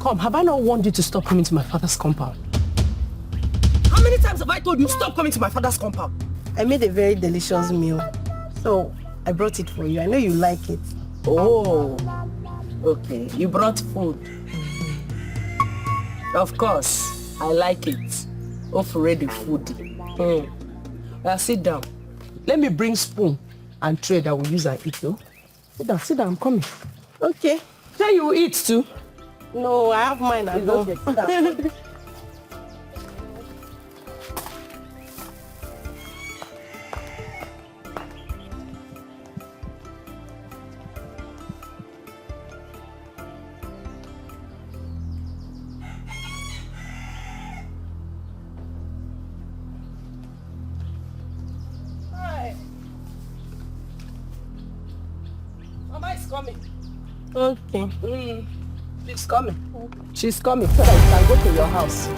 Come, have I not warned you to stop coming to my father's compound? How many times have I told you stop coming to my father's compound? I made a very delicious meal, so I brought it for you. I know you like it. Oh, okay. You brought food. Of course, I like it. Already food. Now sit down. Let me bring spoon and tray that we'll use and eat, though. Sit down, I'm coming. Okay. Say you will eat too. No, I have mine at home. Okay. Sit down. Coming. Okay. She's coming. Okay. She's coming so that you can go to your house.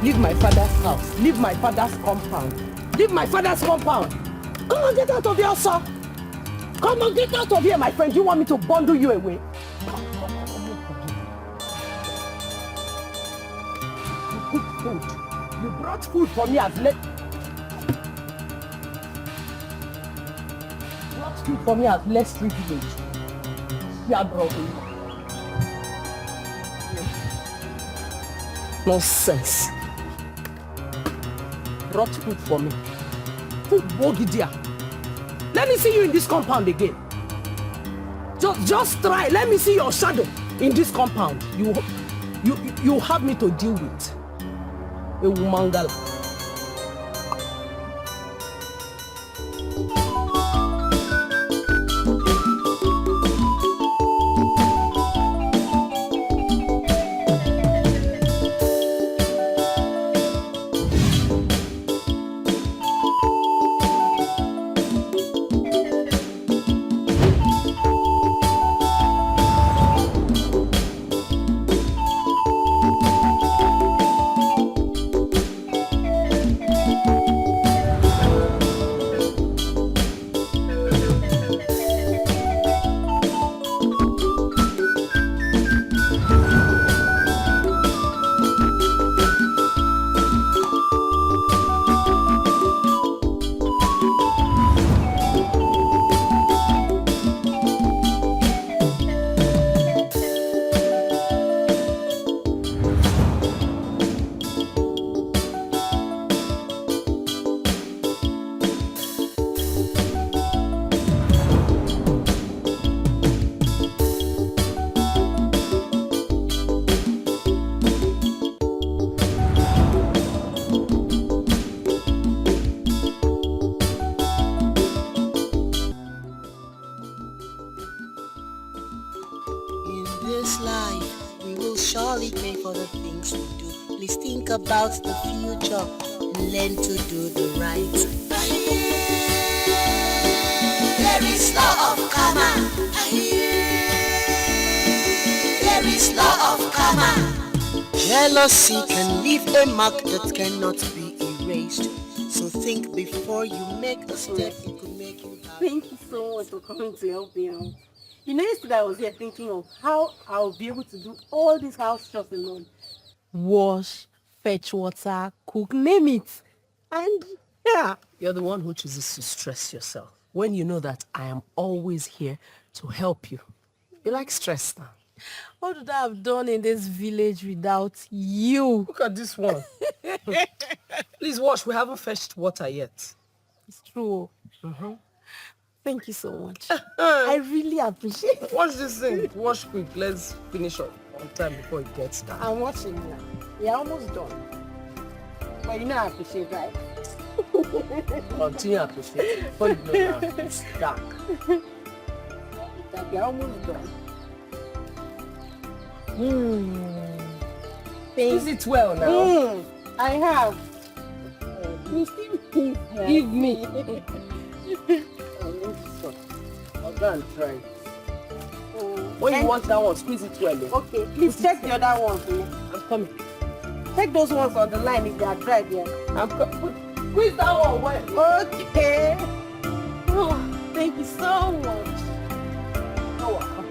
Leave my father's house. Leave my father's compound. Leave my father's compound. Come on, get out of here, sir. Come on, get out of here, my friend. You want me to bundle you away? You cooked food. You brought food for me as late. Brought food for me as less privilege. Nonsense. Brought food for me. Let me see you in this compound again. Just try. Let me see your shadow in this compound. You have me to deal with. A woman gala. About the future, learn to do the right. There is law of karma. There is law of karma. Jealousy can leave a mark that cannot be erased. So think before you make a step. It could make you happy. Thank you so much for coming to help me out. You know, yesterday I was here thinking of how I'll be able to do all this house stuff alone. Wash, fetch water, cook, name it. And yeah. You're the one who chooses to stress yourself when you know that I am always here to help you. You like stress now. What would I have done in this village without you? Look at this one. Please wash. We haven't fetched water yet. It's true. Thank you so much. I really appreciate it. Wash this thing. Wash quick. Let's finish up on time before it gets dark. I'm watching now. You're almost done. But you know I appreciate that. Continue to appreciate it. Before you know now, it's dark. You're almost done. Use it well now. I have. You still give me. I'll go and try. When you want that one, squeeze it well. Okay, please check the other one for me. I'm coming. Check those ones on the line if they are dry there. I'm coming. Squeeze that one well. Okay. Oh, thank you so much. You're welcome.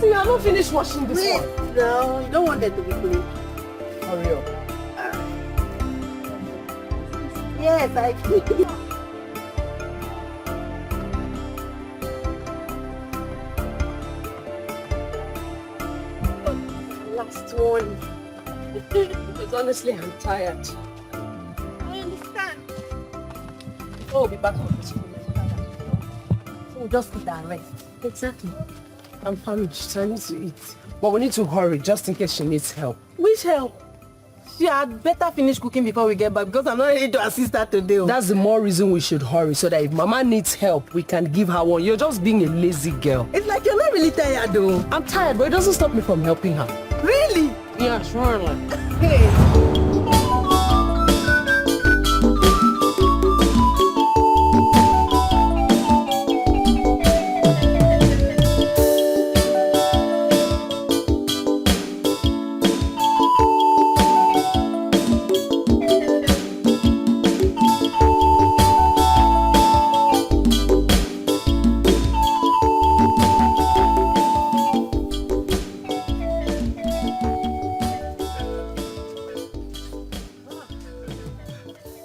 Auntie, you have not finished washing this Wait, one. no, you don't want that to be clean. Hurry up. Yes, I clean. Last one. Because honestly, I'm tired. I understand. Oh, we'll be back on this one. So we'll just sit and rest. Exactly. I'm famished. I need to eat. But we need to hurry just in case she needs help. Which help? She had better finish cooking before we get back because I'm not ready to assist her today. That's the more reason we should hurry so that if Mama needs help, we can give her one. You're just being a lazy girl. It's like you're not really tired though. I'm tired, but it doesn't stop me from helping her. Really? Yeah, surely. Hey.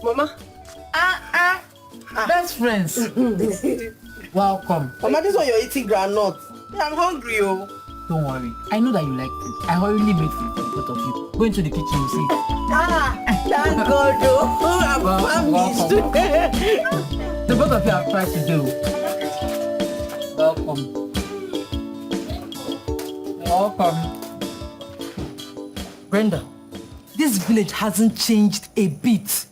Mama? Best friends. Welcome. Mama, this one you're eating granite. I'm hungry, oh. Don't worry. I know that you like food. I already made food for the both of you. Go into the kitchen, you see. Thank God, oh. I'm famished. The both of you have tried to do. Welcome. Welcome. Brenda, this village hasn't changed a bit.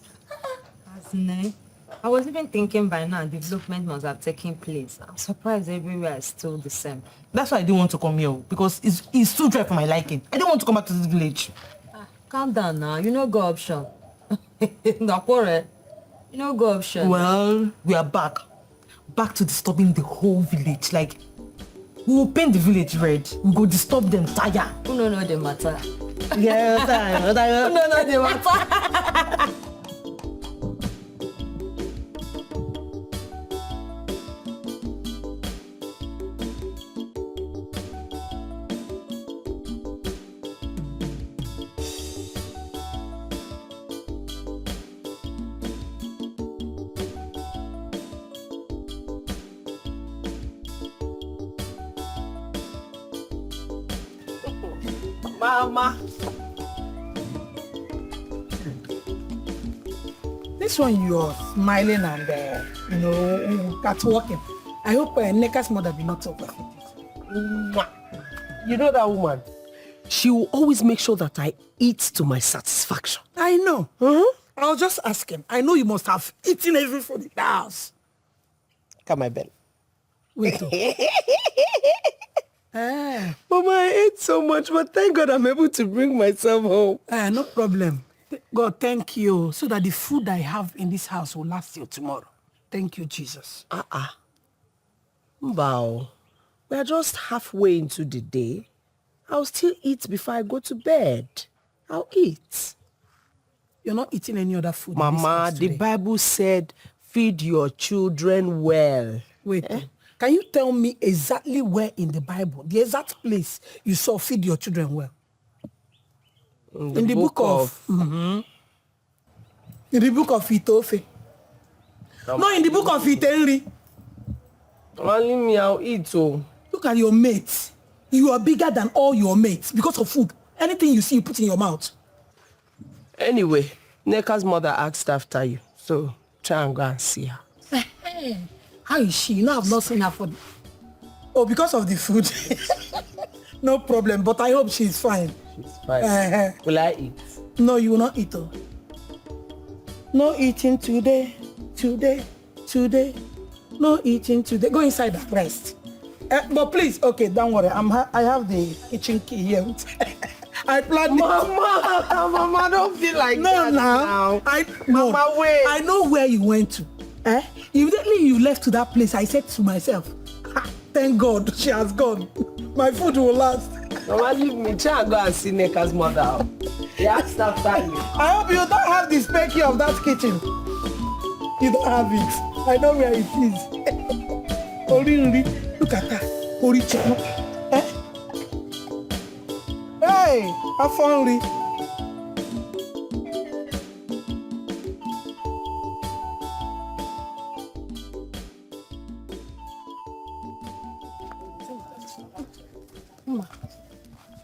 I was even thinking by now development must have taken place. I'm surprised everywhere is still the same. That's why I didn't want to come here because it's too dry for my liking. I don't want to come back to this village. Calm down now. You know go option. Nakore. You know go option. Well, we are back. Back to disturbing the whole village. Like, we will paint the village red. We go disturb them tire. Who don't know the matter? Yes, Who don't know the matter? Mama. This one you're smiling and, catwalking. I hope Neka's mother will not suffer from this. You know that woman? She will always make sure that I eat to my satisfaction. I know. I'll just ask him. I know you must have eaten every food in the house. Come my belly. Wait. Mama, I ate so much, but thank God I'm able to bring myself home. No problem. God, thank you. So that the food I have in this house will last till tomorrow. Thank you, Jesus. Wow. We are just halfway into the day. I'll still eat before I go to bed. I'll eat. You're not eating any other food in this Mama, house the today. Bible said, feed your children well. Wait. Can you tell me exactly where in the Bible, the exact place you saw feed your children well? In the book of in the book of Itofe. No, in the book of Itenri. Only me, I'll eat. Oh. Look at your mates. You are bigger than all your mates because of food. Anything you see, you put in your mouth. Anyway, Neka's mother asked after you. So try and go and see her. How is she? You know, I've not seen her for... Oh, because of the food. No problem, but I hope she's fine. She's fine. Will I eat? No, you will not eat. Oh. No eating today. No eating today. Go inside and rest. But please, okay, don't worry. I have the kitchen key here. I planned Mama, don't feel like No, that now. Mama, wait. I know where you went to. Immediately you left to that place, I said to myself, thank God she has gone. My food will last. Mama, leave me. Try and go and see Neka's mother. He asked after you. I hope you don't have the spare key of that kitchen. You don't have it. I know where it is. Look at that. Hey, have fun, Lee.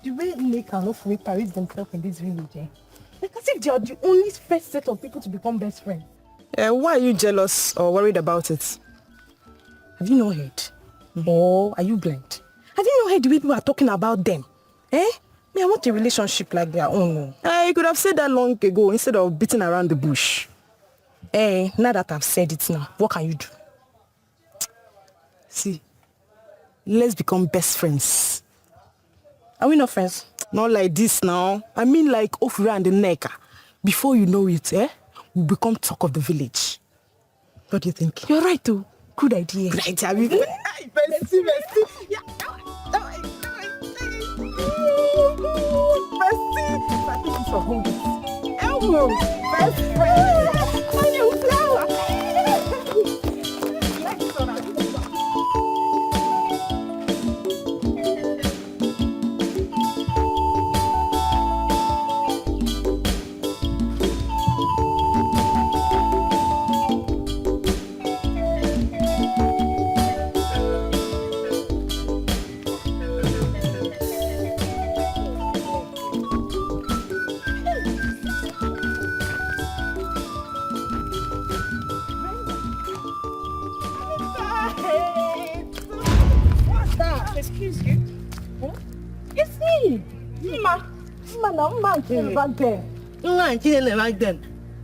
The way Nick and Ofuri parade themselves in this village, eh? Like as if they are the only first set of people to become best friends. Why are you jealous or worried about it? Have you not heard? Or are you blind? Have you not heard the way people are talking about them? Eh? Me, I want a relationship like their own. You could have said that long ago instead of beating around the bush. Now that I've said it now, what can you do? See, let's become best friends. Are we not friends? Not like this now. I mean like Ofura and the Neka. Before you know it, we'll become talk of the village. What do you think? You're right too. Good idea. Good idea. Bestie. Yeah. Elmo, best friend. On your flower. Excuse you. Huh? It's me. Mama, back there. Back then.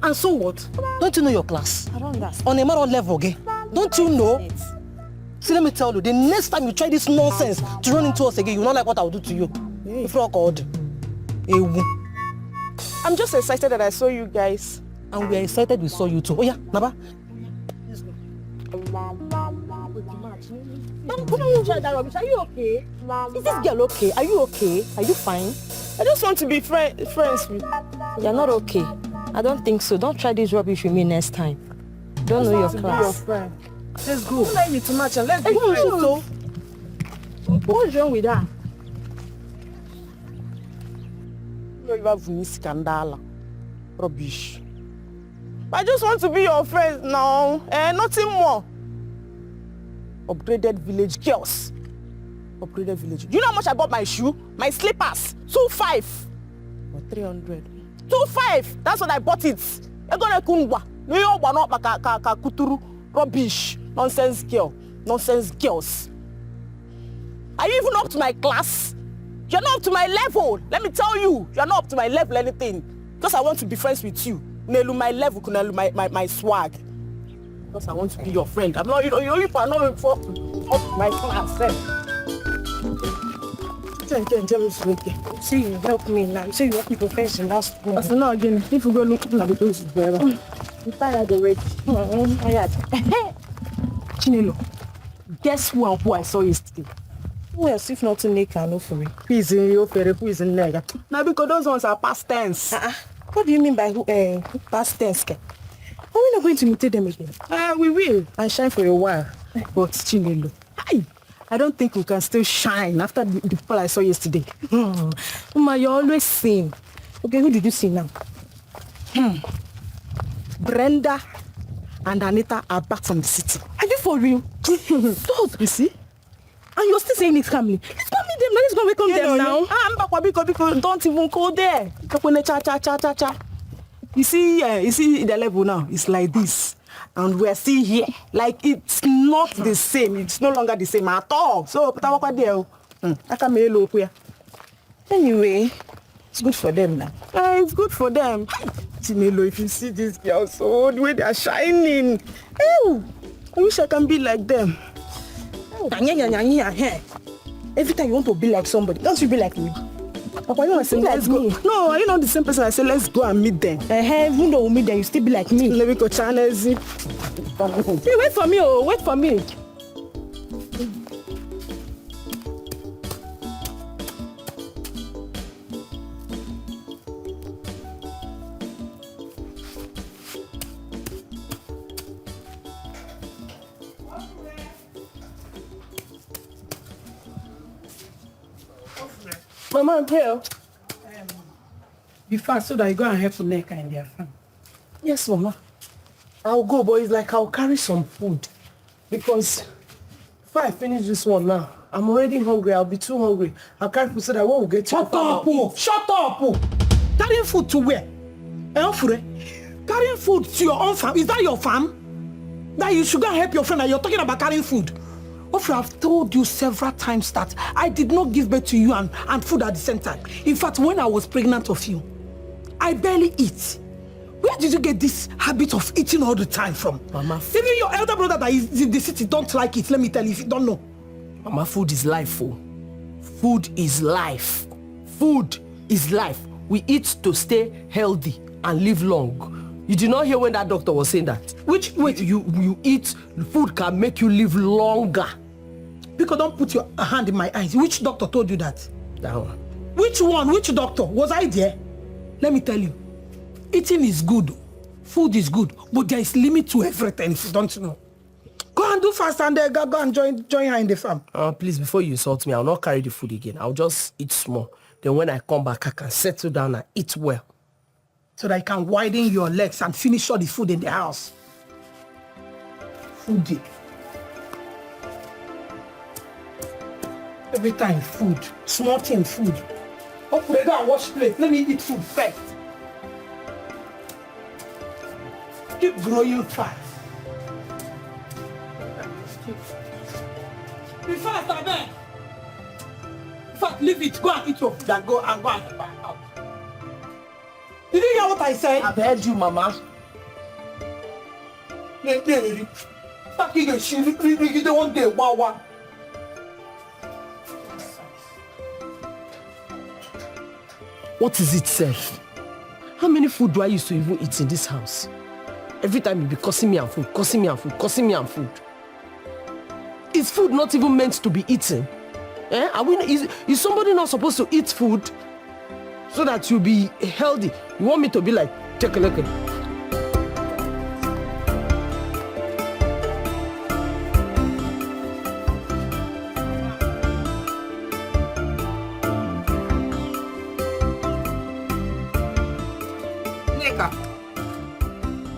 And so what? Don't you know your class? I don't understand. On a matter level, okay? Don't you know? See, let me tell you, the next time you try this nonsense to run into us again, you will not like what I will do to you. If you're called. I'm just excited that I saw you guys. And we are excited we saw you too. Oh yeah, Naba. Are you okay? Is this girl okay? Are you okay? Are you fine? I just want to be friends with. You're not okay. I don't think so. Don't try this rubbish with me next time. Don't know your class. Let's go. Don't like me too much and let's be friends. So, What's wrong with that? you have any scandal. Rubbish. I just want to be your friend now. Nothing more. Upgraded village girls. Upgraded village. Do you know how much I bought my shoe? My slippers. 2.5 or 300. 2.5. That's what I bought it. Rubbish. Nonsense girl. Nonsense girls. Are you even up to my class? You're not up to my level. Let me tell you. You're not up to my level anything. Because I want to be friends with you. Nelu my level, my swag. Because I want to be your friend. I'm not, you are not for up my class. Say you help me now. Say you help me profession last one. So now again, if you go look at the place forever. I'm tired already. I'm tired. Chinelo, guess who I saw yesterday? Who else if not to Nick and Ofuri? Who is in your fair, who is in Nega? Now because those ones are past tense. What do you mean by past tense? Are we not going to imitate them again? We will and shine for a while. But Chinelo, I don't think we can still shine after the people I saw yesterday. Uma, you're always seen. Okay, who did you see now? Brenda and Anita are back from the city. Are you for real? Those, you see? And you're still saying it's family. Let's go meet them. Let's go welcome them now. I'm back because don't even go there. Cha. You see the level now. It's like this. And we're still here. Like it's not the same. It's no longer the same at all. So Anyway, it's good for them now. It's good for them. Chinelo, if you see these girls, so the way they are shining. Ew, I wish I can be like them. Every time you want to be like somebody, don't you be like me? Papa, you want to say let's go? No, are you not the same person I say let's go and meet them? Even though we meet them, you still be like me. Let me go channel. Hey, wait for me, wait for me. Mama, I'm here. Be fast so that you go and help Nneka in their farm. Yes, Mama. I'll go, but it's like I'll carry some food. Because if I finish this one now, I'm already hungry. I'll be too hungry. I'll carry food so that when we get to Shut up, oh! Shut up, oh! Carrying food to where? Carrying food to your own farm? Is that your farm? That you should go and help your friend and you're talking about carrying food? Ofra, I've told you several times that I did not give birth to you and food at the same time. In fact, when I was pregnant of you, I barely eat. Where did you get this habit of eating all the time from? Mama, even your elder brother that is in the city don't like it. Let me tell you if you don't know. Mama, food is life, oh. Food is life. Food is life. We eat to stay healthy and live long. You did not hear when that doctor was saying that? Wait, you eat, food can make you live longer. Because don't put your hand in my eyes. Which doctor told you that? That one. Which one? Which doctor? Was I there? Let me tell you. Eating is good. Food is good. But there is limit to everything if you don't know. Go and do fast and go and join her in the farm. Please, before you insult me, I'll not carry the food again. I'll just eat small. Then when I come back, I can settle down and eat well. So that you can widen your legs and finish all the food in the house. Foodie. Every time food. Small thing food. Okay, go and wash plate. Let me eat food first. Keep growing fast. Be fast, I beg. In fact, leave it. Go and eat your food and go and help her out. Did you hear what I said? I've heard you, Mama. What is it, Seth? How many food do I used to even eat in this house? Every time you be cursing me and food, cursing me and food, cursing me and food. Is food not even meant to be eaten? Is somebody not supposed to eat food so that you'll be healthy? You want me to be like, take a look at it.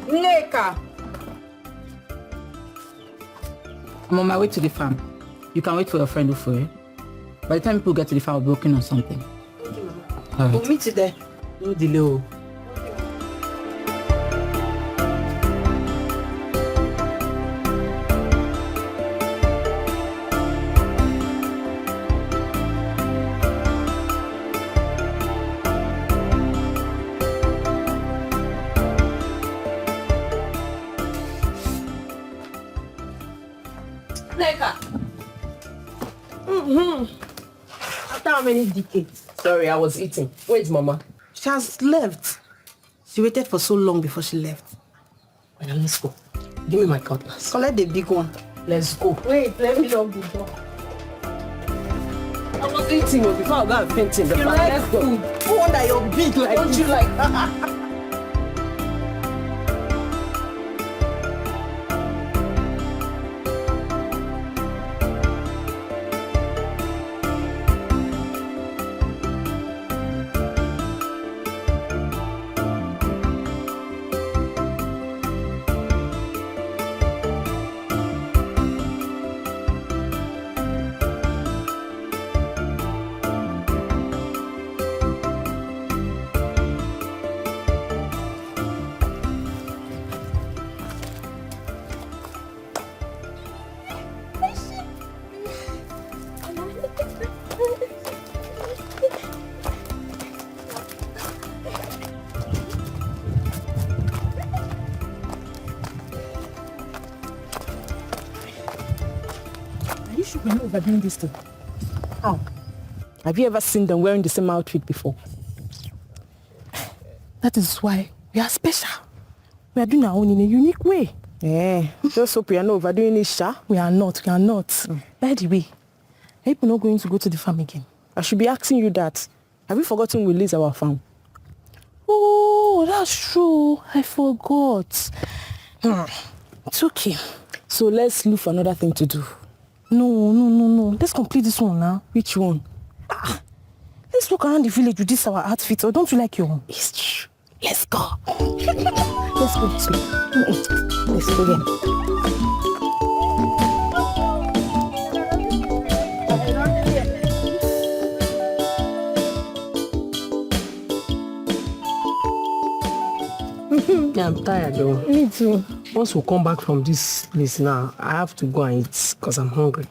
Nneka! I'm on my way to the farm. You can wait for your friend Ufure. By the time people get to the farm, I'll be working on something. Okay, Mama. All right. We'll meet you there. No delay. Oh. After how many decades? Sorry, I was eating. Where's Mama? She has left. She waited for so long before she left. Well, let's go. Give me my cutlass. Collect the big one. Let's go. Wait, let me lock the door. I was eating before I got fainting. You like food? No wonder you're big like Don't this. you like We're not overdoing this thing. How? Have you ever seen them wearing the same outfit before? That is why we are special. We are doing our own in a unique way. Yeah, just hope we are not overdoing it, Sha. We are not. By the way, are you not going to go to the farm again? I should be asking you that. Have you forgotten we lease our farm? Oh, that's true. I forgot. It's okay. So let's look for another thing to do. No. Let's complete this one now. Which one? Let's just walk around the village with this our outfit, or don't you like your own? It's true. Let's go. Let's go this way. Let's go again. Yeah, I'm tired though. Me too. Once we come back from this place now, I have to go and eat because I'm hungry.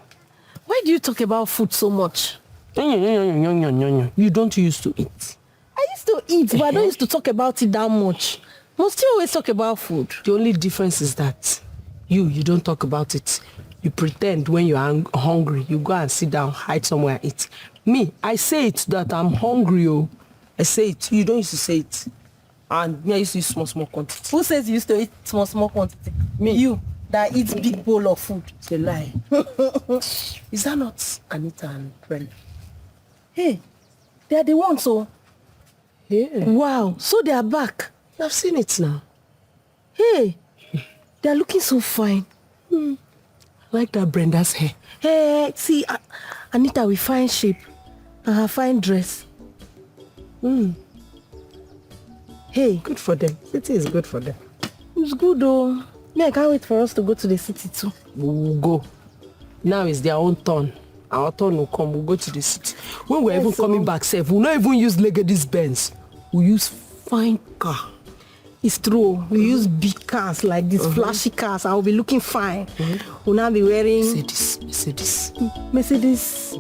Why do you talk about food so much? You don't used to eat. I used to eat, but I don't used to talk about it that much. Must you always talk about food? The only difference is that you don't talk about it. You pretend when you're hungry, you go and sit down, hide somewhere and eat. Me, I say it that I'm hungry, oh. I say it. You don't used to say it. And me, I used to eat small quantity. Who says you used to eat small quantity? Me. You that eats big bowl of food. It's a lie. Is that not Anita and Brenda? Hey, they are the ones, so. Yeah. Wow, so they are back. I've seen it now. Hey, they are looking so fine. I like that Brenda's hair. Hey, see, Anita with fine shape and her fine dress. Hey. Good for them. City is good for them. It's good though. Me, I can't wait for us to go to the city too. We'll go. Now it's their own turn. Our turn will come. We'll go to the city. When we're even coming back, safe, we'll not even use Legady's Benz. We'll use fine car. It's true. We use big cars like these flashy cars. I will be looking fine. We'll now be wearing Mercedes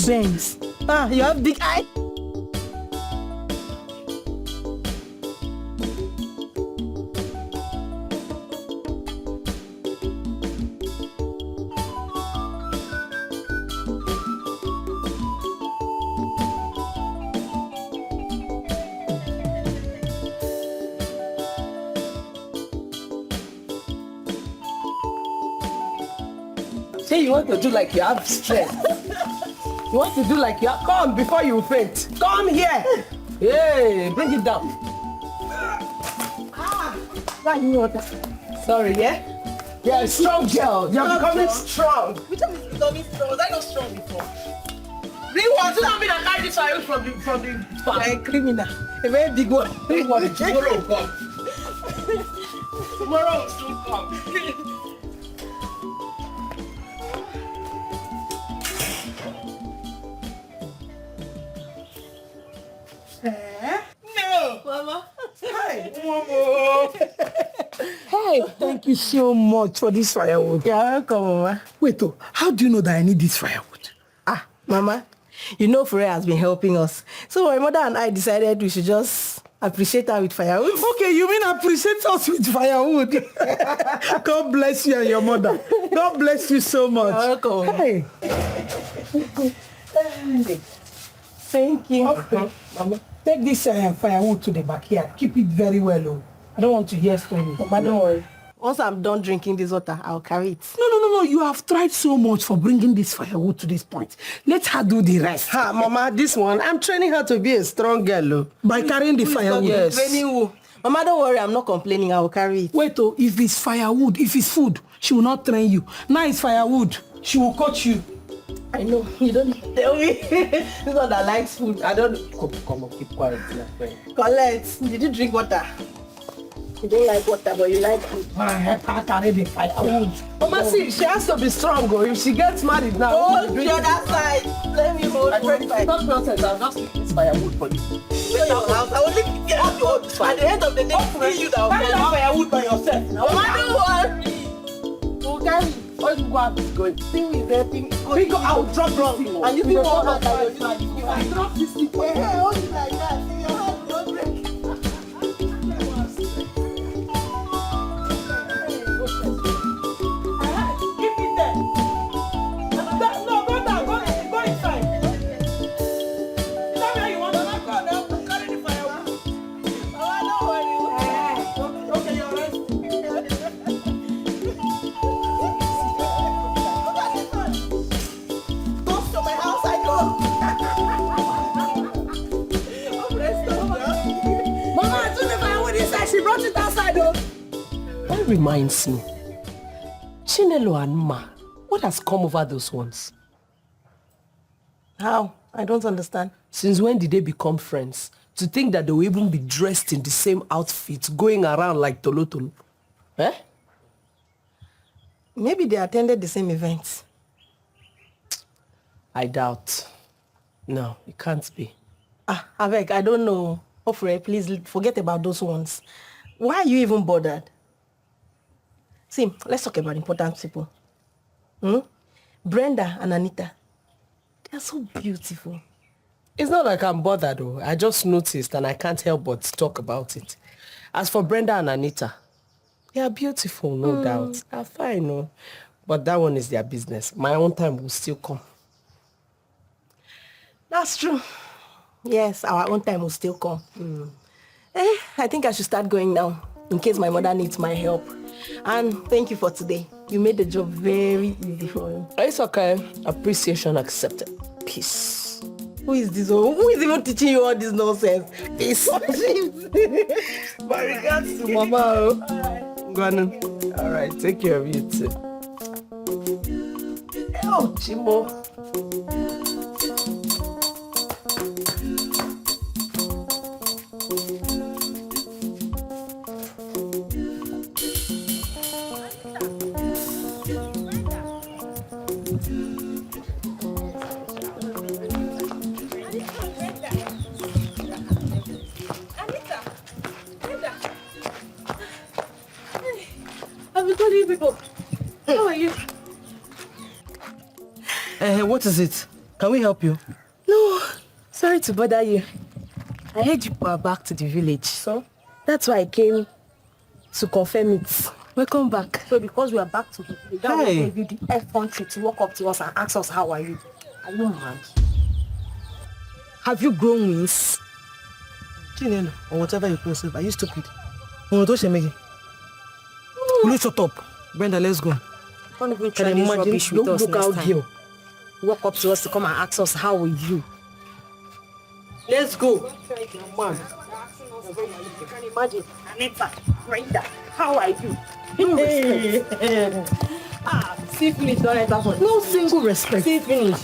Benz. Ah, you have big eye. Say you want to do like you have strength. You want to do like you have... Come before you faint. Come here. Hey, bring it down. Sorry, yeah? You're a strong girl. You're becoming strong. Which one is becoming strong? Was I not strong before? Real one. You don't mean I carry this fire from the farm. You're a criminal. A very big one. Big one. Tomorrow will come. Tomorrow will soon come. No, Mama. Hey, Mama. Hey, thank you so much for this firewood. You're welcome, Mama. Wait, how do you know that I need this firewood? Ah, Mama, you know Freya has been helping us. So my mother and I decided we should just appreciate her with firewood. Okay, you mean appreciate us with firewood? God bless you and your mother. God bless you so much. You're welcome. Hey. Thank you. Okay, Mama. Take this firewood to the backyard. Keep it very well, oh. I don't want to hear stories. Mama, don't worry. Once I'm done drinking this water, I'll carry it. No. You have tried so much for bringing this firewood to this point. Let her do the rest. Ha, Mama, this one, I'm training her to be a strong girl. Oh. By carrying the firewood. Yes. Training who? Mama, don't worry. I'm not complaining. I will carry it. Wait, if it's firewood, if it's food, she will not train you. Now it's firewood. She will coach you. I know. You don't need to tell me. This one that likes food. I don't... Come on, keep quiet, my friend. Colette, did you drink water? You don't like water, but you like food. I help her carry the firewood. Mama, see, she has to be strong, oh. If she gets married now... Hold the other side. Let me hold one side. Stop nonsense. I'll just leave this firewood for you. Wait your house. I will leave it at the end of the day, it's you that will Carry that firewood by yourself. Mama, don't worry. We'll carry it. Why you go out is going? Thing is there, thing. Because I will drop this thing. And you people all that are If I drop this thing, hey, hold it like that. See, your hand will not break. Keep it there. No, go down. Go inside. Is that where you want to go? Now, carry the firewood. Mama, don't worry. Okay, you're right. Go to my house, I go. Mama, I took the firewood inside. She brought it outside, though. that reminds me. Chinelo and Ma, what has come over those ones? How? I don't understand. Since when did they become friends? To think that they will even be dressed in the same outfit, going around like Tolo Tolo. Eh? Maybe they attended the same event. I doubt. No, it can't be. Avec, I don't know. Hopefully, please forget about those ones. Why are you even bothered? See, let's talk about important people. Brenda and Anita. They're so beautiful. It's not like I'm bothered though. I just noticed and I can't help but talk about it. As for Brenda and Anita, they are beautiful, no doubt. They're fine, no. But that one is their business. My own time will still come. That's true. Yes, our own time will still come. I think I should start going now, in case my mother needs my help. And thank you for today. You made the job very easy for me. It's okay. Appreciation accepted. Peace. Who is this? Who is even teaching you all this nonsense? Peace. My regards to Mama. Alright. Alright, take care of you too. Oh, Chimo. People. How are you? What is it? Can we help you? No, sorry to bother you. I heard you were back to the village, so that's why I came to confirm it. Welcome back. So because we are back to the village, that was gave you the F1 to walk up to us and ask us how are you. Are you mad? Have you grown wings? Chinelo, or whatever you call yourself, are you stupid? Will you shut up? Brenda, let's go. Don't even try this rubbish with us next time. Walk up to us to come and ask us how are you. Let's go. Man. You can imagine. Anita, Brenda, how are you? See finish, don't let that one. No single respect. See finish.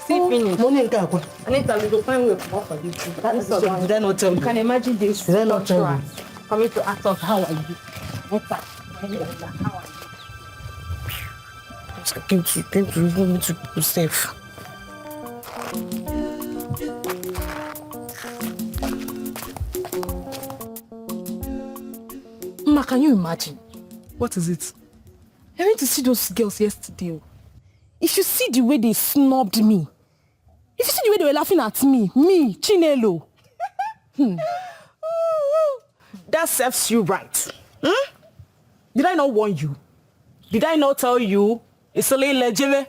See finish. Money and car. Anita, we go find way to offer you. That is what did I not tell you? You can imagine this. Did I not tell you? Coming to ask us how are you. Anita, how are you? I came to even me to be safe. Ma, can you imagine? What is it? I went to see those girls yesterday. If you see the way they snubbed me, if you see the way they were laughing at me, Chinelo. That serves you right. Did I not warn you? Did I not tell you? It's a little legible.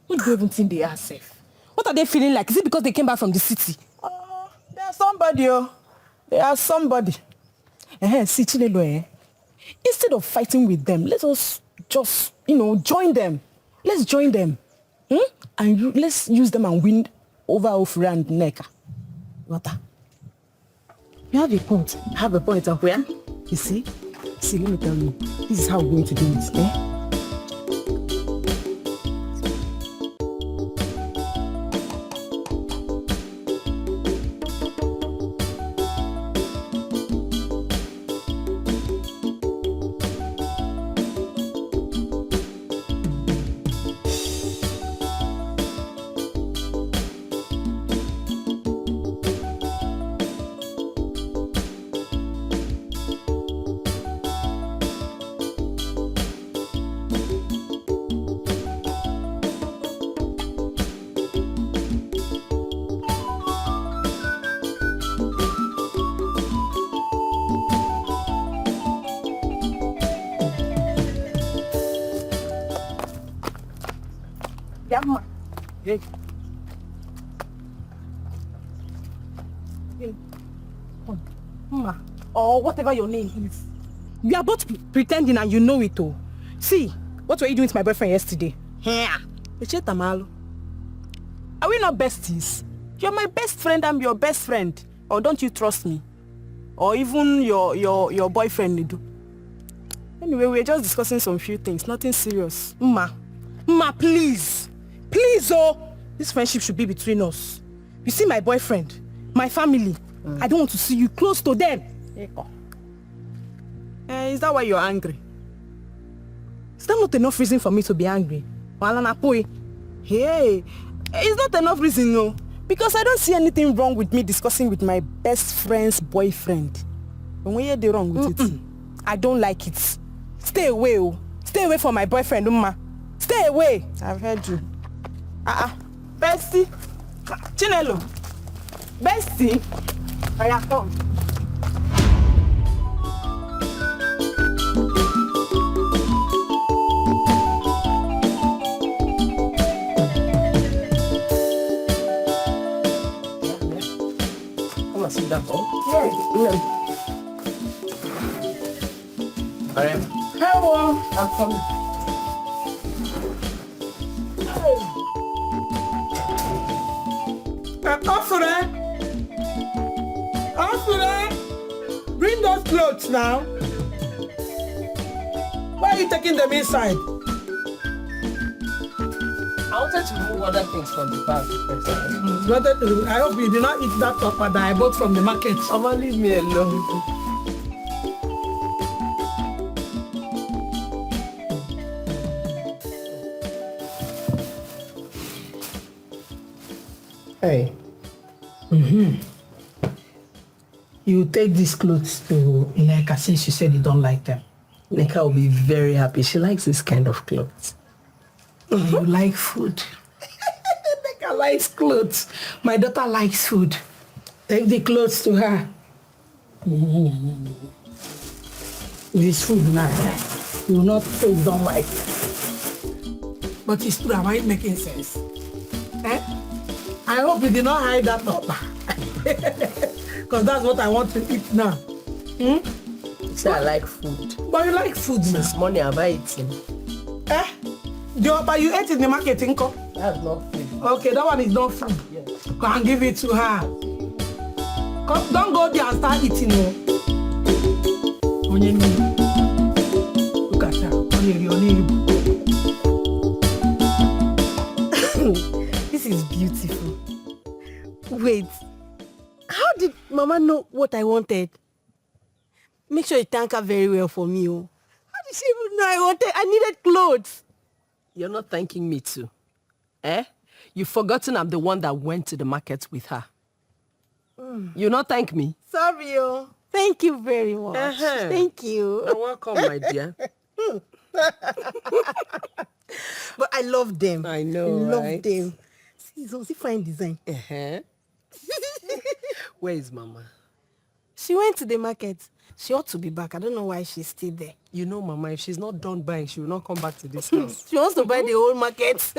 What do you even think they are safe? What are they feeling like? Is it because they came back from the city? They are somebody, oh. They are somebody. See, Chinelo, instead of fighting with them, let us just, join them. Let's join them. And let's use them and win over Ofura and Neka. What? You have a point. I have a point, and where? You see? See, let me tell you. This is how we're going to do it, Hey. Or whatever your name is. We are both pretending and you know it all. See, what were you doing to my boyfriend yesterday? Are we not besties? You're my best friend, I'm your best friend. Or don't you trust me? Or even your boyfriend, Nidu. Anyway, we're just discussing some few things, nothing serious. Ma, please. Please, oh. This friendship should be between us. You see my boyfriend, my family. I don't want to see you close to them. Is that why you're angry? Is that not enough reason for me to be angry? Hey, it's not enough reason, no. Because I don't see anything wrong with me discussing with my best friend's boyfriend. When we hear the wrong with it, I don't like it. Stay away, oh. Stay away from my boyfriend, Uma. Stay away. I've heard you. Bestie. Chinelo. Bestie. I have come. Come and sit down. Alright. Hello. I'm coming. Afure, bring those clothes now. Why are you taking them inside? I wanted to remove other things from the bag first. I hope you did not eat that papa that I bought from the market. Mama, leave me alone. Hey. You take these clothes to Nneka since you said you don't like them. Nneka will be very happy. She likes this kind of clothes. You like food. Nneka likes clothes. My daughter likes food. Take the clothes to her. This food now, you will not say you don't like it. But it's true, am I making sense? Eh? I hope you did not hide that up. Because that's what I want to eat now. You say I like food. But you like food now. This morning have I eaten? Eh? The upper you ate in the market, Inko? That's not food. Okay, that one is not food. Yes. Go and give it to her. Come, don't go there and start eating. No. Look at her. This is beautiful. Wait, how did Mama know what I wanted? Make sure you thank her very well for me. Oh. How did she even know I needed clothes? You're not thanking me too. Eh? You've forgotten I'm the one that went to the market with her. You not thank me? Sorry, oh. Thank you very much. Thank you. You're welcome, my dear. But I love them. I know, I love right? them. See, it's also fine design. Where is Mama? She went to the market. She ought to be back. I don't know why she's still there. You know, Mama, if she's not done buying, she will not come back to this house. She wants to buy the whole market.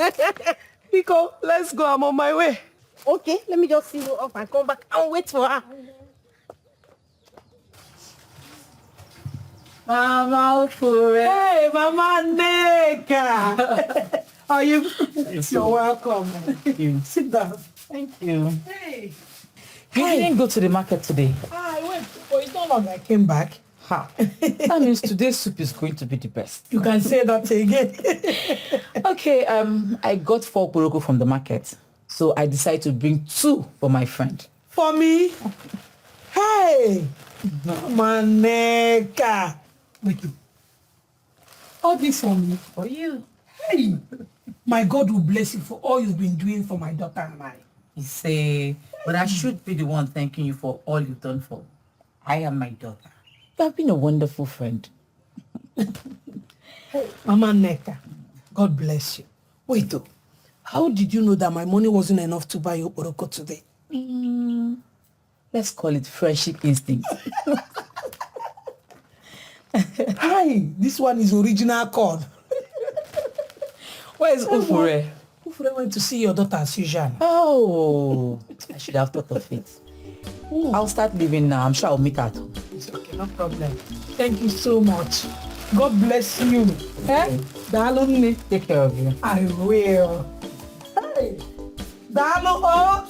Nico, let's go. I'm on my way. Okay, let me just see her off and come back and wait for her. Mama, Hey, Mama Nneka. Are you? You're welcome. Thank you. Sit down. Thank you. Hey. You didn't go to the market today. I went, but it's not long I came back. Ha. That means today's soup is going to be the best. You can say that again. Okay, I got 4 poroko from the market. So I decided to bring 2 for my friend. For me? Hey! Mama Nneka. Wait. All this for me? For you. Hey! My God will bless you for all you've been doing for my daughter and I. You say, but I should be the one thanking you for all you've done for. I am my daughter. You have been a wonderful friend. Mama Nneka, God bless you. Wait though, how did you know that my money wasn't enough to buy your poroko today? Let's call it friendship instinct. Hi, this one is original corn. Where is Ufure? Ufure went to see your daughter as usual. Oh, I should have thought of it. I'll start leaving now. I'm sure I'll meet her at home. It's okay, no problem. Thank you so much. God bless you. Eh? Darling, Take care of you. I will. Hey, darling, oh.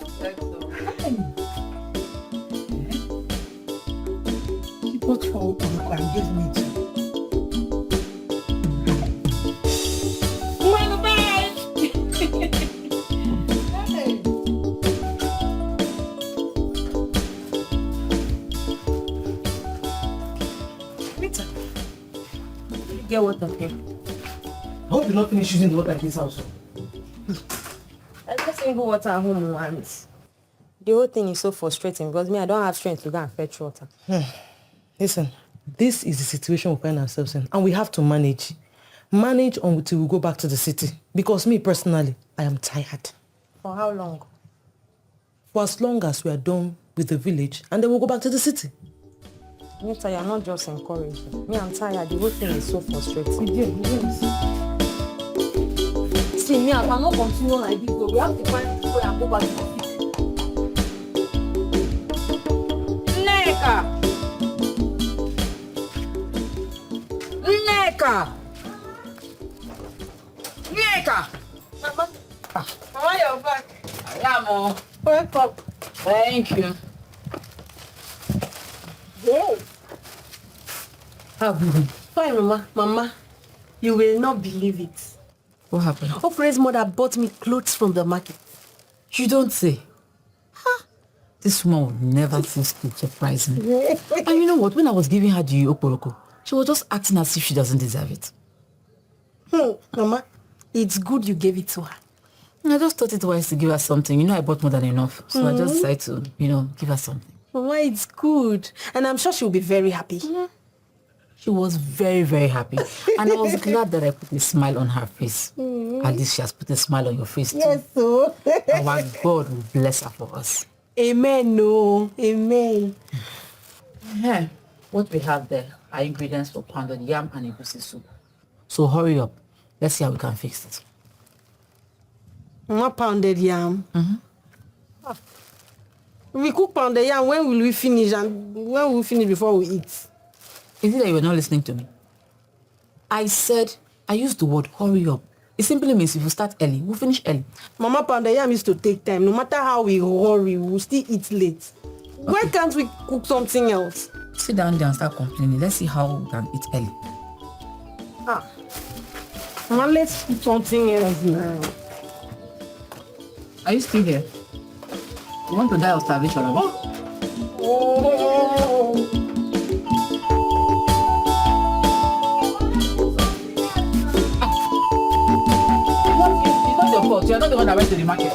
Hey. She bought 4 poroko and gave me 2. Get water here. I hope you're not finished using the water in this house. I just ain't go water at home once. The whole thing is so frustrating because me, I don't have strength to go and fetch water. Listen, this is the situation we find ourselves in, and we have to manage. Manage until we go back to the city. Because me, personally, I am tired. For how long? For as long as we are done with the village, and then we'll go back to the city. Nita, you're not just encouraging. Me, I'm tired. The whole thing is so frustrating. Yes. See, me, I cannot continue like this. So we have to find people and go back to the city. Nneka! Mama, Mama, you're back. I am. Welcome. Thank you. Yes. How have you been? Fine, Mama. Mama, you will not believe it. What happened? Ofre's mother bought me clothes from the market. You don't say. This woman will never cease to surprise me. And you know what? When I was giving her the okporoko, she was just acting as if she doesn't deserve it. Mama, it's good you gave it to her. I just thought it wise to give her something. You know, I bought more than enough. So I just decided to, give her something. Mama, it's good. And I'm sure she'll be very happy. She was very, very happy. And I was glad that I put a smile on her face. At least she has put a smile on your face too. Yes, so. Our God will bless her for us. Amen, no. Amen. Yeah. What we have there are ingredients for pounded yam and egusi soup. So hurry up. Let's see how we can fix it. Mama, pounded yam. We cook pounded yam. When will we finish? And when will we finish before we eat? Is it that you were not listening to me? I said, I used the word hurry up. It simply means if we start early, we'll finish early. Mama, pounded yam used to take time. No matter how we hurry, we'll still eat late. Okay. Why can't we cook something else? Sit down there and start complaining. Let's see how we can eat early. Mama, let's cook something else now. Are you still here? You want to die of starvation, right? It's not your fault. You're not the one that went to the market.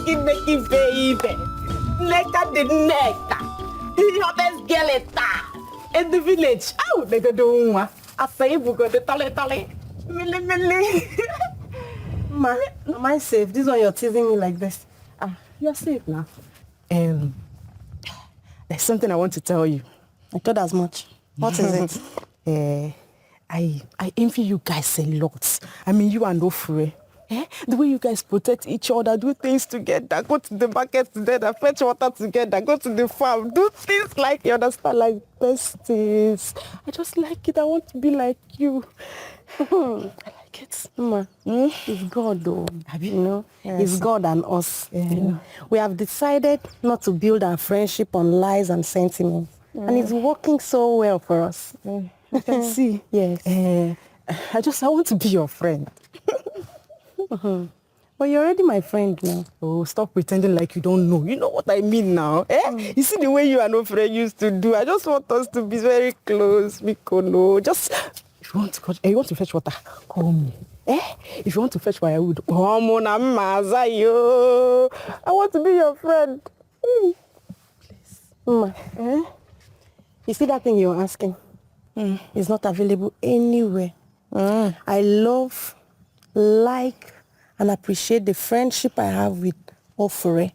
Neki, baby. Neka the nectar. The hottest girl in the village. Oh, nigga do one. I say we go the tale. Mili. Ma, am I safe? This one you're teasing me like this. You're safe now. There's something I want to tell you. I thought as much. What is it? I envy you guys a lot. I mean, you and Ofre. The way you guys protect each other, do things together, go to the market together, fetch water together, go to the farm, do things like, you understand, like besties. I just like it. I want to be like you. I like it. It's God though. You know, yes. It's God and us. Yeah. You know? We have decided not to build our friendship on lies and sentiments. And it's working so well for us. You can see. Yes. I want to be your friend. Well, you're already my friend now. Oh, stop pretending like you don't know. You know what I mean now. You see the way you and Ofre used to do. I just want us to be very close. Mikono. Just, if you want to fetch water, call me. If you want to fetch firewood, come on, Mazayo. I want to be your friend. Please. Mama, you see that thing you're asking? It's not available anywhere. I love, like, and appreciate the friendship I have with Ofre.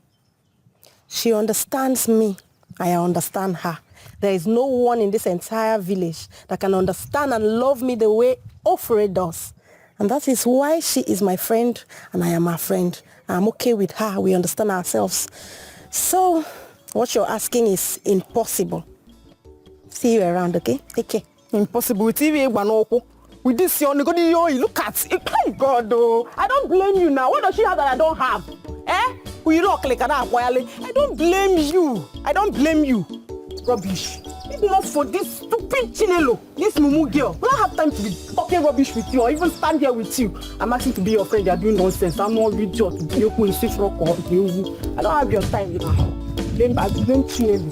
She understands me. I understand her. There is no one in this entire village that can understand and love me the way Ofre does. And that is why she is my friend and I am her friend. I'm okay with her. We understand ourselves. So, what you're asking is impossible. See you around, okay? Take care. Impossible. With this young, look at it. My God, though. I don't blame you now. What does she have that I don't have? I don't blame you. It's rubbish. If not for this stupid Chinelo, this Mumu girl, I don't have time to be talking rubbish with you or even stand here with you. I'm asking to be your friend, you're doing nonsense. I'm not with you. I don't have your time now. Then I didn't Chinelo.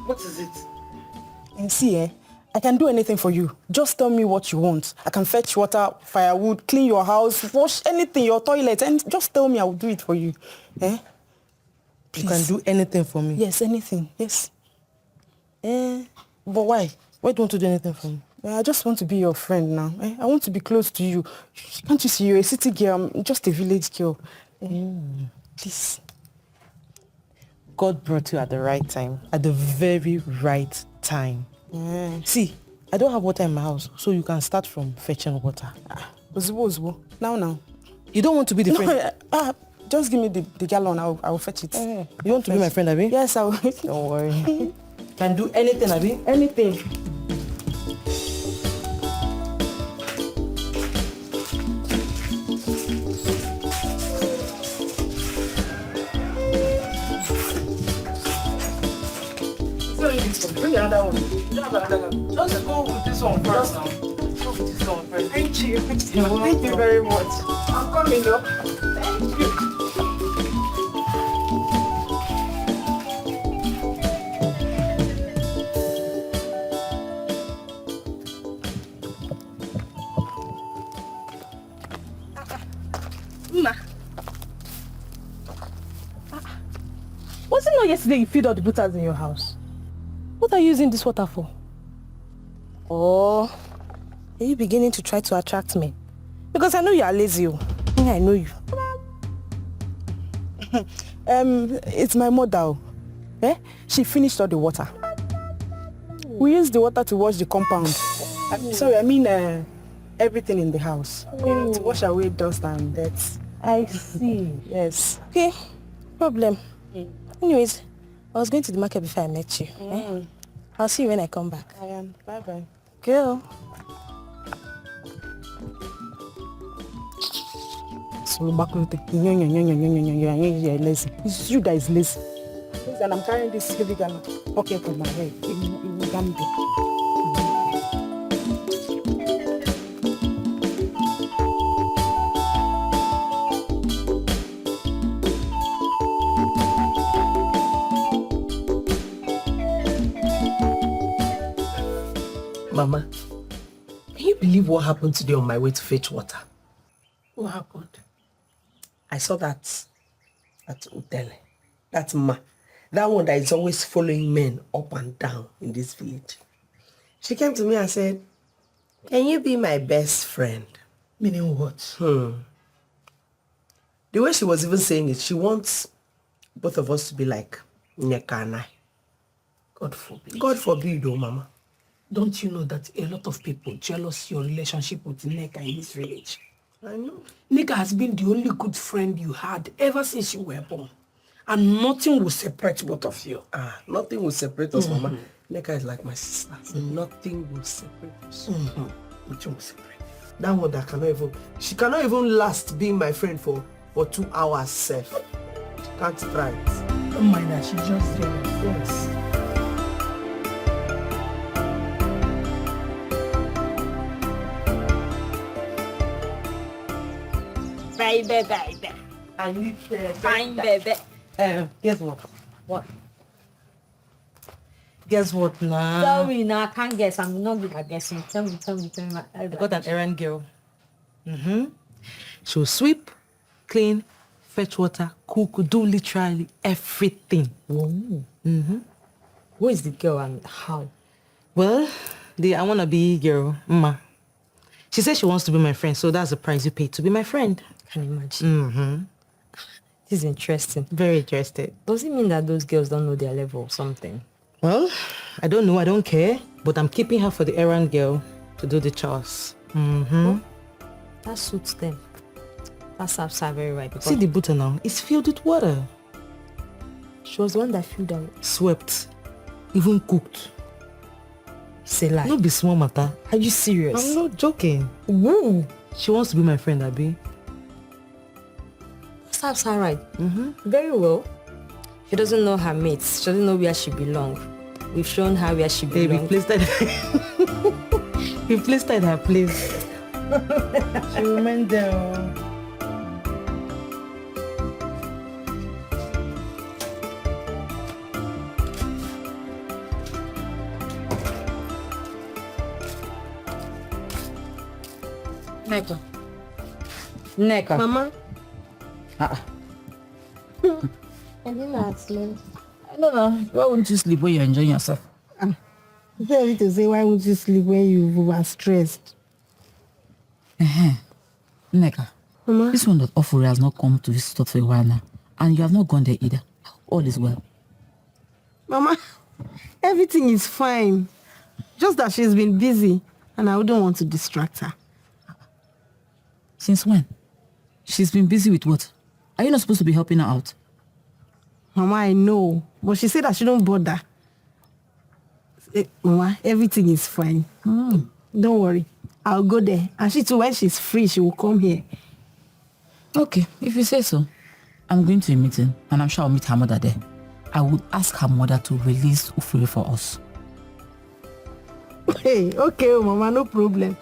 What is it? And see, I can do anything for you. Just tell me what you want. I can fetch water, firewood, clean your house, wash anything, your toilet, and just tell me I will do it for you. Please. You can do anything for me? Yes, anything, yes. But why? Why do you want to do anything for me? I just want to be your friend now. I want to be close to you. Can't you see you're a city girl? I'm just a village girl. Please. God brought you at the right time. At the very right time. See, I don't have water in my house, so you can start from fetching water. Ozubo. Now. You don't want to be the friend? Just give me the gallon. I will fetch it. You want to be my friend, Abi? Yes, I will. Don't worry. Can do anything, Abi? Anything. Bring another one. You don't have another one. Just go with this one first now. Go with this one first. Thank you. Thank you very much. I'm coming up. Thank you. Ma. Was it not yesterday you filled all the butters in your house? What are you using this water for? Oh, are you beginning to try to attract me? Because I know you are lazy. I know you. It's my mother. She finished all the water. We used the water to wash the compound. Everything in the house. To wash away dust and dirt. I see. Yes. Okay, problem. Anyways, I was going to the market before I met you. I'll see you when I come back. Bye-bye. Girl. So lazy. It's you that is lazy. And I'm carrying this heavy gallon pocket on my head. Mama, can you believe what happened today on my way to fetch water? What happened? I saw that at Utele. That ma. That one that is always following men up and down in this village. She came to me and said, can you be my best friend? Meaning what? The way she was even saying it, she wants both of us to be like Nneka and I. God forbid. God forbid, oh Mama. Don't you know that a lot of people jealous your relationship with Nneka in this village? I know. Nneka has been the only good friend you had ever since you were born. And nothing will separate both of you. Nothing will separate us, Mama. Nneka is like my sister. So nothing will separate us. Nothing will separate. That one that she cannot even last being my friend for 2 hours safe. She can't try it. Don't mind her, she's just jealous. Yes. Baby. I need Fine, baby. Guess what? What? Guess what now? Sorry, now I can't guess. I'm not good at guessing. Tell me. I got an errand girl. She'll sweep, clean, fetch water, cook, do literally everything. Who is the girl and how? Well, I want to be girl, Ma. She says she wants to be my friend, so that's the price you pay to be my friend. Can you imagine? This is interesting. Very interested. Does it mean that those girls don't know their level or something? Well, I don't know, I don't care, but I'm keeping her for the errand girl to do the chores. That suits them. That serves her very right. See the butter now? It's filled with water. She was the one that filled out. Swept. Even cooked. Say lie. No be small matter. Are you serious? I'm not joking. Woo! She wants to be my friend, Abi. Serves her right. Very well. She doesn't know her mates. She doesn't know where she belongs. We've shown her where she Hey, belongs. we placed her. We placed her in her place. She remained there. Neka. Mama, Ah, I didn't ask me. no. Why won't you sleep when you're enjoying yourself? You tell me to say, why won't you sleep when you were stressed? Neka, Mama, this one that Ofuri has not come to visit us for a while now. And you have not gone there either. All is well. Mama, everything is fine. Just that she's been busy and I wouldn't want to distract her. Since when? She's been busy with what? Are you not supposed to be helping her out? Mama, I know. But she said I shouldn't bother. Mama, everything is fine. Don't worry. I'll go there. And she too, when she's free, she will come here. Okay, if you say so. I'm going to a meeting and I'm sure I'll meet her mother there. I would ask her mother to release Ufure for us. Hey, okay, Mama, no problem.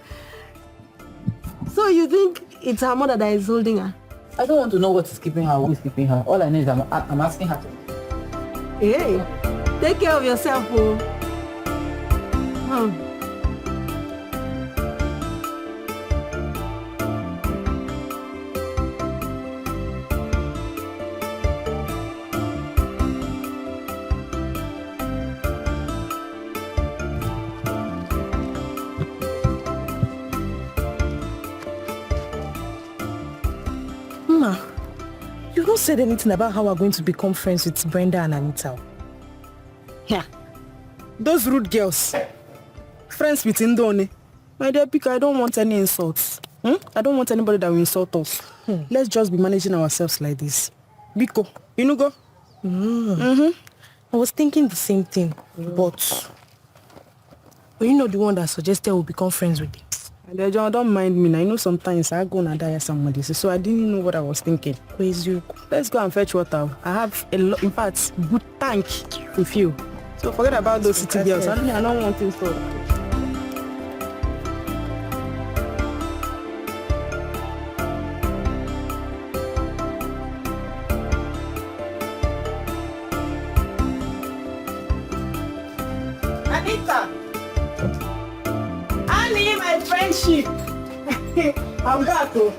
So you think it's her mother that is holding her? I don't want to know what is keeping her, who is keeping her. All I know is I'm asking her to. Hey, take care of yourself, oh. Ma, you've not said anything about how we're going to become friends with Brenda and Anita. Yeah. Those rude girls. Friends with Indone. My dear Pika, I don't want any insults. I don't want anybody that will insult us. Let's just be managing ourselves like this. Biko, you know go? I was thinking the same thing, but you're not the one that suggested we'll become friends with you. And don't mind me. I know sometimes I go and die somebody, so I didn't know what I was thinking. Where's you? Let's go and fetch water. I have a lot, in fact, good tank with you. So forget about those city girls. I don't want to so. Anita! Annie, my friendship! I'm back. Let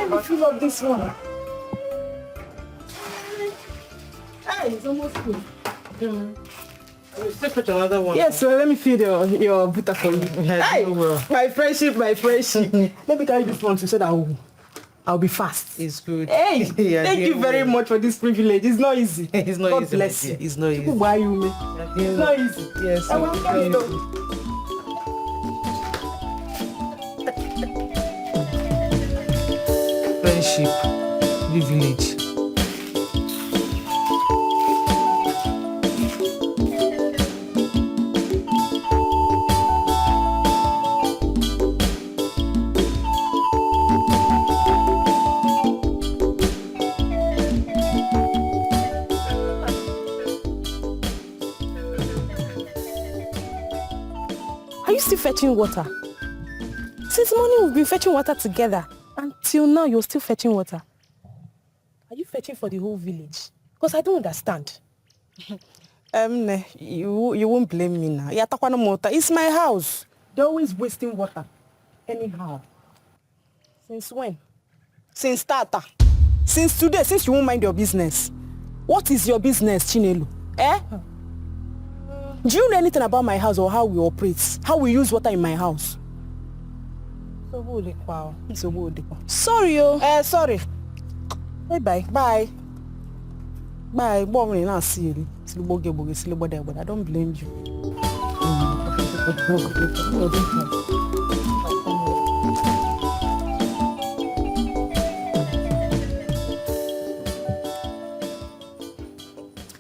me fill up this one. Hey, it's almost full. Let's put another one. Yes, so let me fill your butter for you. Hey, my friendship. Let me carry this one so that I'll be fast. It's good. Hey, Yeah, thank you very much for this privilege. It's not easy. It's not God easy. bless you. It's not easy. People buy you, man. It's not easy. Yes. I will come though. Friendship, privilege. Are you still fetching water? Since morning we've been fetching water together. Until now you're still fetching water. Are you fetching for the whole village? Because I don't understand. You won't blame me now. It's my house. They're always wasting water. Anyhow. Since when? Since Tata. Since today, since you won't mind your business. What is your business, Chinelu? Do you know anything about my house or how we operate? How we use water in my house? Sorry, sorry. Bye. Bye. Boring, I'll see you. I don't blame you.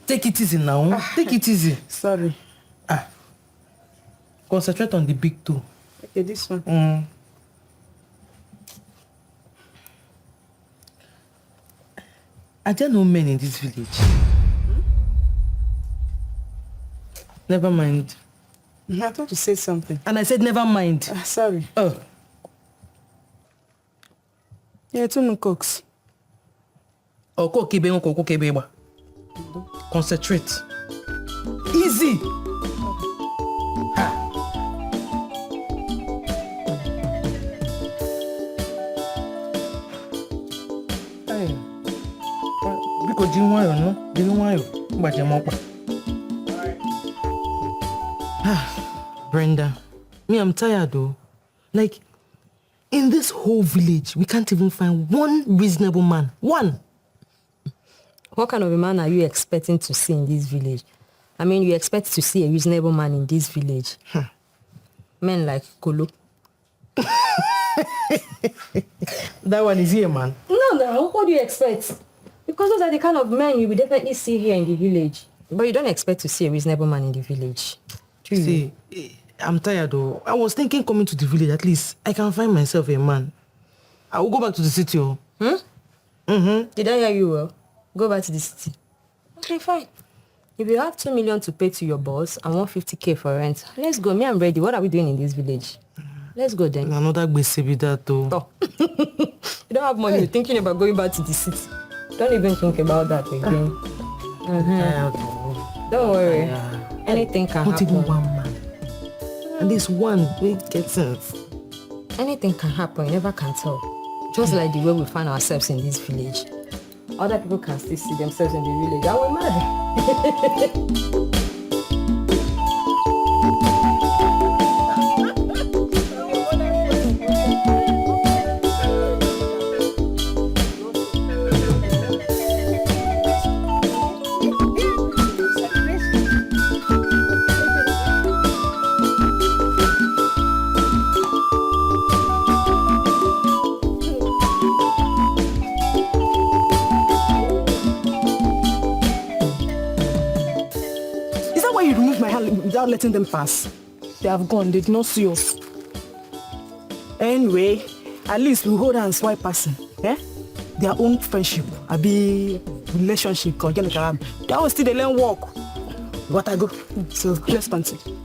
Take it easy now. Take it easy. Sorry. Concentrate on the big two. Okay, this one. Are there no men in this village? Never mind. I thought you said something. And I said never mind. Sorry. Oh. Yeah, two cooks. Concentrate. Easy. Hey. Because do you want no? Do you want Brenda, me, I'm tired though. Like, in this whole village, we can't even find one reasonable man. One. What kind of a man are you expecting to see in this village? I mean, you expect to see a reasonable man in this village. Men like Kolo. That one is here, man. No, what do you expect? Because those are the kind of men you will definitely see here in the village. But you don't expect to see a reasonable man in the village. See, I'm tired though. I was thinking coming to the village, at least I can find myself a man. I will go back to the city. Oh. Did I hear you well? Go back to the city. Okay, fine. If you have 2 million to pay to your boss and 150K for rent, let's go. Me, I'm ready. What are we doing in this village? Let's go then. Another gbese be that though. Oh. You don't have money. You're thinking about going back to the city. Don't even think about that again. Don't worry. Anything can Not happen. even one man. And this one will get sense. Anything can happen. You never can tell. Just like the way we find ourselves in this village. Other people can still see themselves in the village. Are we mad? Without letting them pass. They have gone. They did not see us. Anyway, at least we hold hands while passing. Eh? Their own friendship, be relationship, they always still they learn walk. What I go. So let's continue.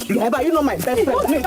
Yeah, but you know my best friend.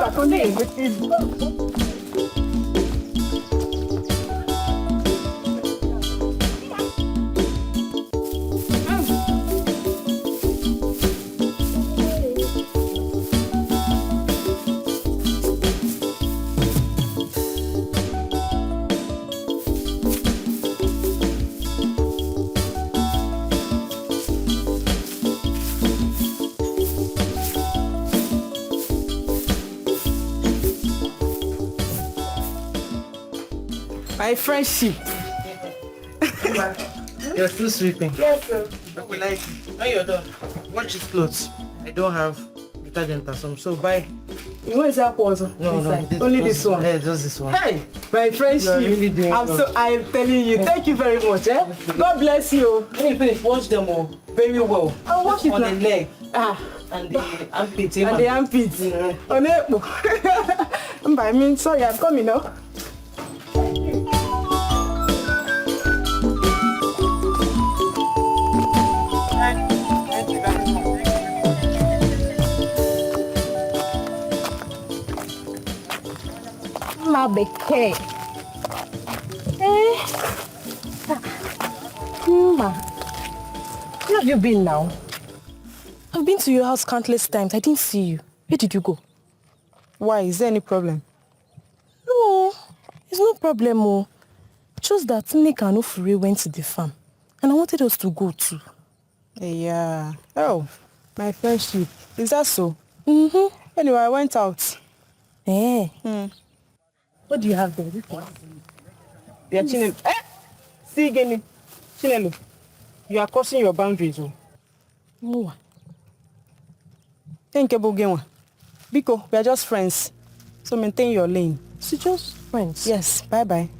My friendship. You're still sweeping. Yes, sir. Okay, like, when you're done, watch these clothes. I don't have detergent or some, so buy. You know that also? No, only this one. Yeah, just this one. Hey, my friendship. You're really doing I'm telling you, thank you very much. Eh? God bless you. When you finish, wash them all very well. I'll wash it on now. the leg. And the armpit. And the armpits. On it. I mean, sorry, I'm coming now. Beke. Where have you been now? I've been to your house countless times. I didn't see you. Where did you go? Why? Is there any problem? No, it's no problem. Oh. Just that Nick and Ofure went to the farm. And I wanted us to go too. Yeah. Oh, my friendship. Is that so? Anyway, I went out. What do you have there? Yeah, Chinelo. See again. Chinelo, you are crossing your boundaries. No. Thank you, Bogenwa. Biko, we are just friends. So maintain your lane. So just friends? Yes, bye-bye.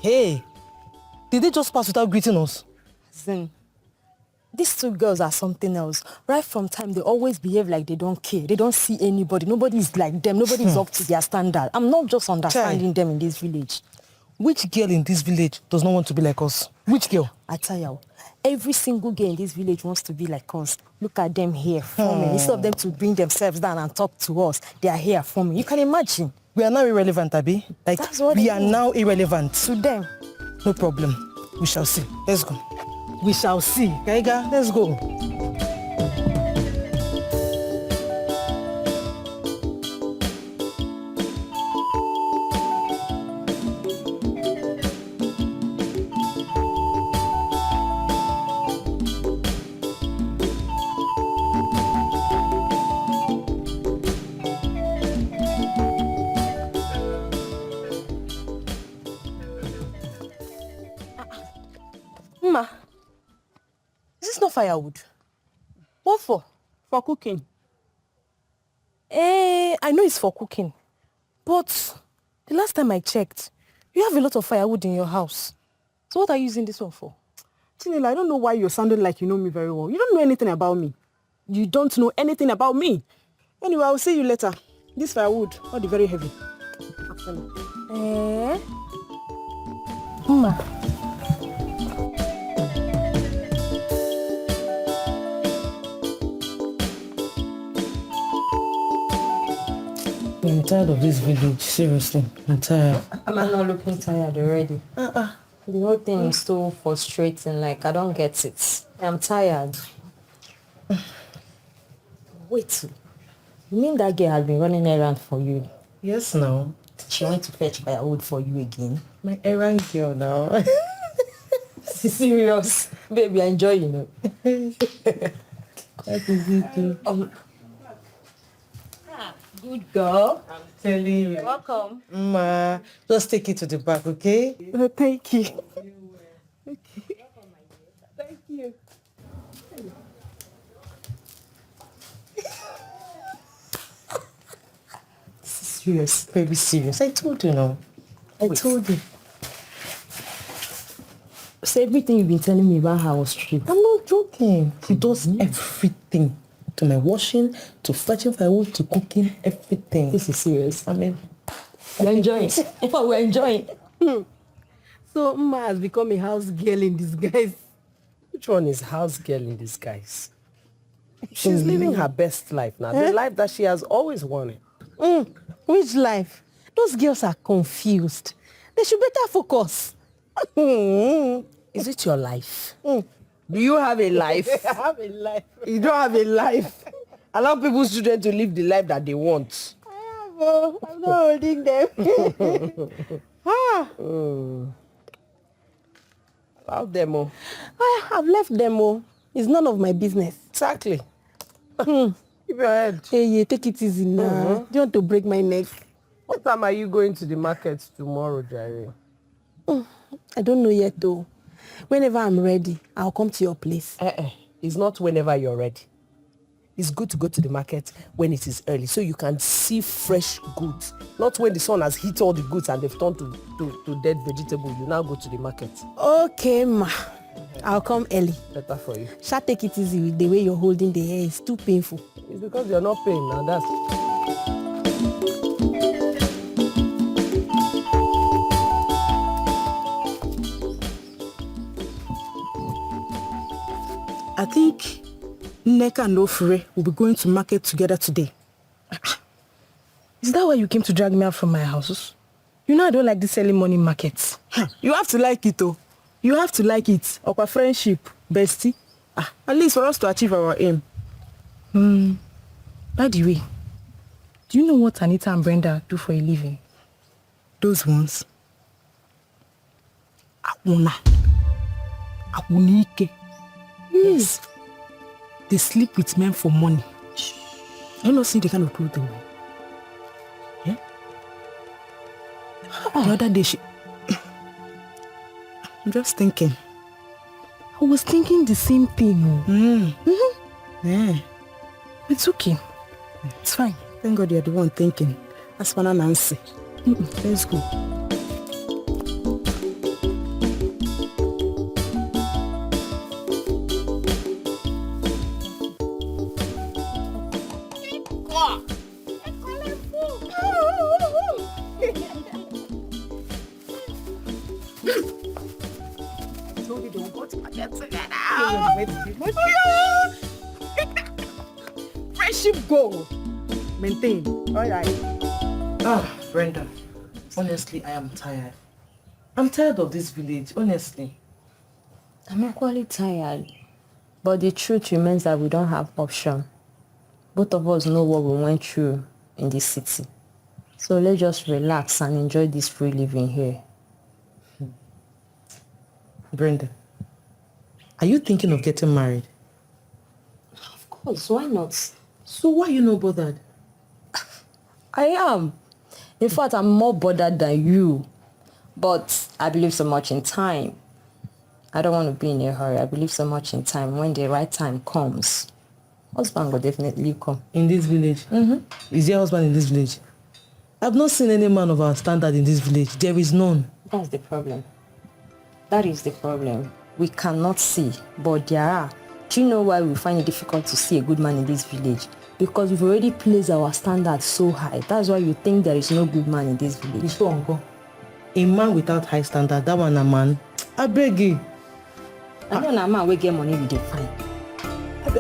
Hey, did they just pass without greeting us? Zin, these two girls are something else. Right from time, they always behave like they don't care. They don't see anybody. Nobody is like them. Nobody is up to their standard. I'm not just understanding them in this village. Which girl in this village does not want to be like us? Which girl? I tell you, every single girl in this village wants to be like us. Look at them here forming. Instead of them to bring themselves down and talk to us, they are here forming. You can imagine. We are now irrelevant, Abi. Like, That's what we it are is. now irrelevant. To them. No problem. We shall see. Let's go. We shall see. Kaiga, let's go. Ma, is this not firewood? What for? For cooking. I know it's for cooking. But the last time I checked, you have a lot of firewood in your house. So what are you using this one for? Chinela, I don't know why you're sounding like you know me very well. You don't know anything about me. You don't know anything about me. Anyway, I'll see you later. This firewood, all the very heavy. Ma. I'm tired of this village, seriously. I'm tired. I'm not looking tired already. The whole thing is so frustrating, like I don't get it. I'm tired. Wait, you mean that girl has been running errands for you? Yes, now. She went to fetch firewood for you again? My errand girl now. Serious? Baby, I enjoy, you know. That is it too. Good girl. I'm telling you. Welcome. Ma, just take it to the back, okay? Thank you. Okay. Thank you. Serious, very serious. I told you now. I told you. So everything you've been telling me about her was true. I'm not joking. She does everything. To my washing, to fetching firewood, to cooking, everything. This is serious. I mean, We're enjoying. In fact, we're enjoying. So Mma has become a house girl in disguise. Which one is house girl in disguise? She's living her best life now. The life that she has always wanted. Which life? Those girls are confused. They should better focus. Is it your life? Do you have a life? I have a life. You don't have a life. Allow people's children to live the life that they want. I have, oh, I'm not holding them. Allow them. Oh. I've left them. Oh. It's none of my business. Exactly. Keep your head. Hey, take it easy now. Do you want to break my neck? What time are you going to the market tomorrow, Jerry? I don't know yet though. Whenever I'm ready, I'll come to your place. It's not whenever you're ready. It's good to go to the market when it is early so you can see fresh goods. Not when the sun has hit all the goods and they've turned to dead vegetable. You now go to the market. Okay, ma. I'll come early. Better for you. Shall take it easy with the way you're holding the hair. It's too painful. It's because you're not paying now. That's... I think Nneka and Ofure will be going to market together today. Is that why you came to drag me out from my house? You know I don't like this early morning markets. You have to like it, oh. You have to like it. Our friendship, bestie. At least for us to achieve our aim. By the way, do you know what Anita and Brenda do for a living? Those ones. Akunike. Yes. They sleep with men for money. I don't see the kind of clothes they wear. Yeah? The other day I'm just thinking. I was thinking the same thing. Yeah. It's okay. It's fine. Thank God you're the one thinking. That's what I'm Nancy. Let's go. Friendship goal. Maintain. All right. Brenda, honestly, I am tired. I'm tired of this village, honestly. I'm equally tired. But the truth remains that we don't have option. Both of us know what we went through in this city. So let's just relax and enjoy this free living here. Brenda, are you thinking of getting married? Of course, why not? So why are you not bothered? I am. In fact, I'm more bothered than you. But I believe so much in time. I don't want to be in a hurry. I believe so much in time. When the right time comes, husband will definitely come. In this village? Is your husband in this village? I've not seen any man of our standard in this village. There is none. That's the problem. That is the problem. We cannot see, but there are. Do you know why we find it difficult to see a good man in this village? Because we've already placed our standards so high. That's why you think there is no good man in this village. So, uncle, a man without high standard, that one a man. I beg you. I know a man will get money with the fine.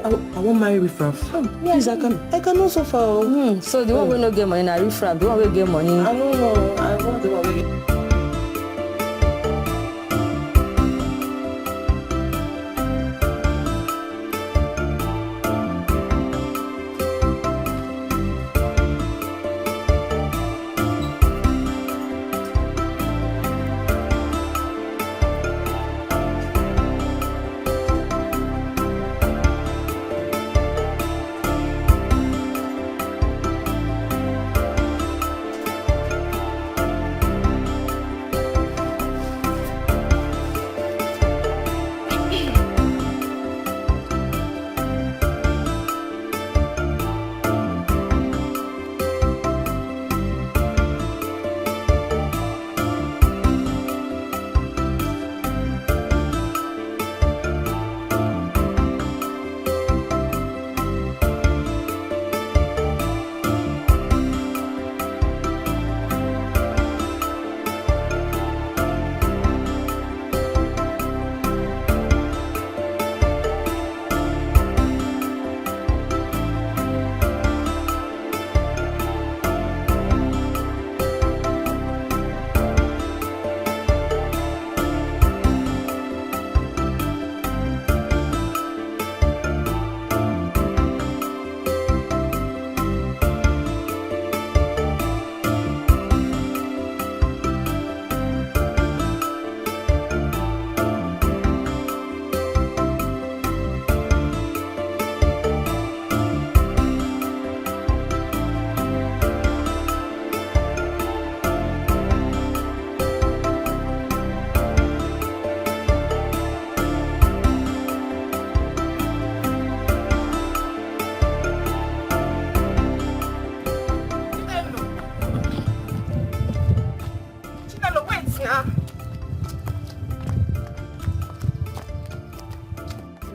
I won't marry riffraff. Please, I can also fall. So the one will not get money, na riffraff. The one will get money. I don't know. I want the one will get.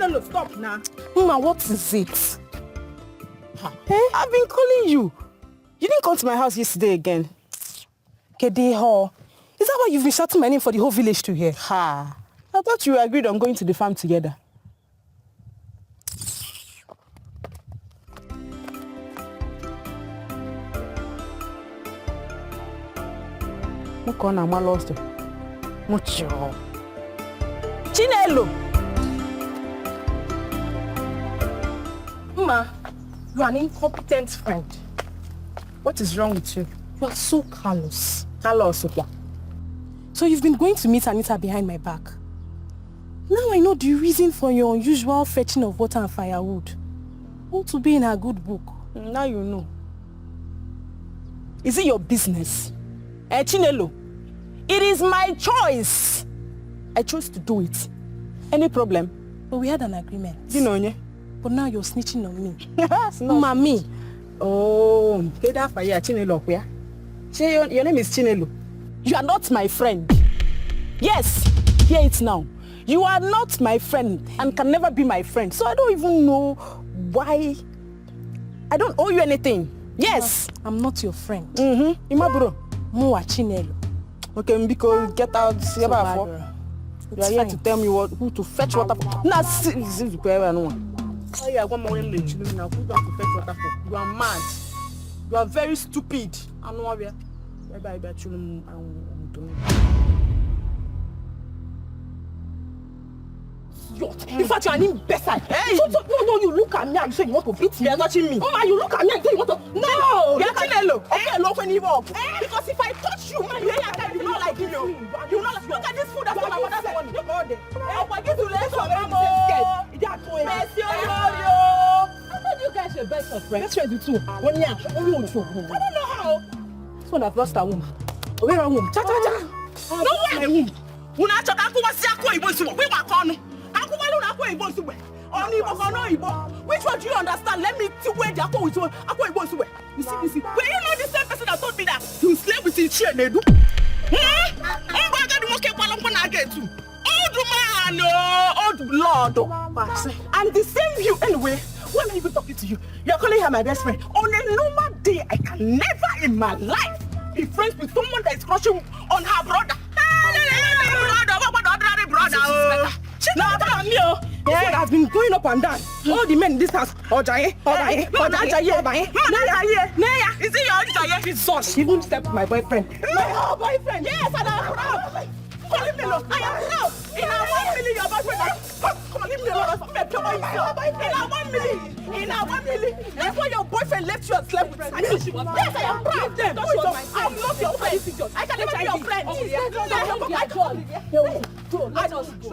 Chinelo, stop now. Mama, what is it? I've been calling you. You didn't come to my house yesterday again. Kedeho. Is that why you've been shouting my name for the whole village to hear? Ha. I thought you agreed on going to the farm together. Chinelo. Ma, you are an incompetent friend. What is wrong with you? You are so callous. Callous, yeah. So you've been going to meet Anita behind my back. Now I know the reason for your unusual fetching of water and firewood. All to be in her good book. Now you know. Is it your business? Chinelo, it is my choice. I chose to do it. Any problem? But we had an agreement. You know, but now you're snitching on me. Mommy. Oh, get that for you, Chinelo. Your name is Chinelo. You are not my friend. Yes, hear it now. You are not my friend and can never be my friend. So I don't even know why. I don't owe you anything. Yes. I'm not your friend. Imaburo. Mua Chinelo. Okay, Mbiko, get out. So You are here to tell me who to fetch water for. Nah, you are mad. You are very stupid. I know where. In fact, you are an imbecile. Hey! No, you look at me and you say you want to beat me. You are touching me. Mama, you look at me and say you want to... No! You are Chinelo. Okay, look when you walk. Because if I touch you, man, you will not like you. You will not like... Look at this food that's on my mother's money. Look at it. I want you to let your mama. I thought you guys were best of friends. Best friends with two. I don't know how. This one I've lost a woman. Where a woman? Cha. No way. When I talk, I go see a coin. We were gone. Which one do you understand? Let me see where the aqua is. You see. When you know the same person that told me that you slept with his chair, Edu. Old Lord. And the same view anyway. When I'm even talking to you, you're calling her my best friend. On a normal day, I can never in my life be friends with someone that is crushing on her brother. This has been going up and down. All the men in this house, Ojaye. Is it your Ojaye? Jesus, she won't step to my boyfriend. My boyfriend? Yes, and I'm proud. Call him alone. I am proud. In our 1 million, your boyfriend. Come on, leave me alone. In our 1 million. That's why your boyfriend left you and slept with me. Yes, I am proud. I'm not your friend. I can never be your friend. Let us go.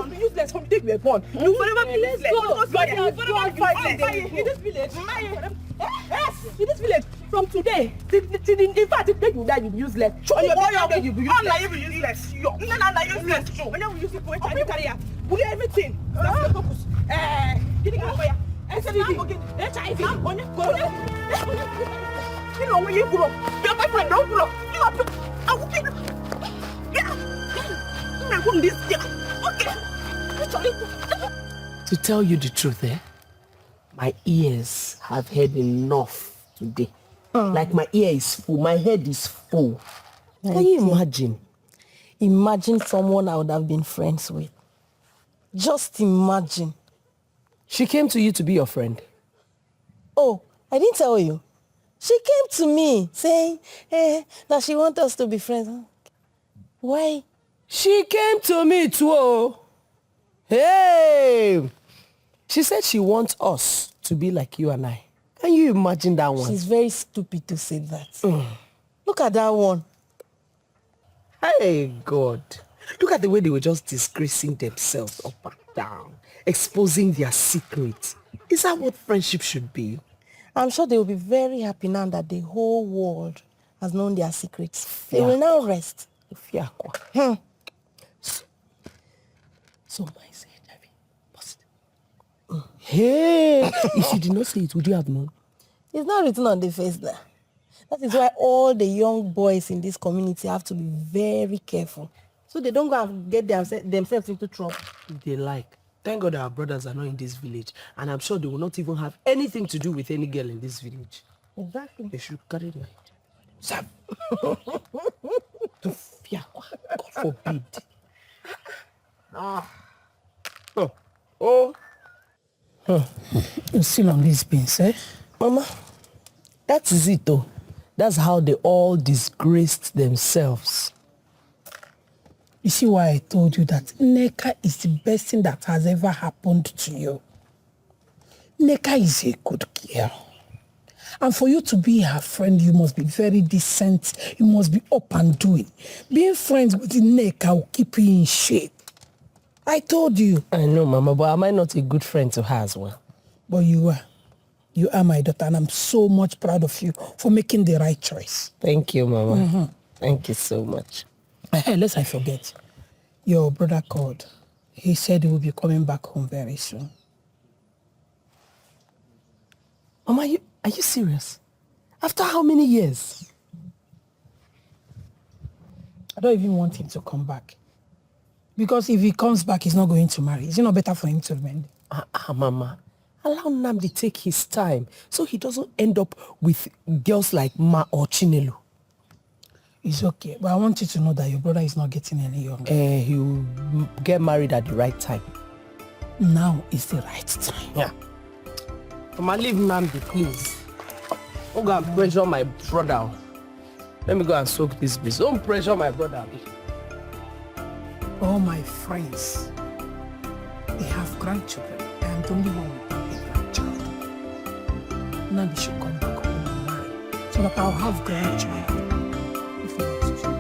Maybe useless from day we were born. You forever be useless. You forever fight in this village. Yes, in this village. From today, in fact, the day you die, you'll be useless. Show your boy you'll be useless. You'll be useless. You're useless. When you use it for a career, will you everything? That's the focus. Give it fire. HIV. You know when you pull up, your boyfriend don't pull up. You have to. I will pick up. To tell you the truth, my ears have heard enough today. Like my ear is full, my head is full. Can you imagine? Imagine someone I would have been friends with. Just imagine. She came to you to be your friend. Oh, I didn't tell you. She came to me saying that she wants us to be friends. Why? She came to me too. Hey! She said she wants us to be like you and I. Can you imagine that one? She's very stupid to say that. Look at that one. Hey, God. Look at the way they were just disgracing themselves up and down, exposing their secrets. Is that what friendship should be? I'm sure they will be very happy now that the whole world has known their secrets. They will now rest. So my HIV positive. Hey, if you did not say it, would you have known? It's not written on the face there. That is why all the young boys in this community have to be very careful, so they don't go and get themselves into trouble. If they like. Thank God our brothers are not in this village, and I'm sure they will not even have anything to do with any girl in this village. Exactly. They should carry their Sam. To fear. God forbid. You still on these beans, eh? Mama, that is it though. That's how they all disgraced themselves. You see why I told you that Nneka is the best thing that has ever happened to you. Nneka is a good girl. And for you to be her friend, you must be very decent. You must be up and doing. Being friends with Nneka will keep you in shape. I told you. I know, Mama, but am I not a good friend to her as well? But you are. You are my daughter, and I'm so much proud of you for making the right choice. Thank you, Mama. Thank you so much. Hey, lest I forget. Your brother called. He said he will be coming back home very soon. Mama, are you serious? After how many years? I don't even want him to come back. Because if he comes back, he's not going to marry. Is it not better for him to remain? Mama. Allow Nnamdi take his time so he doesn't end up with girls like Ma or Chinelu. It's okay, but I want you to know that your brother is not getting any younger. He will get married at the right time. Now is the right time. Yeah. Mama, leave Nnamdi, please. Don't go and pressure my brother. Let me go and soak this beast. Don't pressure my brother. All my friends, they have grandchildren. I am the only one with a grandchild. Now they should come back home and marry so that I'll have grandchildren. If you want to.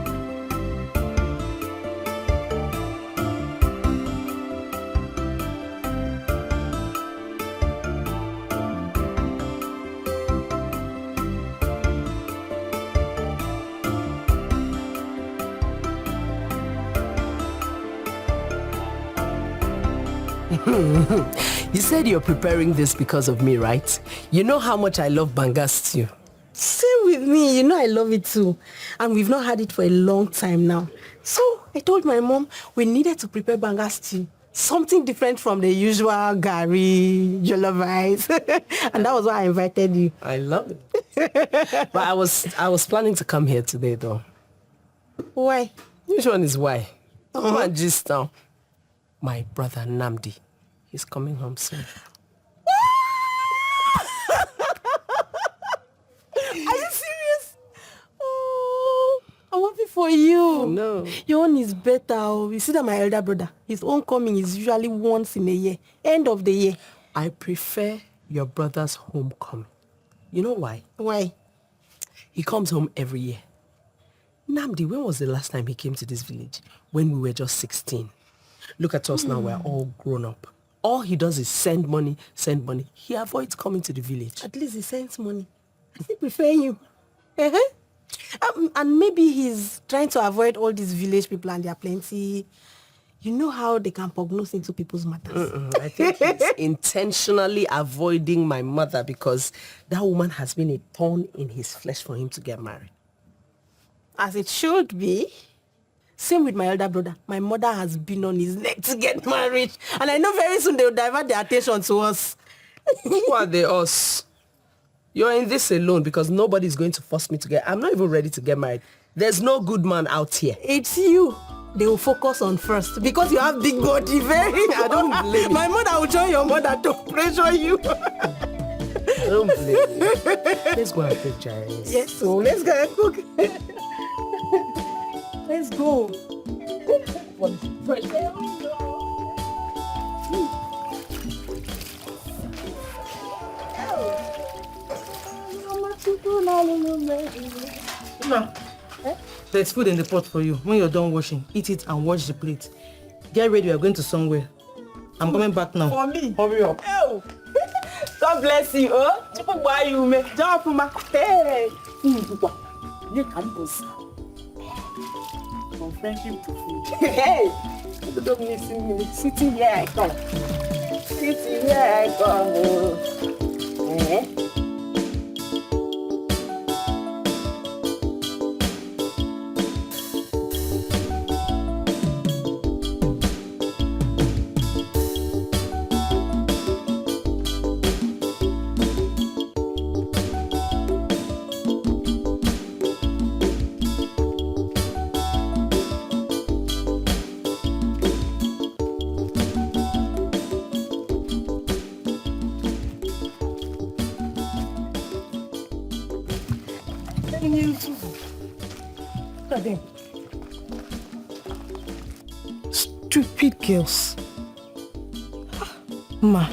You said you're preparing this because of me, right? You know how much I love banga stew. Same with me. You know I love it too. And we've not had it for a long time now. So I told my mom we needed to prepare banga stew. Something different from the usual gari, jollof rice. And that was why I invited you. I love it. But I was planning to come here today though. Why? Which one is why? Come on, just now. My brother Nnamdi. He's coming home soon. Are you serious? Oh, I'm happy for you. No. Your own is better. Oh. You see that my elder brother, his own coming is usually once in a year. End of the year. I prefer your brother's homecoming. You know why? Why? He comes home every year. Nnamdi, when was the last time he came to this village? When we were just 16. Look at us now, we're all grown up. All he does is send money, send money. He avoids coming to the village. At least he sends money. I still prefer you. And maybe he's trying to avoid all these village people and there are plenty. You know how they can prognose into people's matters. I think he's intentionally avoiding my mother because that woman has been a thorn in his flesh for him to get married. As it should be. Same with my elder brother. My mother has been on his neck to get married. And I know very soon they will divert their attention to us. Who are they, us? You're in this alone because nobody's going to force me to get... I'm not even ready to get married. There's no good man out here. It's you. They will focus on first. Because you have big body. Very. I don't blame you. My mother will join your mother to pressure you. I don't blame you. Let's go and cook, Giants. Yes, so let's go and cook. Let's go. No. There's food in the pot for you. When you're done washing, eat it and wash the plate. Get ready, we are going to somewhere. I'm coming back now. For me? Hurry up. Oh. God bless you. Oh, people buy you, me. Jump for my hey. You can go. From friendship to food. Hey, you don't miss me. Sitting here I come. Sitting here I come. Eh? Look at them. Stupid girls. Ma.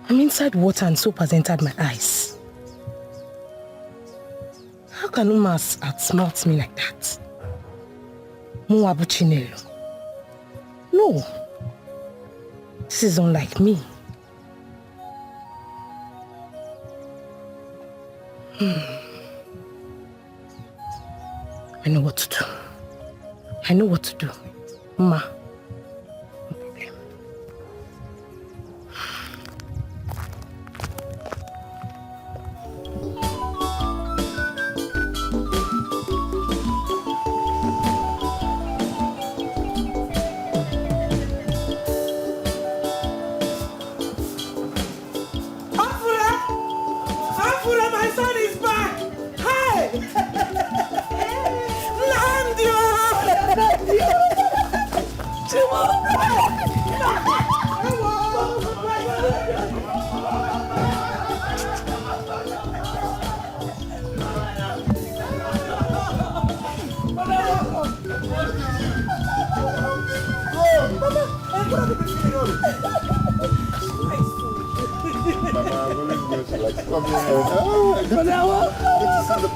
I'm inside water and soap has entered my eyes. How can Umas outsmart me like that? Muabu Chinelo. No. This is unlike me. I know what to do. I know what to do. Ma.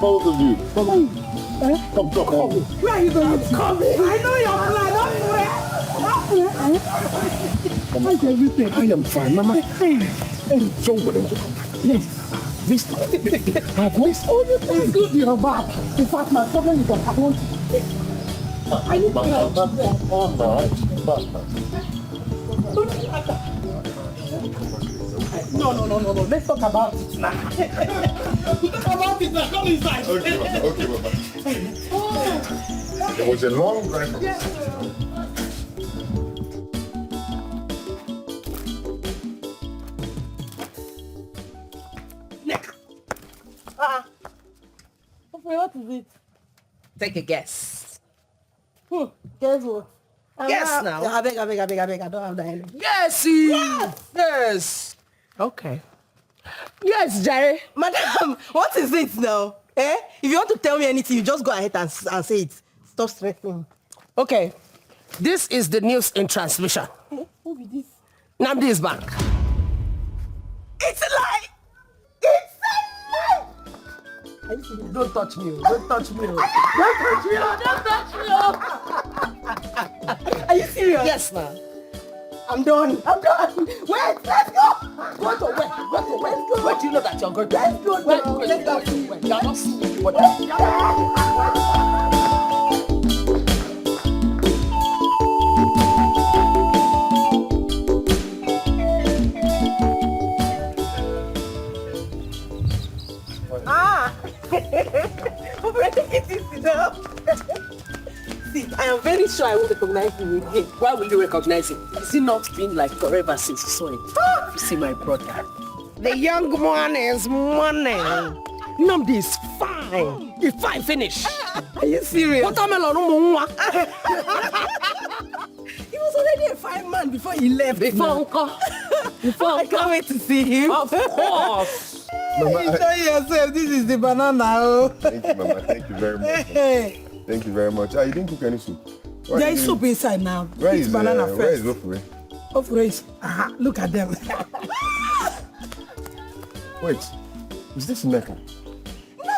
Both of you. Come. Where are you going? Coming. I know your plan. How's everything? I am fine, Mama. Show what I'm doing. Yes. I've missed all the things. Good, you're back. In fact, my problem is that I want to. I need to. No. Let's talk about it now. Talk about it now. Come inside. Okay, Mama. It was a long drive from us. What is it? Take a guess. Guess what? Guess now. I beg, I don't have that energy. Yes. Okay. Yes, Jerry. Madam, what is it now? Eh? If you want to tell me anything, you just go ahead and say it. Stop stressing me. Okay. This is the news in transmission. Who be this? Namdi is back. It's a lie! It's a lie! Don't touch me. Don't touch me. Are you serious? Yes, ma'am. I'm done. Wait, let's go! Go to where? Where do you know that you're going to? Let's go. Let's go. You're not seeing what See, I am very sure I will recognize him again. Why will you recognize him? Is he not been like forever since you saw him? You see my brother. The young man is money. Namdi is fine. He's fine finish. Are you serious? Watermelon. He was already a fine man before he left. Before I can't wait to see him. Of course. Mama, Enjoy yourself. This is the banana. thank you, Mama. Thank you very much. Thank you very much. You didn't cook any soup. There is soup inside now. Where Eat is banana Where first. is Ofure? Ofure is. Look at them. Wait, is this Neka?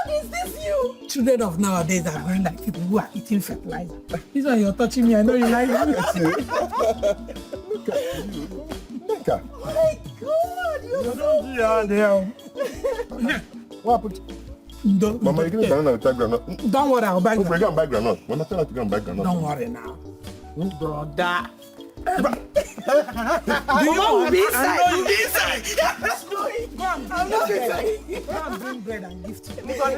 is this you? Children of nowadays are going like people who are eating fertilizer. This one you're touching me, I know you like it. Look at Oh my God, you're so What happened? Mama, you're going to banana with granite. Don't worry, I'll buy Oh, we're granite. going to buy granite. Mama, tell her to go and buy granite. Don't worry now. brother. Do you will be I know you be inside. I'm not inside. Go and bring bread and gift to me. Are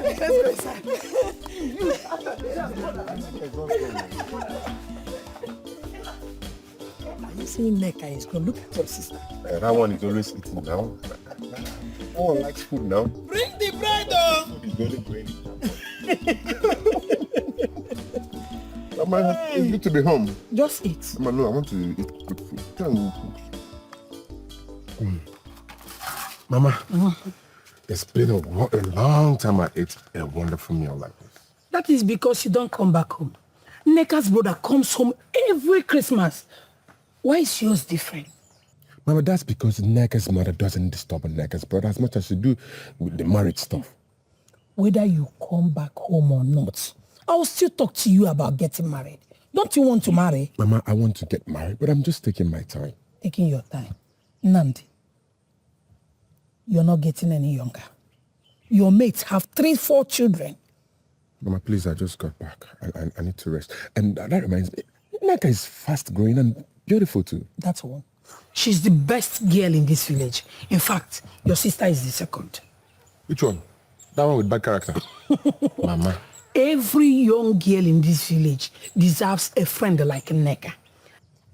you saying Neka is going to look at your sister? That one is always eating now. That one likes food now. Bring the bread, oh! It's very great. Mama, it's good to be home. Just eat. Mama, no, I want to eat good food. Tell me cook. Mama, it's been a long time I ate a wonderful meal like this. That is because you don't come back home. Neka's brother comes home every Christmas. Why is yours different? Mama, that's because Neka's mother doesn't disturb Neka's brother as much as she do with the marriage stuff. Whether you come back home or not, I will still talk to you about getting married. Don't you want to marry? Mama, I want to get married, but I'm just taking my time. Taking your time. Nandi, you're not getting any younger. Your mates have 3-4 children. Mama, please, I just got back. I need to rest. And that reminds me, Neka is fast growing and beautiful too. That's all. She's the best girl in this village. In fact, your sister is the second. Which one? That one with bad character? Mama. Every young girl in this village deserves a friend like Neka.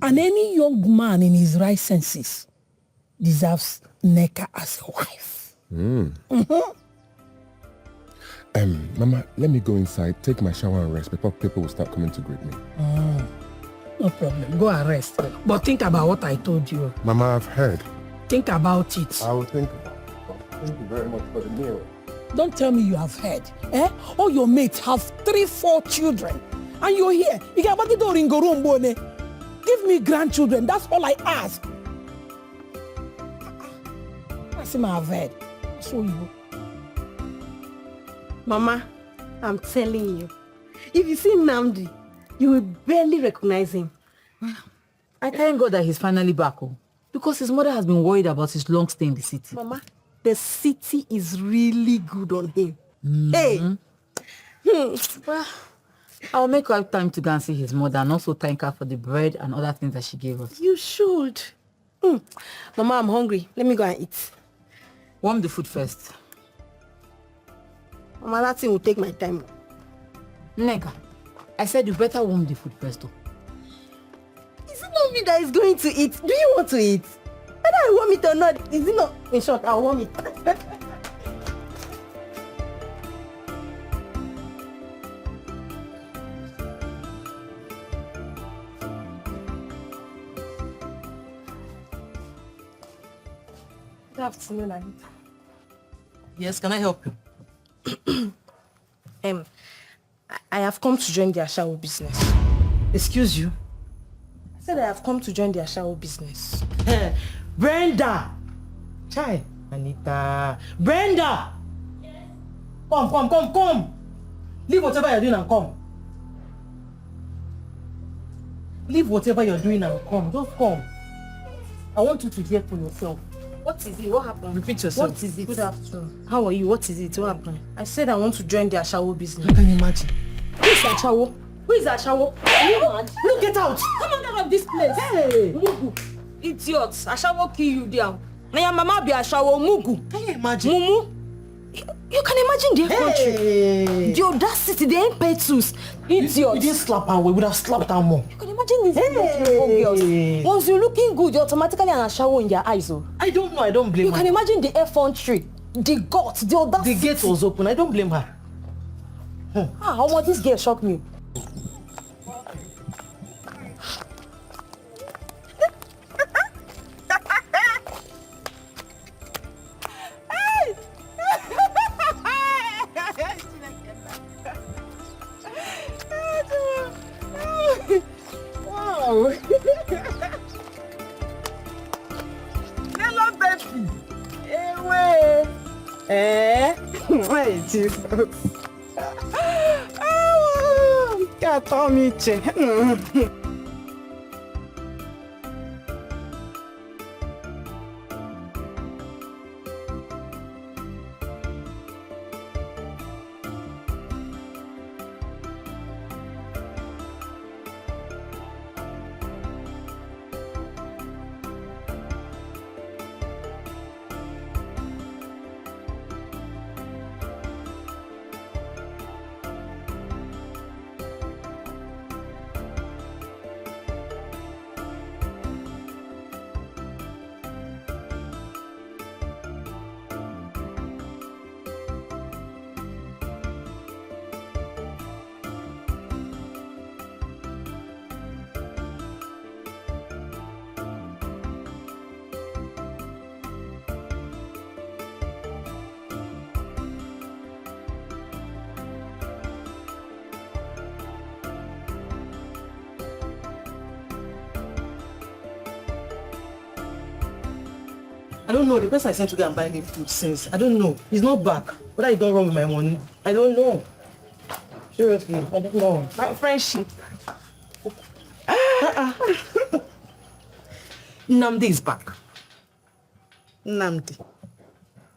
And any young man in his right senses deserves Neka as a wife. Mama, let me go inside, take my shower and rest before people will start coming to greet me. No problem. Go and rest. But think about what I told you. Mama, I've heard. Think about it. I will think about it. Thank you very much for the meal. Don't tell me you have heard. All your mates have 3-4 children. And you're here. Give me grandchildren. That's all I ask. I see my have heard. So you. Mama, I'm telling you, if you see Namdi, you will barely recognize him. I thank God that he's finally back home. Because his mother has been worried about his long stay in the city. Mama, the city is really good on him. Hey! Well, I'll make out time to go and see his mother and also thank her for the bread and other things that she gave us. You should. Mama, I'm hungry. Let me go and eat. Warm the food first. Mama, that thing will take my time. Neka, I said you better warm the food first though. Is it not me that is going to eat? Do you want to eat? Whether I want it or not, is it not? In short, I want it. Good afternoon, Anita. Yes, can I help you? I have come to join the Ashawo business. Excuse you? I said I have come to join the Ashawo business. Brenda! Chai, Anita. Brenda! Yes. Come. Leave whatever you're doing and come. Leave whatever you're doing and come. Just come. I want you to hear for yourself. What is it? What happened? Repeat yourself. What is it? Good afternoon. How are you? What is it? What happened? I said I want to join the Ashawo business. I can imagine. Who is Ashawo? Who is Ashawo? Are you mad? Look, get out! Come on out of this place. Hey! Mugu. Idiots. Ashawo kill you down. Now your mama be Ashawo. Mugu. Can you imagine? Mumu. You can imagine their country. The audacity, they ain't petus. Idiots. You didn't slap her, we would have slapped her more. You can imagine these beautiful girls. Once you're looking good, you're automatically an Ashawo in their eyes. Oh. I don't know, I don't blame You her. can imagine the effrontery, the guts, the audacity. The gate was open, I don't blame her. How much this girl shocked me. Wow. Hello, Betty. Hey, Eh? Hey, Jesus. Oh, God, Tommy. I don't know. The person I sent to go and buy me food since. I don't know. He's not back. What I done wrong with my money? I don't know. Seriously, I don't know. My friendship. Nnamdi is back. Nnamdi.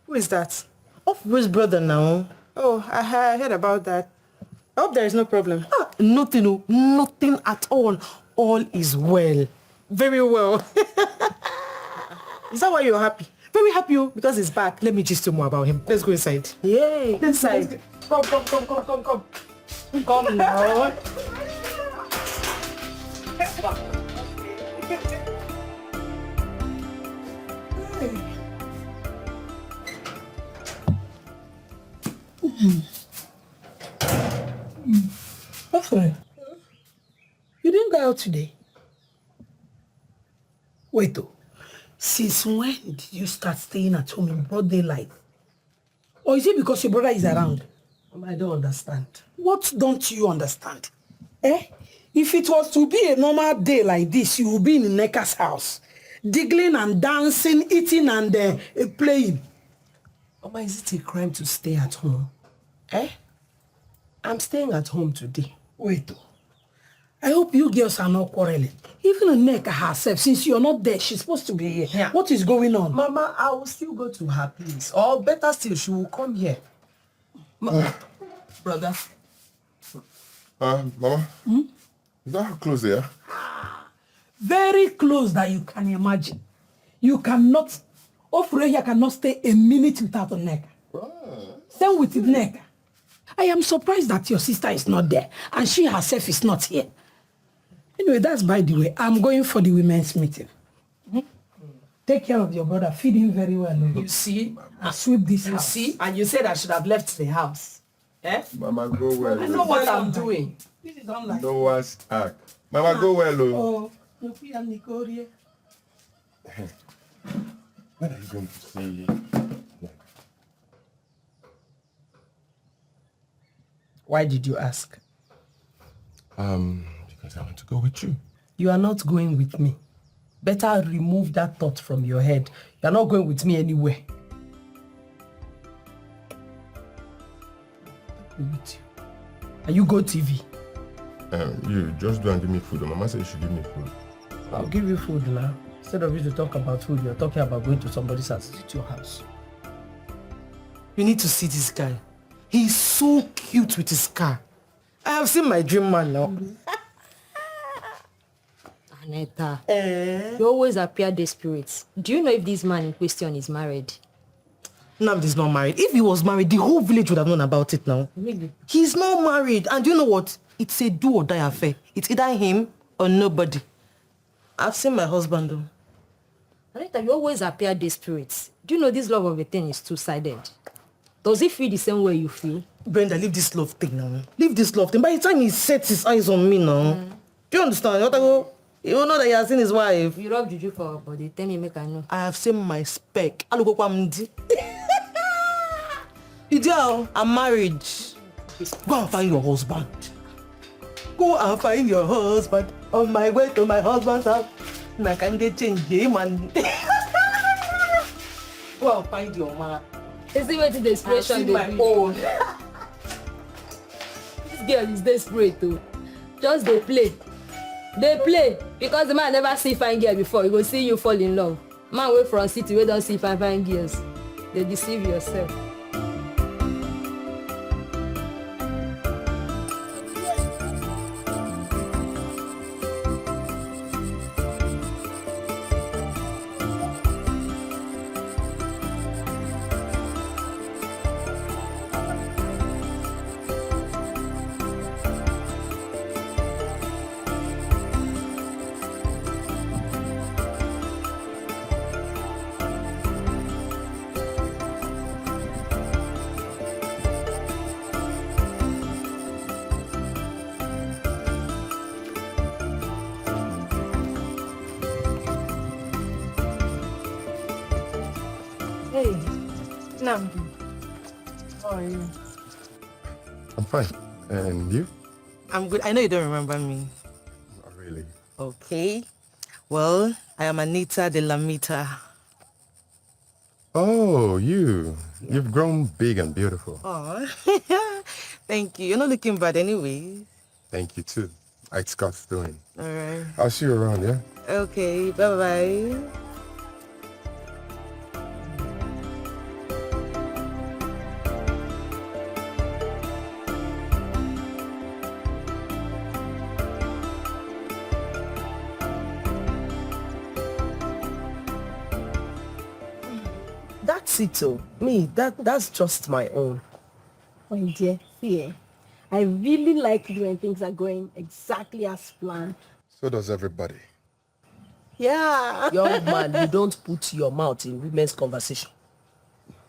Who is that? Off Rose brother now. Oh, I heard about that. I hope there is no problem. Nothing, oh, nothing at all. All is well. Very well. Is that why you're happy? Very happy, oh. Because he's back. Let me just tell more about him. Let's go inside. Yay. Inside. Come. Come now. Okay. You didn't go out today? Wait though. Since when did you start staying at home in broad daylight? Or is it because your brother is around? I don't understand. What don't you understand? Eh? If it was to be a normal day like this, you would be in Nneka's house, giggling and dancing, eating and playing. Mama, is it a crime to stay at home? Eh? I'm staying at home today. Wait though. I hope you girls are not quarreling. Even Nneka herself, since you're not there, she's supposed to be here. Yeah. What is going on? Mama, I will still go to her place. Or better still, she will come here. Brother. Mama? Is that how close they are? Very close that you can imagine. You cannot, Ofreya cannot stay a minute without Nneka. Same with Nneka. I am surprised that your sister is not there and she herself is not here. Anyway, that's by the way. I'm going for the women's meeting. Take care of your brother. Feed him very well. You see? And sweep this You house. see? And you said I should have left the house. Eh? Mama, go well. I know what I'm doing. This is unlike. Noah's Ark. Mama, go well, oh. Oh, When are you going to see? Why did you ask? Because I want to go with you. You are not going with me. Better remove that thought from your head. You are not going with me anywhere. With you. Are you go TV? You just go and give me food. Mama said you should give me food. I'll give you food now. Instead of you to talk about food, you're talking about going to somebody's house. It's your house. You need to see this guy. He's so cute with his car. I have seen my dream man now. Aneta, you always appear desperate. Do you know if this man in question is married? Nnamdi's not married. If he was married, the whole village would have known about it now. Really? He's not married. And you know what? It's a do or die affair. It's either him or nobody. I've seen my husband though. Aneta, you always appear desperate. Do you know this love of a thing is two-sided? Does he feel the same way you feel? Brenda, leave this love thing now. Leave this love thing. By the time he sets his eyes on me now, do you understand? What I go? You will know that he has seen his wife. You rub juju for her body. Tell me, make I know. I have seen my spec. Idiot, I'm married. Go and find your husband. Go and find your husband. On my way to my husband's house. I can't get change him and go and find your man. You see what the desperation they my do? own. This girl is desperate too. Just they play. They play because the man never see fine girl before. He go see you fall in love. Man wey from city wey don see fine girls. They deceive yourself. Hey, Namdi. How are you? I'm fine. And you? I'm good. I know you don't remember me. Not really. Okay. Well, I am Anita de la Mita. Oh, you. You've grown big and beautiful. Oh, thank you. You're not looking bad anyway. Thank you too. It's Scott's doing. All right. I'll see you around, yeah? Okay. Bye-bye. That's it, oh. Me, that's just my own. My dear, see, I really like you when things are going exactly as planned. So does everybody. Yeah. Young man, you don't put your mouth in women's conversation.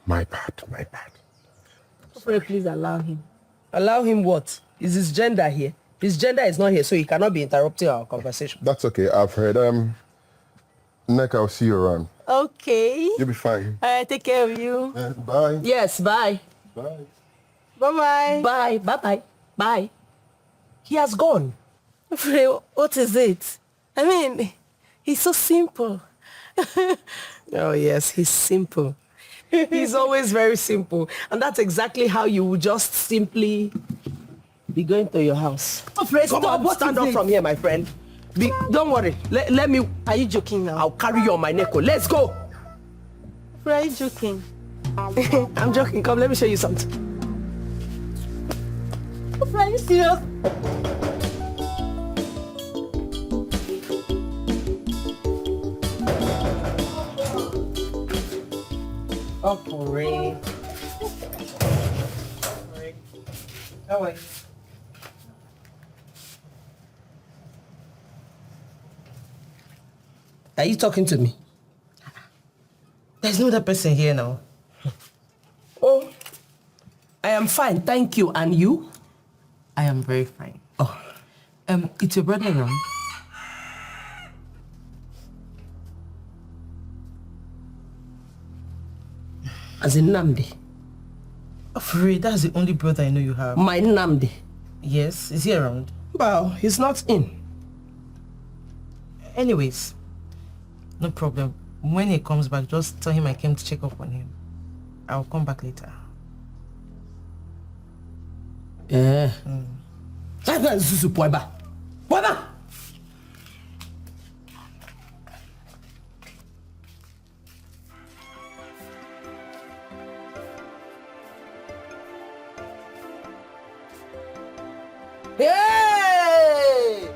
My bad, my bad. Hopefully, please allow him. Allow him what? Is his gender here? His gender is not here, so he cannot be interrupting our conversation. That's okay. I've heard. Nick, I'll see you around. Okay. You'll be fine. All right, take care of you. Bye. Yes, bye. Bye. Bye-bye. Bye, bye-bye, bye. He has gone. What is it? I mean, he's so simple. Oh, yes, he's simple. He's always very simple. And that's exactly how you would just simply be going to your house. Come on, stand up from here, my friend. Don't worry. Let me... Are you joking now? I'll carry you on my neck. Let's go. Are you joking? I'm joking. Come, let me show you something. Are you serious? Oh, Ray. How are you? Are you talking to me? There's no other person here now. Oh, I am fine, thank you. And you? I am very fine. Oh, It's your brother around? as in Namdi. Oh, for real, that's the only brother I know you have. My Namdi. Yes, is he around? Well, he's not in. Anyways, no problem. When he comes back, just tell him I came to check up on him. I'll come back later. Yeah. That's Zuzu Poiba. Poiba! Hey!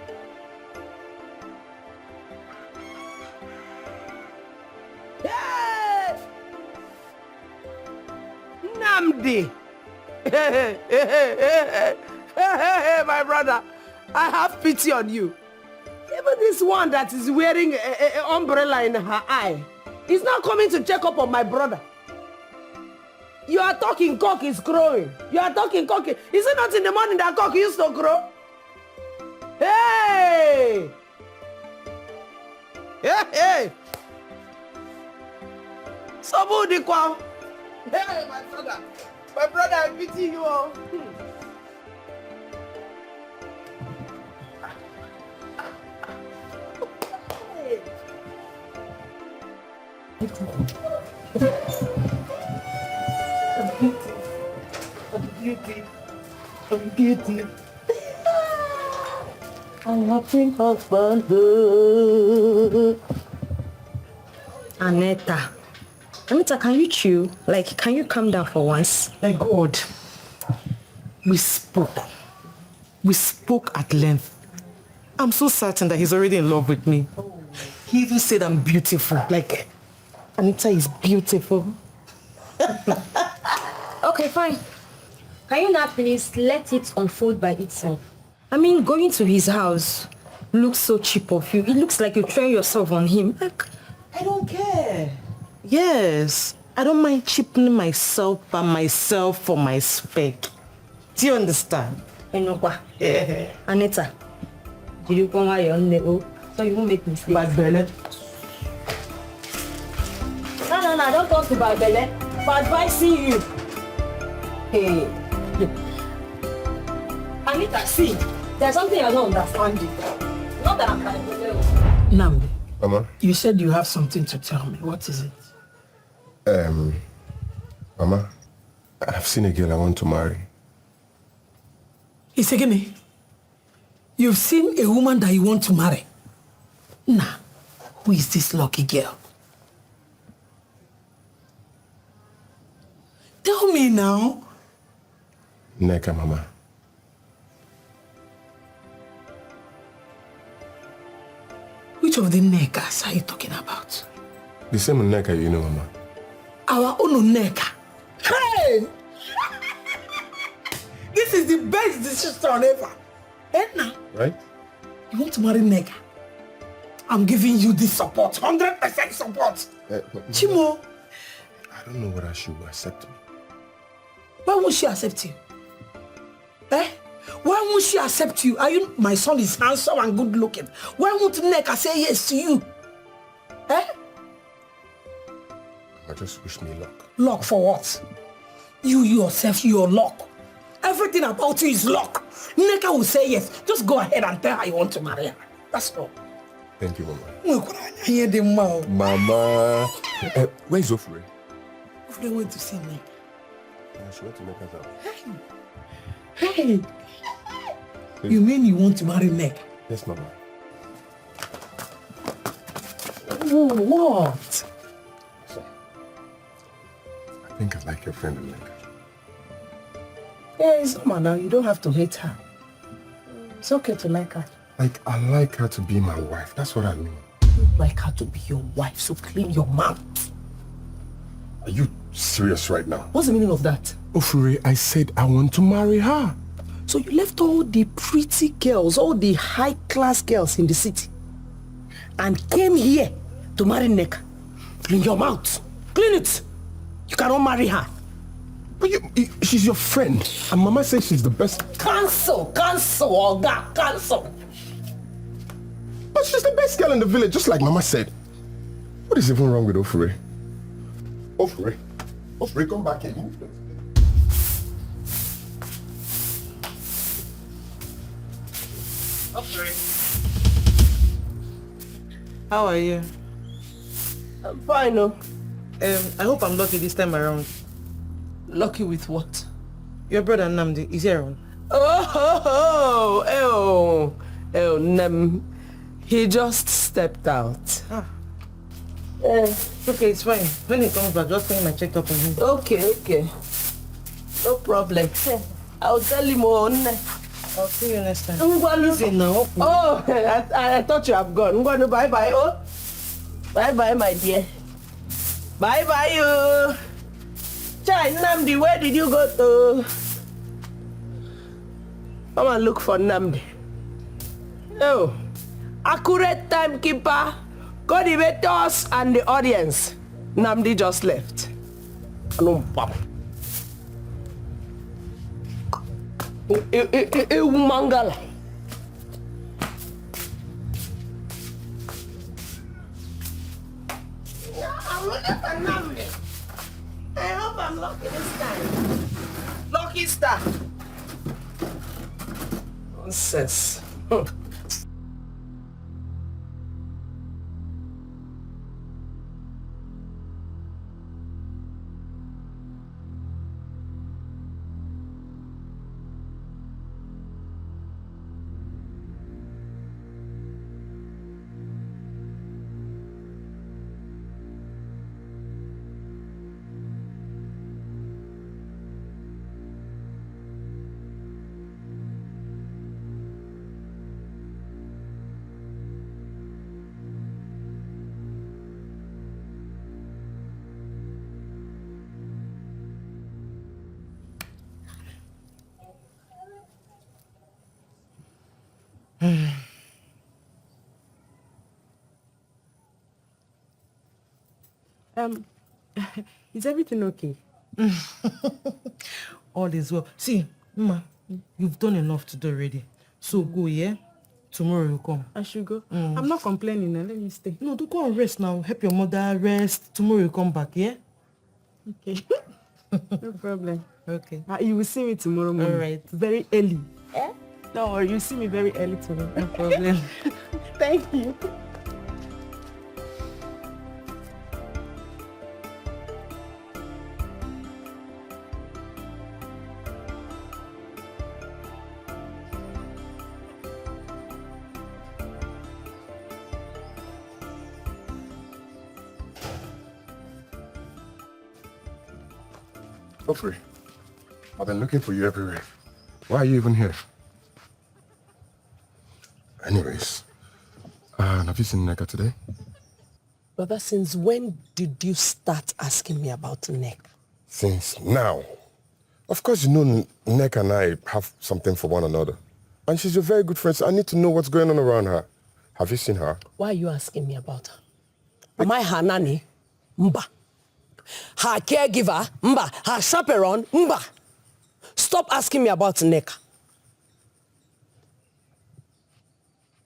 Hey! Namdi! Hey, my brother, I have pity on you. Even this one that is wearing an umbrella in her eye is not coming to check up on my brother. You are talking cock is crowing. You are talking cock. Is it not in the morning that cock used to crow? Hey! Hey, hey! Sobu Dikwa. Hey, my brother. My brother, I pity you all. I'm guilty. I'm happy husband. Aneta, can you chill? Like, can you calm down for once? Thank God. We spoke. We spoke at length. I'm so certain that he's already in love with me. He even said I'm beautiful. Like, Anita is beautiful. Okay, fine. Can you not please let it unfold by itself? I mean, going to his house looks so cheap of you. It looks like you're throwing yourself on him. Like, I don't care. Yes, I don't mind cheapening myself by myself for my spec. Do you understand? Yeah. Anita, did you come out your own so you won't make mistakes? Bad belly. No, don't talk to bad belly. For advising you. Hey. Anita, see, there's something I don't understand. Not that I'm trying to tell you. Namdi, Mama? you said you have something to tell me. What is it? Mama, I've seen a girl I want to marry. Isegene, you've seen a woman that you want to marry. Nah, who is this lucky girl? Tell me now. Neka, Mama. Which of the Nekas are you talking about? The same Neka you know, Mama. Our own Neka. Hey! This is the best decision ever. Now, Right? you want to marry Neka? I'm giving you this support, 100% support. Chimo, I don't know whether she will accept me. why won't she accept you? Why won't she accept you? My son is handsome and good looking. Why won't Neka say yes to you? I just wish me luck. Luck for what? You yourself, your luck. Everything about you is luck. Neka will say yes. Just go ahead and tell her you want to marry her. That's all. Thank you, Mama. Mama. Mama. Where's Ofre? Ofre went to see Neka. She went to make us out. Hey! You mean you want to marry Neka? Yes, Mama. What? I think I like your friend Neka. Yeah, it's normal now. You don't have to hate her. It's okay to like her. Like, I like her to be my wife. That's what I mean. You like her to be your wife, so clean your mouth. Are you serious right now? What's the meaning of that? Ofure, I said I want to marry her. So you left all the pretty girls, all the high-class girls in the city and came here to marry Neka. Clean your mouth. Clean it. You cannot marry her. But she's your friend. And Mama says she's the best. Cancel, Oga, cancel. But she's the best girl in the village, just like Mama said. What is even wrong with Ofure? Ofure, come back here. How are you? I'm fine, no. I hope I'm lucky this time around. Lucky with what? Your brother Namdi is here around. Oh, Nem. He just stepped out. Okay, it's fine. When he comes back, just tell him I checked up on him. Okay. No problem. I'll tell him on. I'll see you next time. Easy now. Oh, I thought you have gone. Bye-bye, oh. Bye-bye, my dear. Bye-bye, you. Chai, Namdi, where did you go to? Come and look for Namdi. Oh, accurate timekeeper, coordinators, and the audience. Namdi just left. Mangala. I'm looking for Namdi. I hope I'm lucky this time. Lucky star. Nonsense. Is everything okay? All is well. See, Ma, you've done enough today already. So go, yeah? Tomorrow you come. I should go. I'm not complaining now. Let me stay. No, don't go and rest now. Help your mother rest. Tomorrow you come back, yeah? Okay. No problem. Okay. You will see me tomorrow morning. All right. Very early. Don't worry, you see me very early tomorrow. No problem. Thank you. Ofri, I've been looking for you everywhere. Why are you even here? Anyways, have you seen Neka today? Brother, since when did you start asking me about Nek? Since now. Of course you know Neka and I have something for one another. And she's your very good friend, so I need to know what's going on around her. Have you seen her? Why are you asking me about her? Am I her nanny? Mba. Her caregiver? Mba. Her chaperone? Mba. Stop asking me about Neka.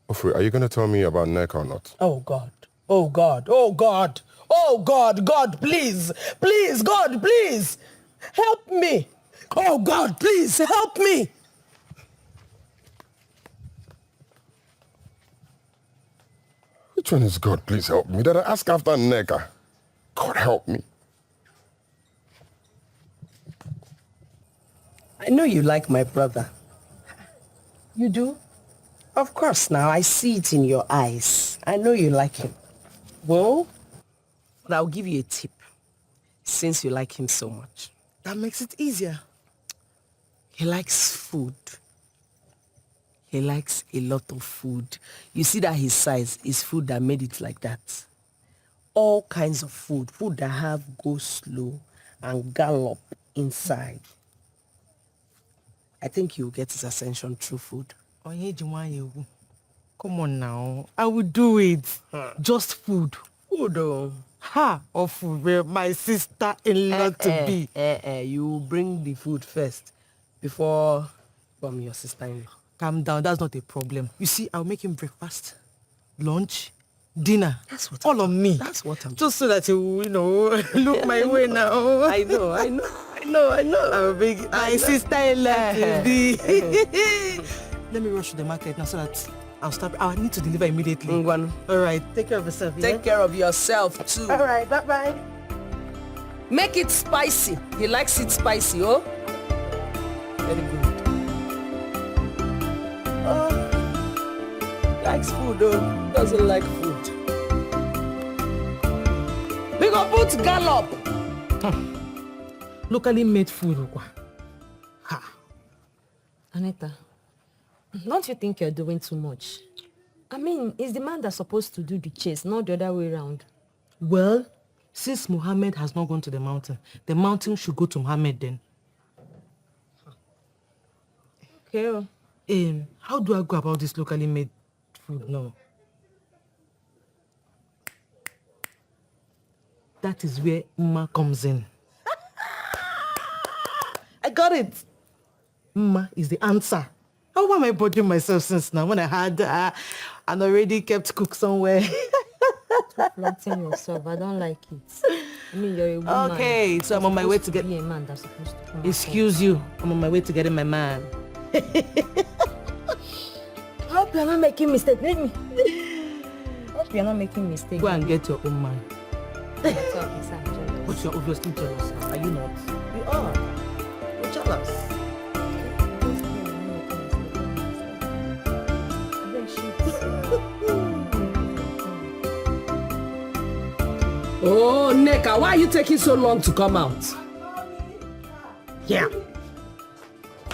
Ofri, are you going to tell me about Neka or not? Oh God. Oh God. Oh God. Oh God. God, please. Please, God, please. Help me. Oh God, please help me. Which one is God? Please help me. Did I ask after Neka? God help me. I know you like my brother. You do? Of course now, I see it in your eyes. I know you like him. Well, but I'll give you a tip, since you like him so much. That makes it easier. He likes food. He likes a lot of food. You see that his size is food that made it like that. All kinds of food. Food that have go slow and gallop inside. I think you'll get his ascension through food. Come on now. I will do it. Just food. Food, oh. Ha! Or food where my sister-in-law to be. You bring the food first before from your sister-in-law. Calm down. That's not a problem. You see, I'll make him breakfast, lunch, dinner. That's what all on me. That's what I'm just so that he will, look my way now. I know. I'll bring my sister-in-law to be. Let me rush to the market now so that I'll stop. I need to deliver immediately. Ngwan. All right. Take care of yourself. Take care of yourself too. All right, bye-bye. Make it spicy. He likes it spicy, oh? Very good. Oh, likes food, oh. Doesn't like food. We go put gallop. Locally made food. Ha. Anita, don't you think you're doing too much? I mean, it's the man that's supposed to do the chase, not the other way around. Well, since Muhammad has not gone to the mountain should go to Muhammad then. Okay. How do I go about this locally made food now? That is where Mma comes in. I got it. Mma is the answer. How am I bothering myself since now when I had an already kept cook somewhere? Stop flaunting yourself. I don't like it. I mean, you're a woman. Okay, so I'm on my way to get... Be a man that's supposed to come. Excuse you. I'm on my way to getting my man. I hope you're not making mistake. Let me. I hope you're not making mistake. Go and get your own man. That's okay, sir. I'm jealous. But you're obviously jealous. Are you not? You are. You're jealous. Oh, Neka, why are you taking so long to come out? Yeah.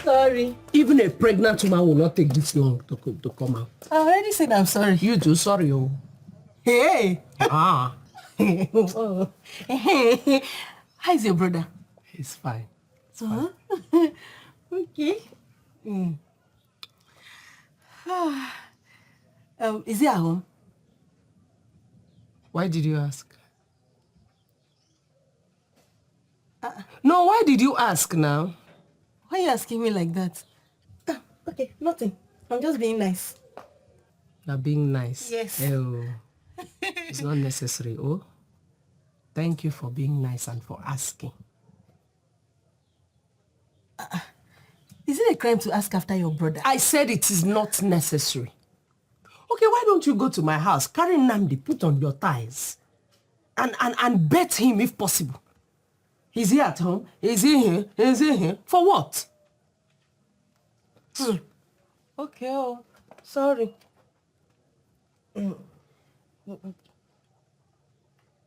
Sorry. Even a pregnant woman will not take this long to come out. I already said I'm sorry. You too, sorry, oh. Hey. Ah. Oh. How's your brother? He's fine. Okay. Is he at home? Why did you ask? No, why did you ask now? Why are you asking me like that? Okay, nothing. I'm just being nice. You're being nice. Yes. Oh, it's not necessary, oh. Thank you for being nice and for asking. Is it a crime to ask after your brother? I said it is not necessary. Okay, why don't you go to my house, carry Nnamdi, put on your ties, and bet him if possible. Is he at home? Is he here? Is he here? For what? Okay, oh, sorry.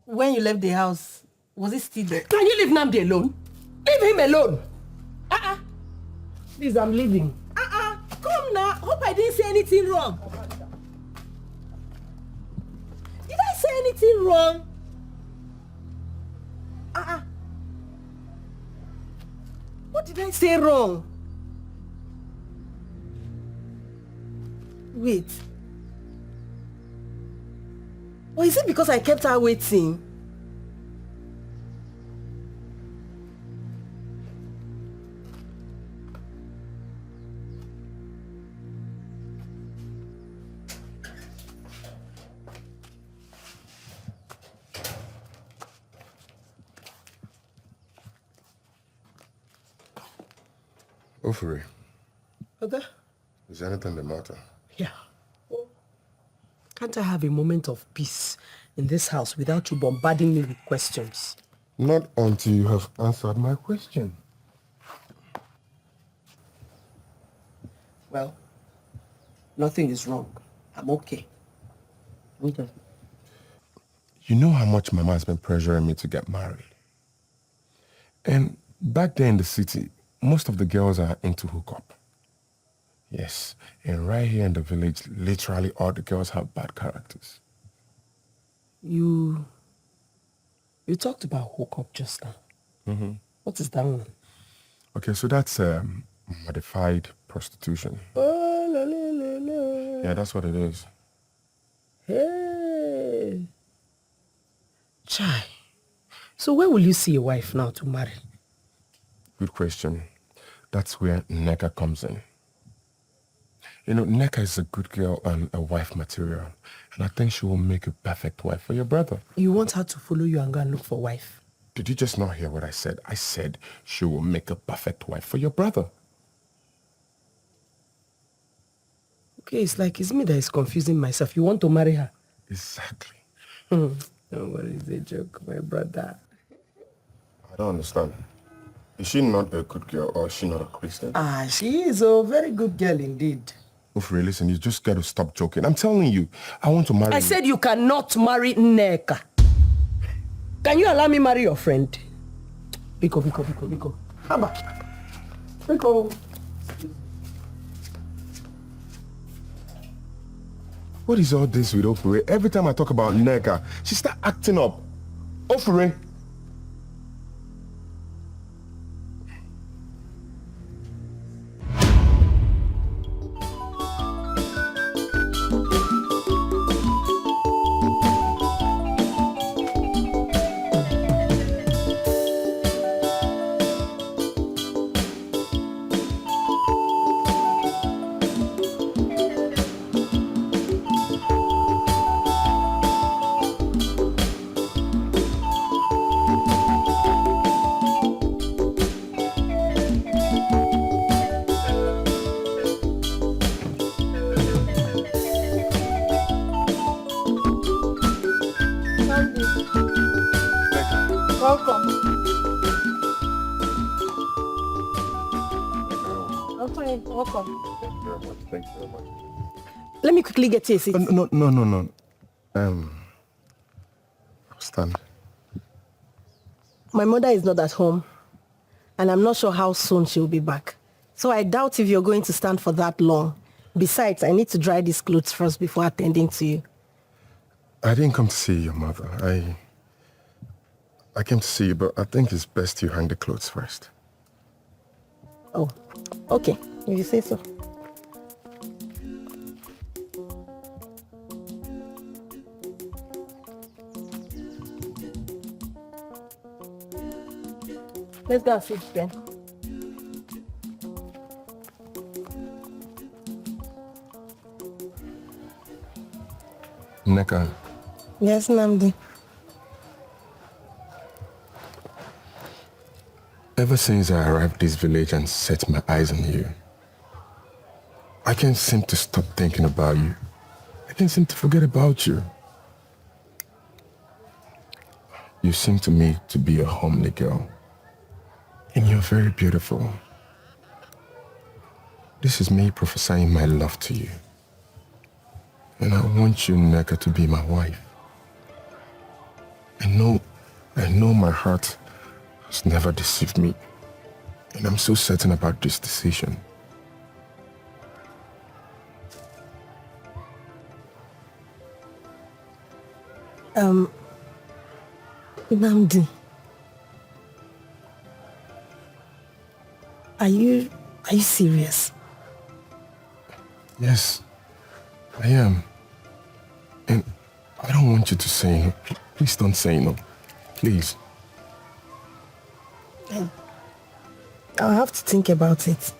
When you left the house, was he still there? Can you leave Nnamdi alone? Leave him alone. Please, I'm leaving. Come now. Hope I didn't say anything wrong. Did I say anything wrong? What did I say wrong? Wait. Or is it because I kept her waiting? Ofuri, Okay? is anything the matter? Yeah. Can't I have a moment of peace in this house without you bombarding me with questions? Not until you have answered my question. Well, nothing is wrong. I'm okay. Okay. You know how much Mama has been pressuring me to get married. And back there in the city, most of the girls are into hookup. Yes, and right here in the village, literally all the girls have bad characters. You talked about hookup just now. Mm-hmm. What is that one? Okay, so that's modified prostitution. Oh, la, la, la, la. Yeah, that's what it is. Hey. Chai. So where will you see a wife now to marry? Good question. That's where Nneka comes in. You know, Nneka is a good girl and a wife material. And I think she will make a perfect wife for your brother. You want her to follow you and go and look for a wife? Did you just not hear what I said? I said she will make a perfect wife for your brother. Okay, it's me that is confusing myself. You want to marry her? Exactly. Don't worry, it's a joke, my brother. I don't understand. Is she not a good girl or is she not a Christian? She is a very good girl indeed. Ofri, listen, you just got to stop joking. I'm telling you, I want to marry I you. said you cannot marry Nneka. Can you allow me marry your friend? Biko. Haba. Biko. What is all this with Ofri? Every time I talk about Nneka, she start acting up. Ofri. Welcome. Okay, welcome. Thank you very much. Let me quickly get you a seat. No. Stand. My mother is not at home, and I'm not sure how soon she'll be back. So I doubt if you're going to stand for that long. Besides, I need to dry these clothes first before attending to you. I didn't come to see your mother. I came to see you, but I think it's best you hang the clothes first. Oh, okay. If you say so. Let's go and sit then. Nneka, Yes, Namdi. ever since I arrived this village and set my eyes on you, I can't seem to stop thinking about you. I can't seem to forget about you. You seem to me to be a homely girl. And you're very beautiful. This is me prophesying my love to you. And I want you, Nneka, to be my wife. I know my heart has never deceived me. And I'm so certain about this decision. Namdi. Are you serious? Yes, I am. And I don't want you to say no. Please don't say no. Please. I'll have to think about it.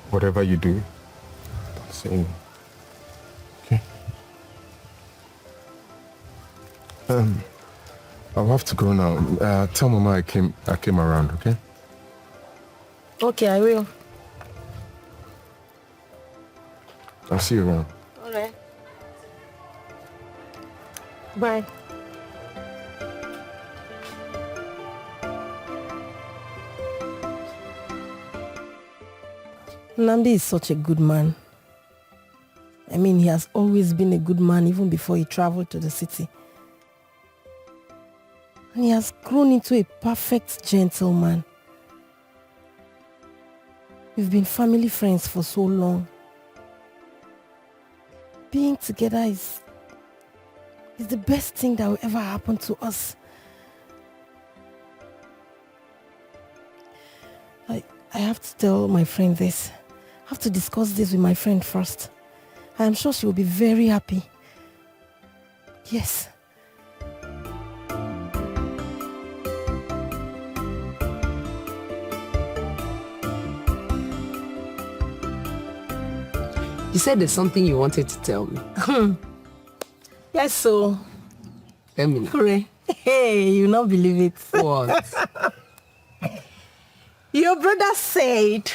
Whatever you do, don't say no. Okay? I'll have to go now. Tell Mama I came around, okay? Okay, I will. I'll see you around. All right. Bye. Namdi is such a good man. I mean, he has always been a good man even before he traveled to the city. And he has grown into a perfect gentleman. We've been family friends for so long. Being together is the best thing that will ever happen to us. I have to tell my friend this. I have to discuss this with my friend first. I am sure she will be very happy. Yes. You said there's something you wanted to tell me. Yes, so. Tell me now. Hooray. Hey, you not believe it. What? Your brother said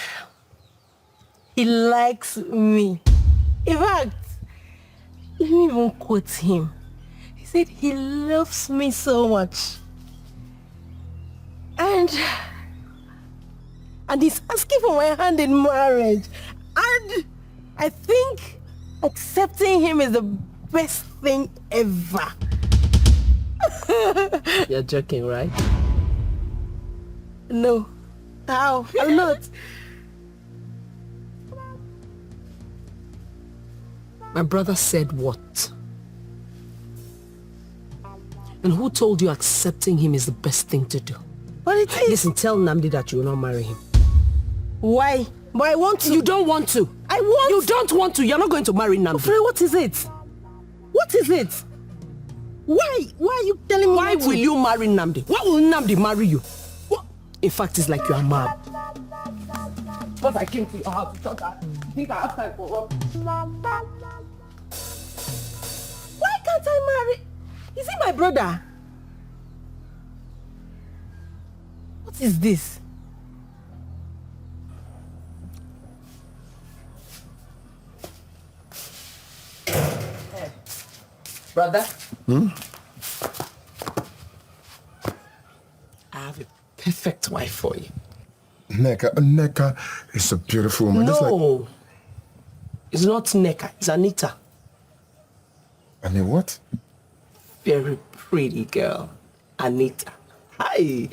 he likes me. In fact, let me even quote him. He said he loves me so much. And he's asking for my hand in marriage. And I think accepting him is the best thing ever. You're joking, right? No. How? I'm not. My brother said what? And who told you accepting him is the best thing to do? But it is. Listen, tell Namdi that you will not marry him. Why? But I want to. You don't want to. I want. You don't want to. You're not going to marry Namdi. Frey, what is it? What is it? Why? Why are you telling me? Why will you marry Namdi? Why will Namdi marry you? What? In fact, it's like you are mad. But I came to your house to talk. I think I have time for work. Why can't I marry? Is he my brother? What is this? Brother? I have a perfect wife for you. Nneka is a beautiful woman. No. It's not Nneka, it's Anita. I mean, what? Very pretty girl, Anita. Hi,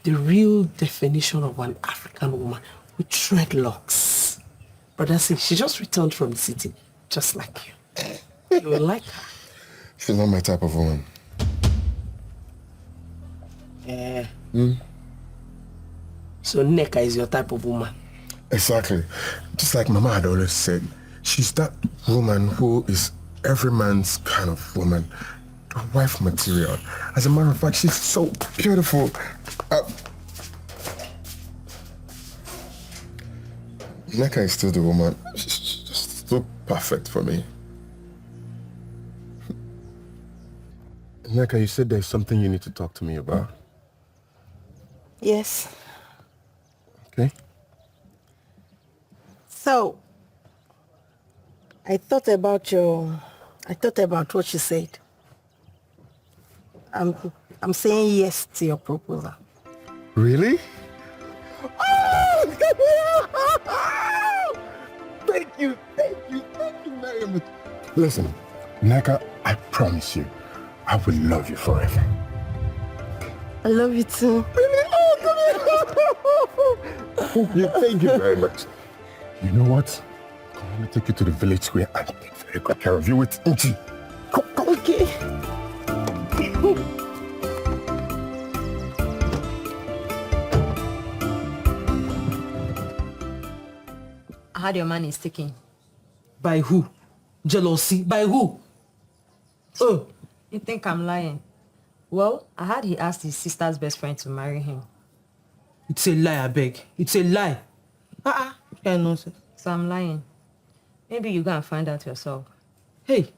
the real definition of an African woman with dreadlocks. Brother, see, she just returned from the city, just like you. You will like her. She's not my type of woman. Yeah. So Nneka is your type of woman? Exactly. Just like Mama had always said, she's that woman who is every man's kind of woman. a wife material. As a matter of fact, she's so beautiful. Nneka is still the woman. She's just so perfect for me. Nneka, you said there's something you need to talk to me about. Yes. Okay. So, I thought about what you said. I'm saying yes to your proposal. Really? Thank you very much. Listen, Nneka, I promise you, I will love you forever. I love you too. Thank you very much. You know what? Come, let me take you to the village square and take very good care of you with Uji. Okay. I heard your man is taken. By who? Jealousy? By who? Oh. You think I'm lying? Well, I heard he asked his sister's best friend to marry him. It's a lie, I beg. It's a lie. Yeah, nonsense. So I'm lying. Maybe you go and find out yourself. Hey.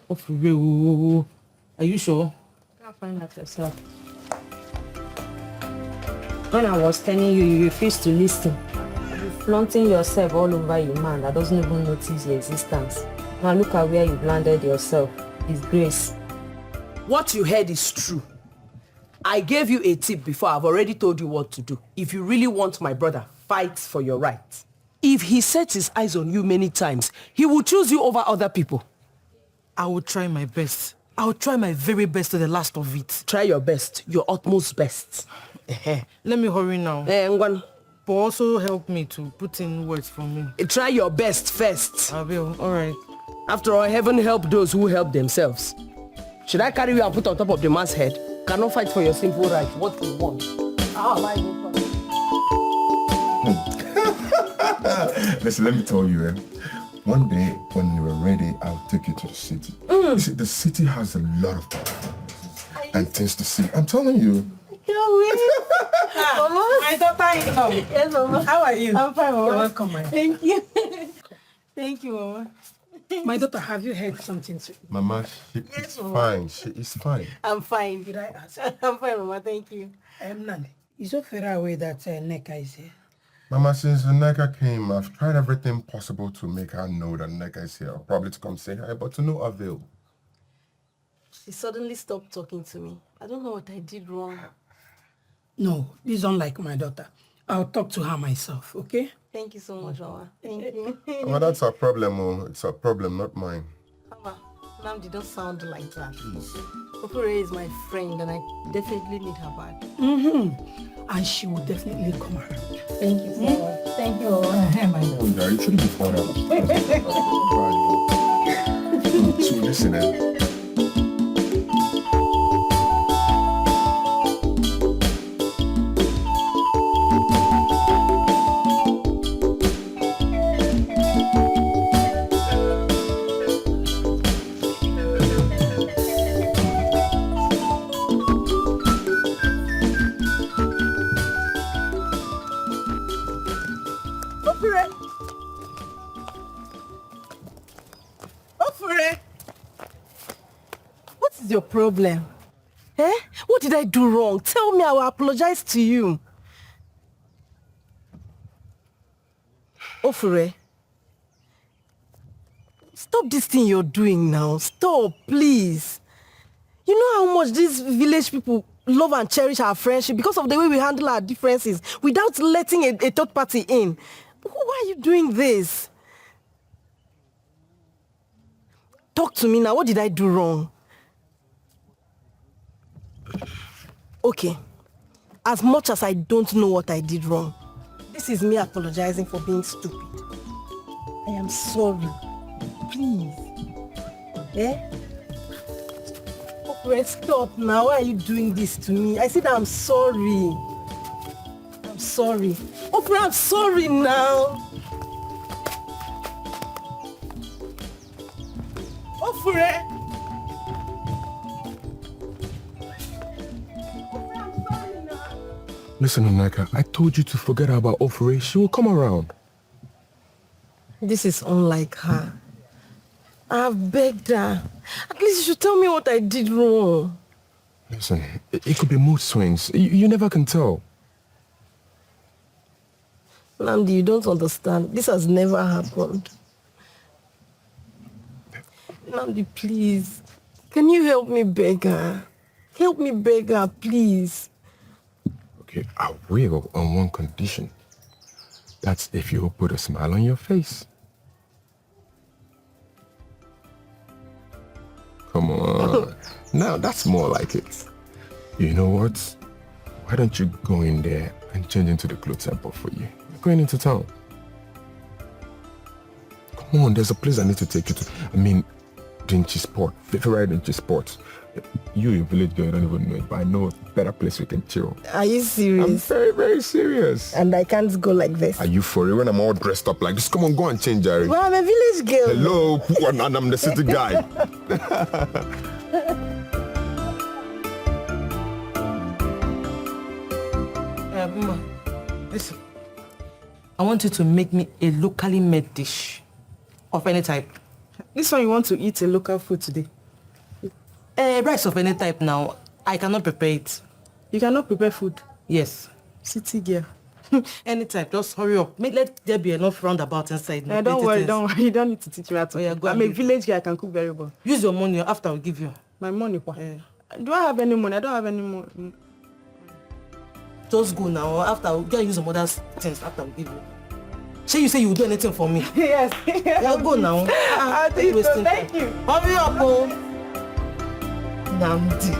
Oh, for real? Are you sure? Go and find out yourself. When I was telling you, you refused to listen. You're flaunting yourself all over your man that doesn't even notice your existence. Now look at where you've landed yourself. Disgrace. What you heard is true. I gave you a tip before. I've already told you what to do. If you really want my brother, fight for your rights. If he sets his eyes on you many times, he will choose you over other people. I will try my best. I will try my very best to the last of it. Try your best, your utmost best. Let me hurry now. Ngwan. But also help me to put in words for me. Try your best first. I will. All right. After all, heaven help those who help themselves. Should I carry you and put on top of the man's head? Cannot fight for your simple right. What you want? How am I going to... Listen, let me tell you, one day when you are ready, I'll take you to the city. You see, the city has a lot of and things to see. I'm telling you. Mama, my daughter-in-law. Yes, Mama. How are you? I'm fine, Mama. You're welcome, my Thank you. Thank you, Mama. My daughter, have you heard something? Mama, she is fine. She is fine. I'm fine. Did I ask? I'm fine, Mama. Thank you. Nani, it's so far away that Nneka is here. Mama, since Nneka came, I've tried everything possible to make her know that Nneka is here. Probably to come say hi, but to no avail. She suddenly stopped talking to me. I don't know what I did wrong. No, this is unlike my daughter. I'll talk to her myself, okay? Thank you so much, Mama. Thank you. Well, that's her problem, oh. It's her problem, not mine. Mama, Namdi don't sound like that. Opure is my friend and I definitely need her back. And she will definitely come around. Thank you so much. Thank you, Mama. My daughter. Oh, yeah, you shouldn't be fond of it. So listen, Your problem? What did I do wrong? Tell me, I will apologize to you. Ofure, stop this thing you're doing now. Stop, please. You know how much these village people love and cherish our friendship because of the way we handle our differences without letting a third party in. Why are you doing this? Talk to me now. What did I do wrong? Okay, as much as I don't know what I did wrong, this is me apologizing for being stupid. I am sorry. Please. Okay, stop now. Why are you doing this to me? I said I'm sorry. I'm sorry. Okay, I'm sorry now. Ofure. Listen, Onaka, I told you to forget about Ofure. She will come around. This is unlike her. I've begged her. At least you should tell me what I did wrong. Listen, it could be mood swings. You never can tell. Nnamdi, you don't understand. This has never happened. Nnamdi, please. Can you help me beg her? Help me beg her, please. Okay, I will on one condition. That's if you put a smile on your face. Come on. Now that's more like it. You know what? Why don't you go in there and change into the clothes I bought for you? You're going into town. Come on, there's a place I need to take you to. I mean, Dinchi Sport. Favorite Dinchi Sport. You, a village girl, don't even know it, but I know a better place we can chill. Are you serious? I'm very, very serious. And I can't go like this. Are you for real? When I'm all dressed up like this, come on, go and change, Jerry. Well, I'm a village girl. Hello, and I'm the city guy. Mama, listen. I want you to make me a locally made dish of any type. This one you want to eat a local food today? Rice of any type now. I cannot prepare it. You cannot prepare food? Yes. City girl. Any type, just hurry up. Let there be enough roundabout inside. Don't worry. You don't need to teach me how to. Oh, yeah, go I'm a village girl, I can cook very well. Use your money after I'll give you. My money, what? Do I have any money? I don't have any money. Just go now. After I'll get use some other things after I'll give you. Say you say you will do anything for me. Yes. Yeah, go now. I'll do it, so thank you. Hurry up, oh. Nnamdi.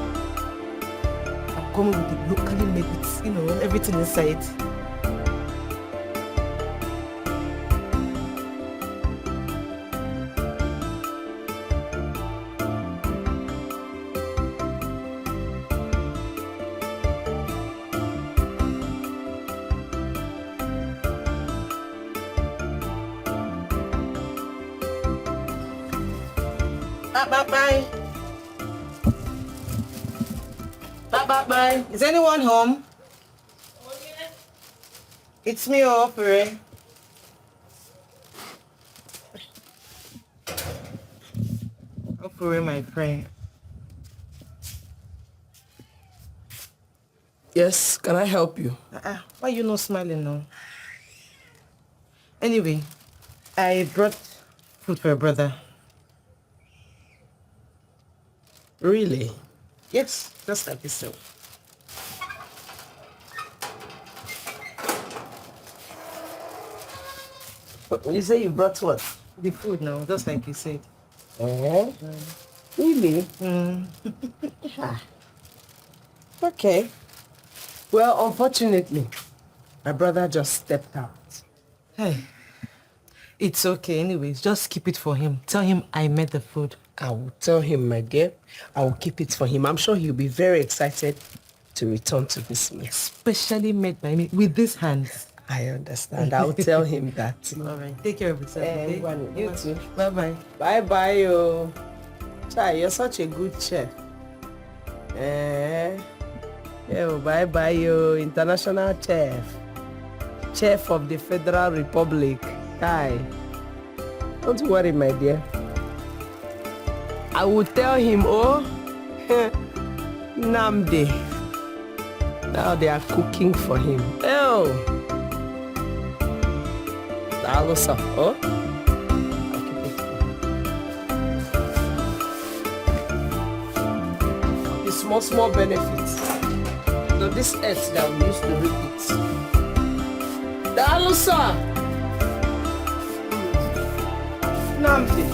I'm coming with the locally made it, everything inside. Bye. Bye. Is anyone home? It's me, Ofure. Ofure, my friend. Yes, can I help you? Why you not smiling now? Anyway, I brought food for your brother. Really? Yes, just like this. You say you brought what? The food now, just like you said. Really? Okay. Well, unfortunately, my brother just stepped out. Hey, it's okay anyways. Just keep it for him. Tell him I made the food. I will tell him, my dear. I will keep it for him. I'm sure he'll be very excited to return to this meal. Specially made by me with these hands. I understand. I'll tell him that. All right. Take care of yourself. Okay? You too. Bye-bye. Bye-bye, yo. Chai, you're such a good chef. Yo, bye-bye, yo. International chef. Chef of the Federal Republic. Hi. Don't worry, my dear. I will tell him, Nnamdi. Now they are cooking for him. Oh. Alosa, I'll keep it for him. The small benefits. So this S that we used to repeat. The Alosa. Nnamdi.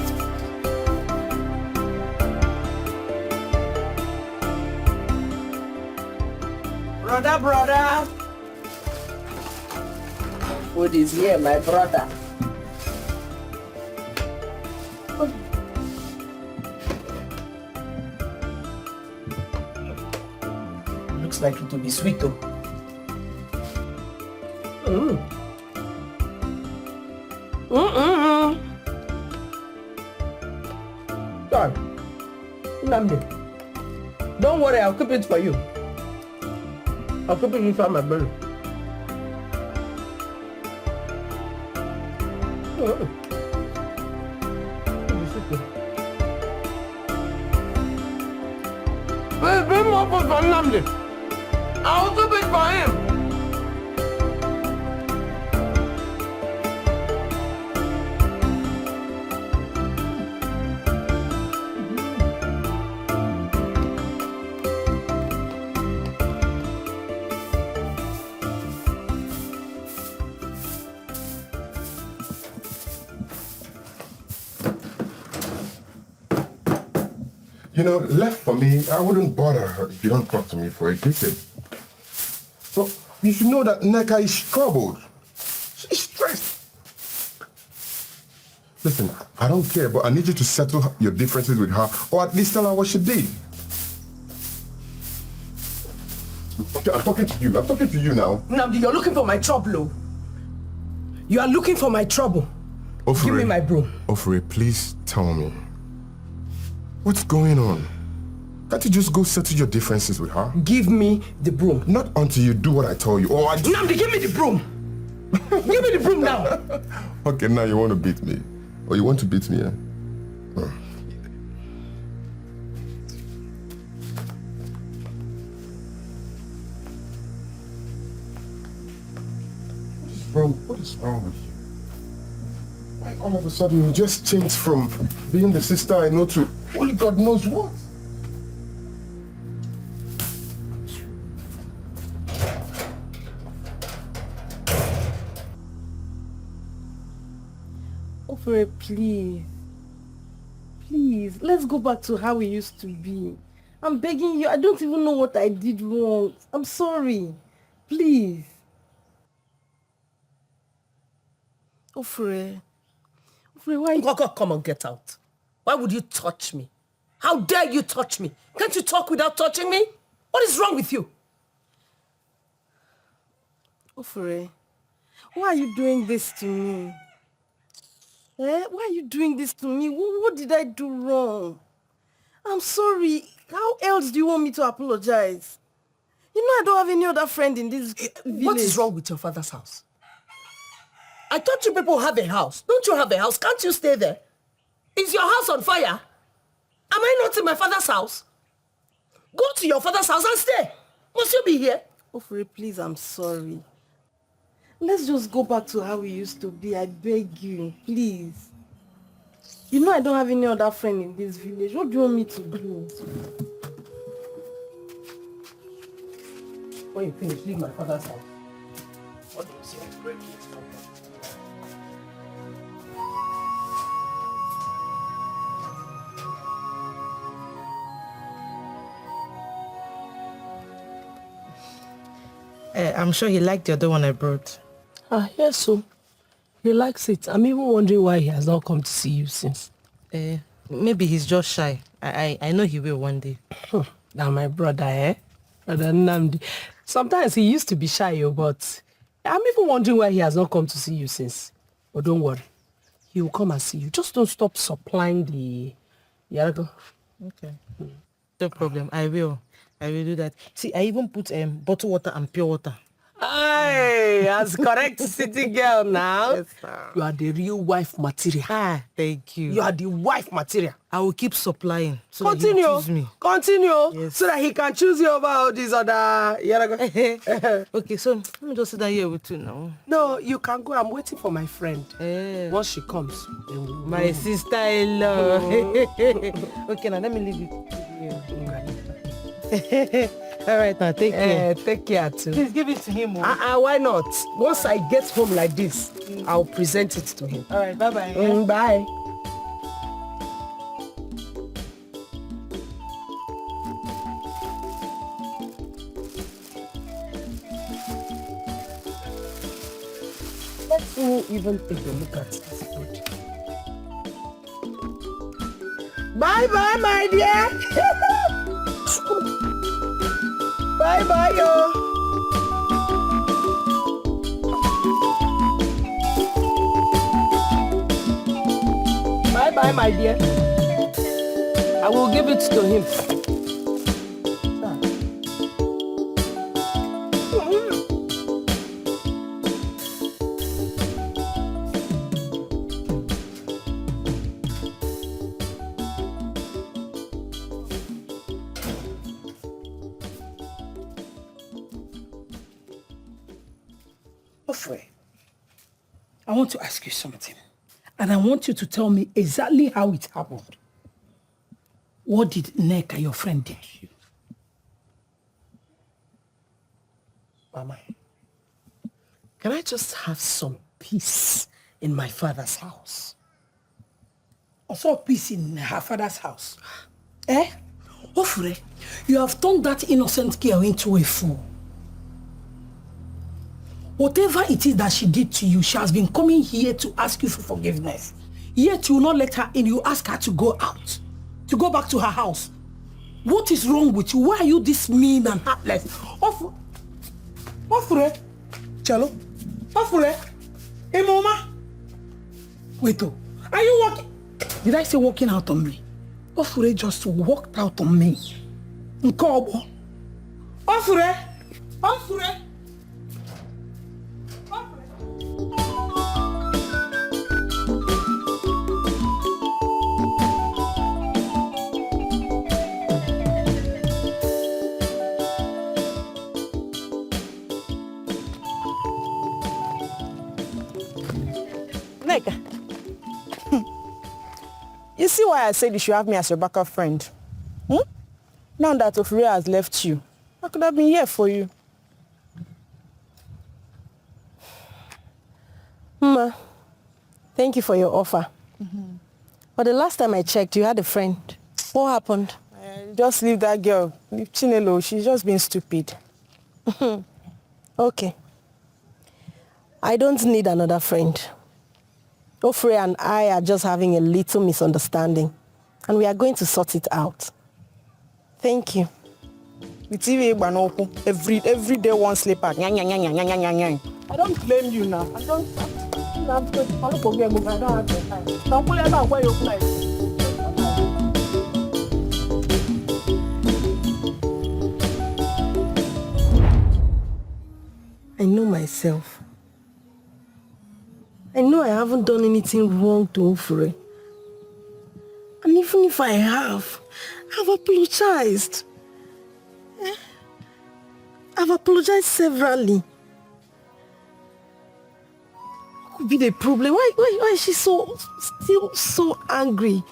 Brother. Food is here, my brother. Looks like it will be sweet though. God. Nnamdi. Don't worry, I'll keep it for you. I'll keep it inside my belly. Please bring more food for Nnamdi. I'll keep it for him. You know, left for me, I wouldn't bother her if you don't talk to me for a decade. So you should know that Nneka is troubled. She's stressed. Listen, I don't care, but I need you to settle your differences with her, or at least tell her what she did. Okay, I'm talking to you. I'm talking to you now. Nnamdi, you're looking for my trouble. You are looking for my trouble. Ofure, give me my broom. Ofure, please tell me. What's going on? Can't you just go settle your differences with her? Give me the broom. Not until you do what I tell you, or I do. Nnamdi, give me the broom. Give me the broom now. Okay, now you want to beat me. Or you want to beat me, eh? What is wrong with you? Why all of a sudden you just changed from being the sister I know to only God knows what? Ofure, please. Please, let's go back to how we used to be. I'm begging you. I don't even know what I did wrong. I'm sorry. Please. Ofure, why? Come on, get out. Why would you touch me? How dare you touch me? Can't you talk without touching me? What is wrong with you? Ofure, why are you doing this to me? Why are you doing this to me? What did I do wrong? I'm sorry. How else do you want me to apologize? You know I don't have any other friend in this village. What is wrong with your father's house? I thought you people have a house. Don't you have a house? Can't you stay there? Is your house on fire? Am I not in my father's house? Go to your father's house and stay. Must you be here? Ofure, please, I'm sorry. Let's just go back to how we used to be. I beg you, please. You know I don't have any other friend in this village. What do you want me to do? When you finish, leave my father's house. What do you say? I'm sure he liked the other one I brought. Yes, so. He likes it. I'm even wondering why he has not come to see you since. Maybe he's just shy. I know he will one day. Now my brother, Brother Nnamdi. Sometimes he used to be shy, but I'm even wondering why he has not come to see you since. But don't worry. He will come and see you. Just don't stop supplying the Yarago. Okay. No problem. I will do that. See, I even put bottled water and pure water. Hey, as correct city girl now. Yes, sir. You are the real wife material. Thank you. You are the wife material. I will keep supplying so that he Continue. will choose me. Continue. Yes. So that he can choose you over all these other Yarago. Okay, so let me just sit down here with you now. No, you can go. I'm waiting for my friend. Once she comes. My sister-in-law. Okay, now let me leave you. All right, now take care. Take care too. Please give it to him. Why not? Once I get home like this, I'll present it to him. All right, bye-bye. Bye. Let me even take a look at this food. Bye-bye, my dear. Bye-bye, yo. Bye-bye, my dear. I will give it to him. Ofre, I want to ask you something. And I want you to tell me exactly how it happened. What did Neka, your friend, did to you? Mama, can I just have some peace in my father's house? Also peace in her father's house. Eh? Ofre, you have turned that innocent girl into a fool. Whatever it is that she did to you, she has been coming here to ask you for forgiveness. Yet you will not let her in. You ask her to go out, to go back to her house. What is wrong with you? Why are you this mean and heartless? Ofre, Chalo, Ofre, hey mama. Wait, are you walking? Did I say walking out on me? Ofre just walked out on me. Nkobo. Ofre, Ofre. Neka, you see why I said you should have me as your backup friend? Now that Ofure has left you, I could have been here for you. Ma, thank you for your offer. But the last time I checked, you had a friend. What happened? Just leave that girl. Leave Chinelo. She's just being stupid. Okay. I don't need another friend. Ofre and I are just having a little misunderstanding, and we are going to sort it out. Thank you. Every day one sleeper. I don't blame you now. I don't forget. I don't have the time. Don't pull it out where you play. I know myself. I know I haven't done anything wrong to Ofre. And even if I have, I've apologized. I've apologized severally. What could be the problem? Why is she still so angry?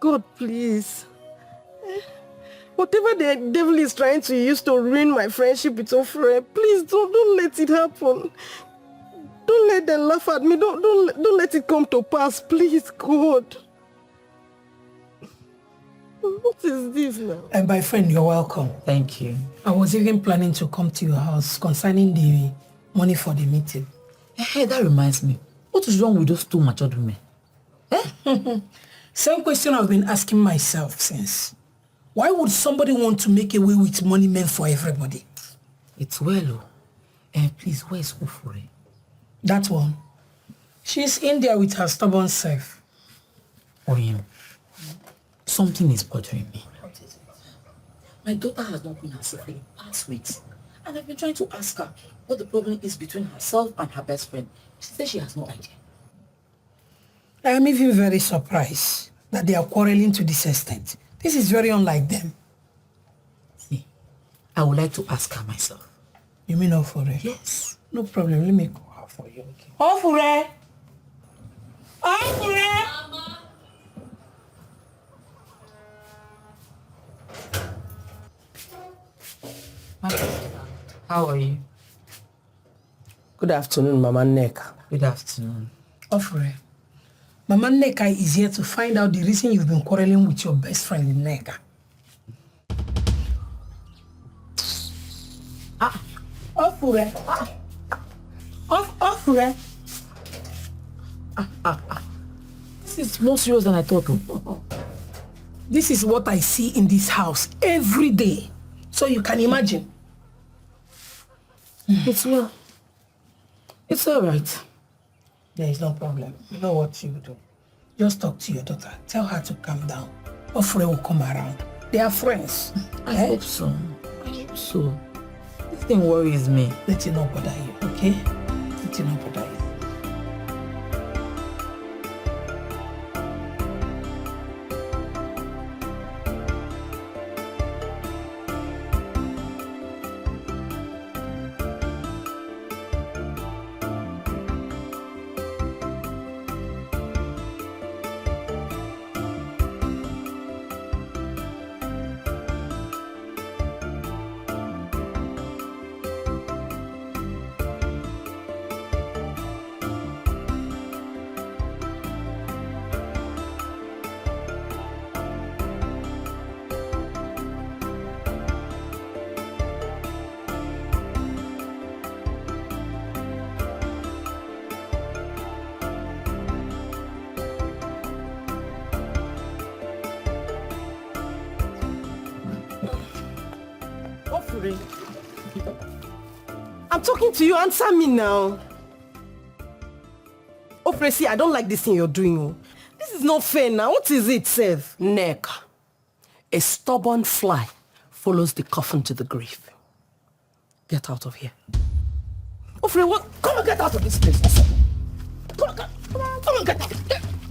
God, please. Whatever the devil is trying to use to ruin my friendship with Ofre, please don't let it happen. Don't let them laugh at me. Don't let it come to pass, please, God. What is this now? And my friend, you're welcome. Thank you. I was even planning to come to your house concerning the money for the meeting. Hey, that reminds me. What is wrong with those two matured women? Same question I've been asking myself since. Why would somebody want to make away with money meant for everybody? It's well, please, where is Ofure? That one. She's in there with her stubborn self. Something is bothering me. My daughter has not been herself for the past weeks. And I've been trying to ask her what the problem is between herself and her best friend. She says she has no idea. I am even very surprised that they are quarreling to this extent. This is very unlike them. See, I would like to ask her myself. You mean Ofure? Yes. No problem. Let me call her for you. Okay. Ofure! Ofure! Mama. How are you? Good afternoon, Mama Neka. Good afternoon. Ofure, Mama Neka is here to find out the reason you've been quarreling with your best friend Neka. Ofure. Ofure. This is more serious than I thought. This is what I see in this house every day. So you can imagine. It's well. It's all right. There is no problem. You know what you do. Just talk to your daughter. Tell her to calm down. Ofure will come around. They are friends. I hope so. I hope so. This thing worries me. Let it not bother you, okay? Let it not bother you. I'm talking to you. Answer me now. Ofre, see, I don't like this thing you're doing. Oh. This is not fair now. What is it, Sev? Neck. A stubborn fly follows the coffin to the grave. Get out of here. Ofre, what? Come on, get out of this place. Come on, get out.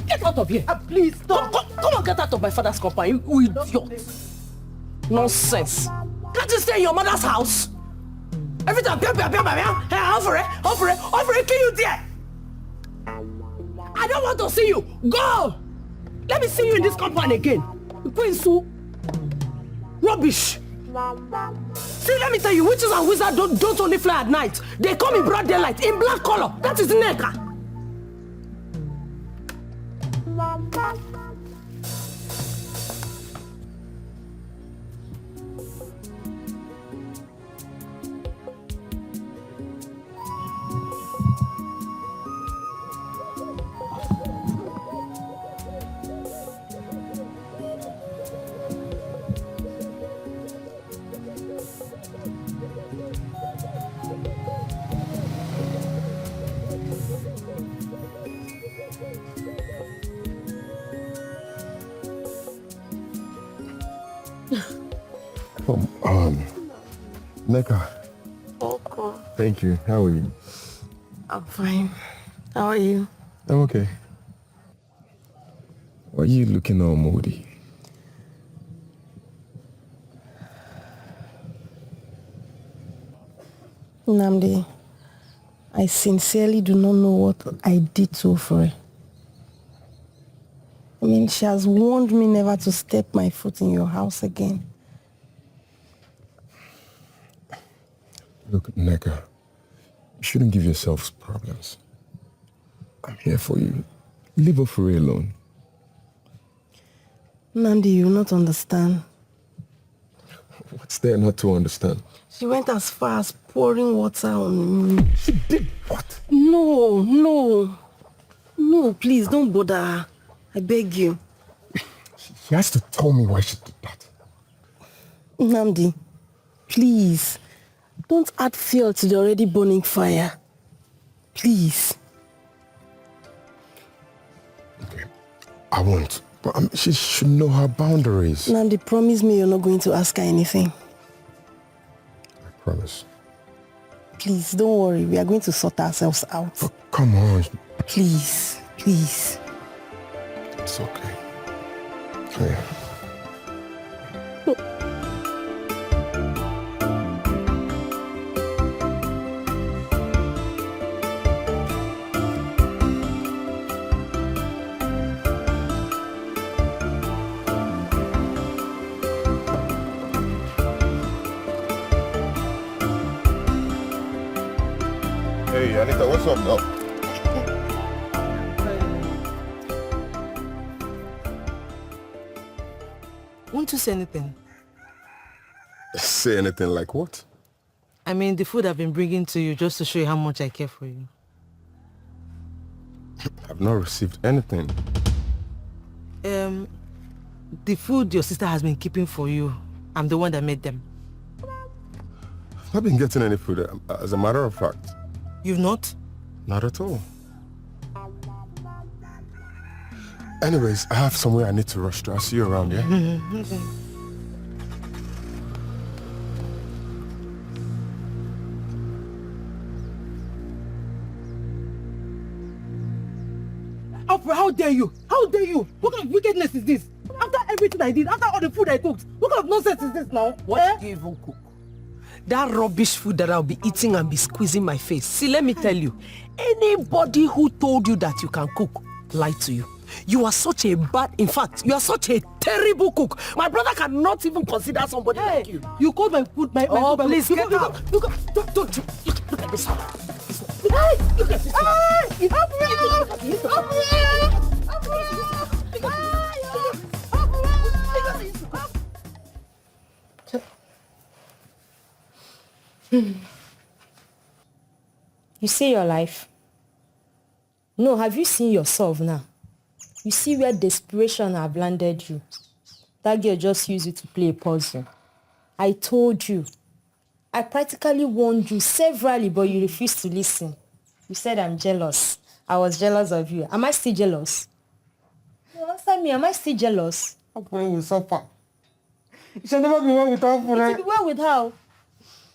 Get out of here. Please, stop. Come on, get out of my father's compound, you idiot. Nonsense. Can't you stay in your mother's house? Every time, over it, kill you there. I don't want to see you. Go. Let me see you in this compound again. Rubbish. See, let me tell you, witches and wizards don't only fly at night. They come in broad daylight, in black color. That is Neka. Come on. Neka. Okay. Thank you. How are you? I'm fine. How are you? I'm okay. Why are you looking all moody? Namdi, I sincerely do not know what I did to Ofre. I mean, she has warned me never to step my foot in your house again. Look, Neka, you shouldn't give yourselves problems. I'm here for you. Leave Ofre alone. Nandi, you will not understand. What's there not to understand? She went as far as pouring water on me. She did what? No, please don't bother her. I beg you. She has to tell me why she did that. Namdi, please, don't add fuel to the already burning fire. Please. Okay, I won't. But she should know her boundaries. Namdi, promise me you're not going to ask her anything. I promise. Please, don't worry. We are going to sort ourselves out. Oh, come on. Please. It's okay. Here. Hey, Anita, what's up now? Won't you say anything? Say anything like what? I mean, the food I've been bringing to you just to show you how much I care for you. I've not received anything. The food your sister has been keeping for you, I'm the one that made them. I've not been getting any food, as a matter of fact. You've not? Not at all. Anyways, I have somewhere I need to rush to. I'll see you around, yeah? Okay. Ofre, how dare you? How dare you? What kind of wickedness is this? After everything I did, after all the food I cooked, what kind of nonsense is this now? What do you even cook? That rubbish food that I'll be eating and be squeezing my face. See, let me tell you, anybody who told you that you can cook lied to you. You are such a bad, in fact, you are such a terrible cook. My brother cannot even consider somebody like you. You called my food my Oh, food, please, get out. Look at this. Hey, look at this. You see your life? No, have you seen yourself now? You see where desperation have landed you. That girl just used you to play a puzzle. I told you, I practically warned you severally, but you refused to listen. You said I'm jealous. I was jealous of you. Am I still jealous? No, answer me. Am I still jealous? Apure will suffer. It shall never be well with her, Apure. It will be well with her.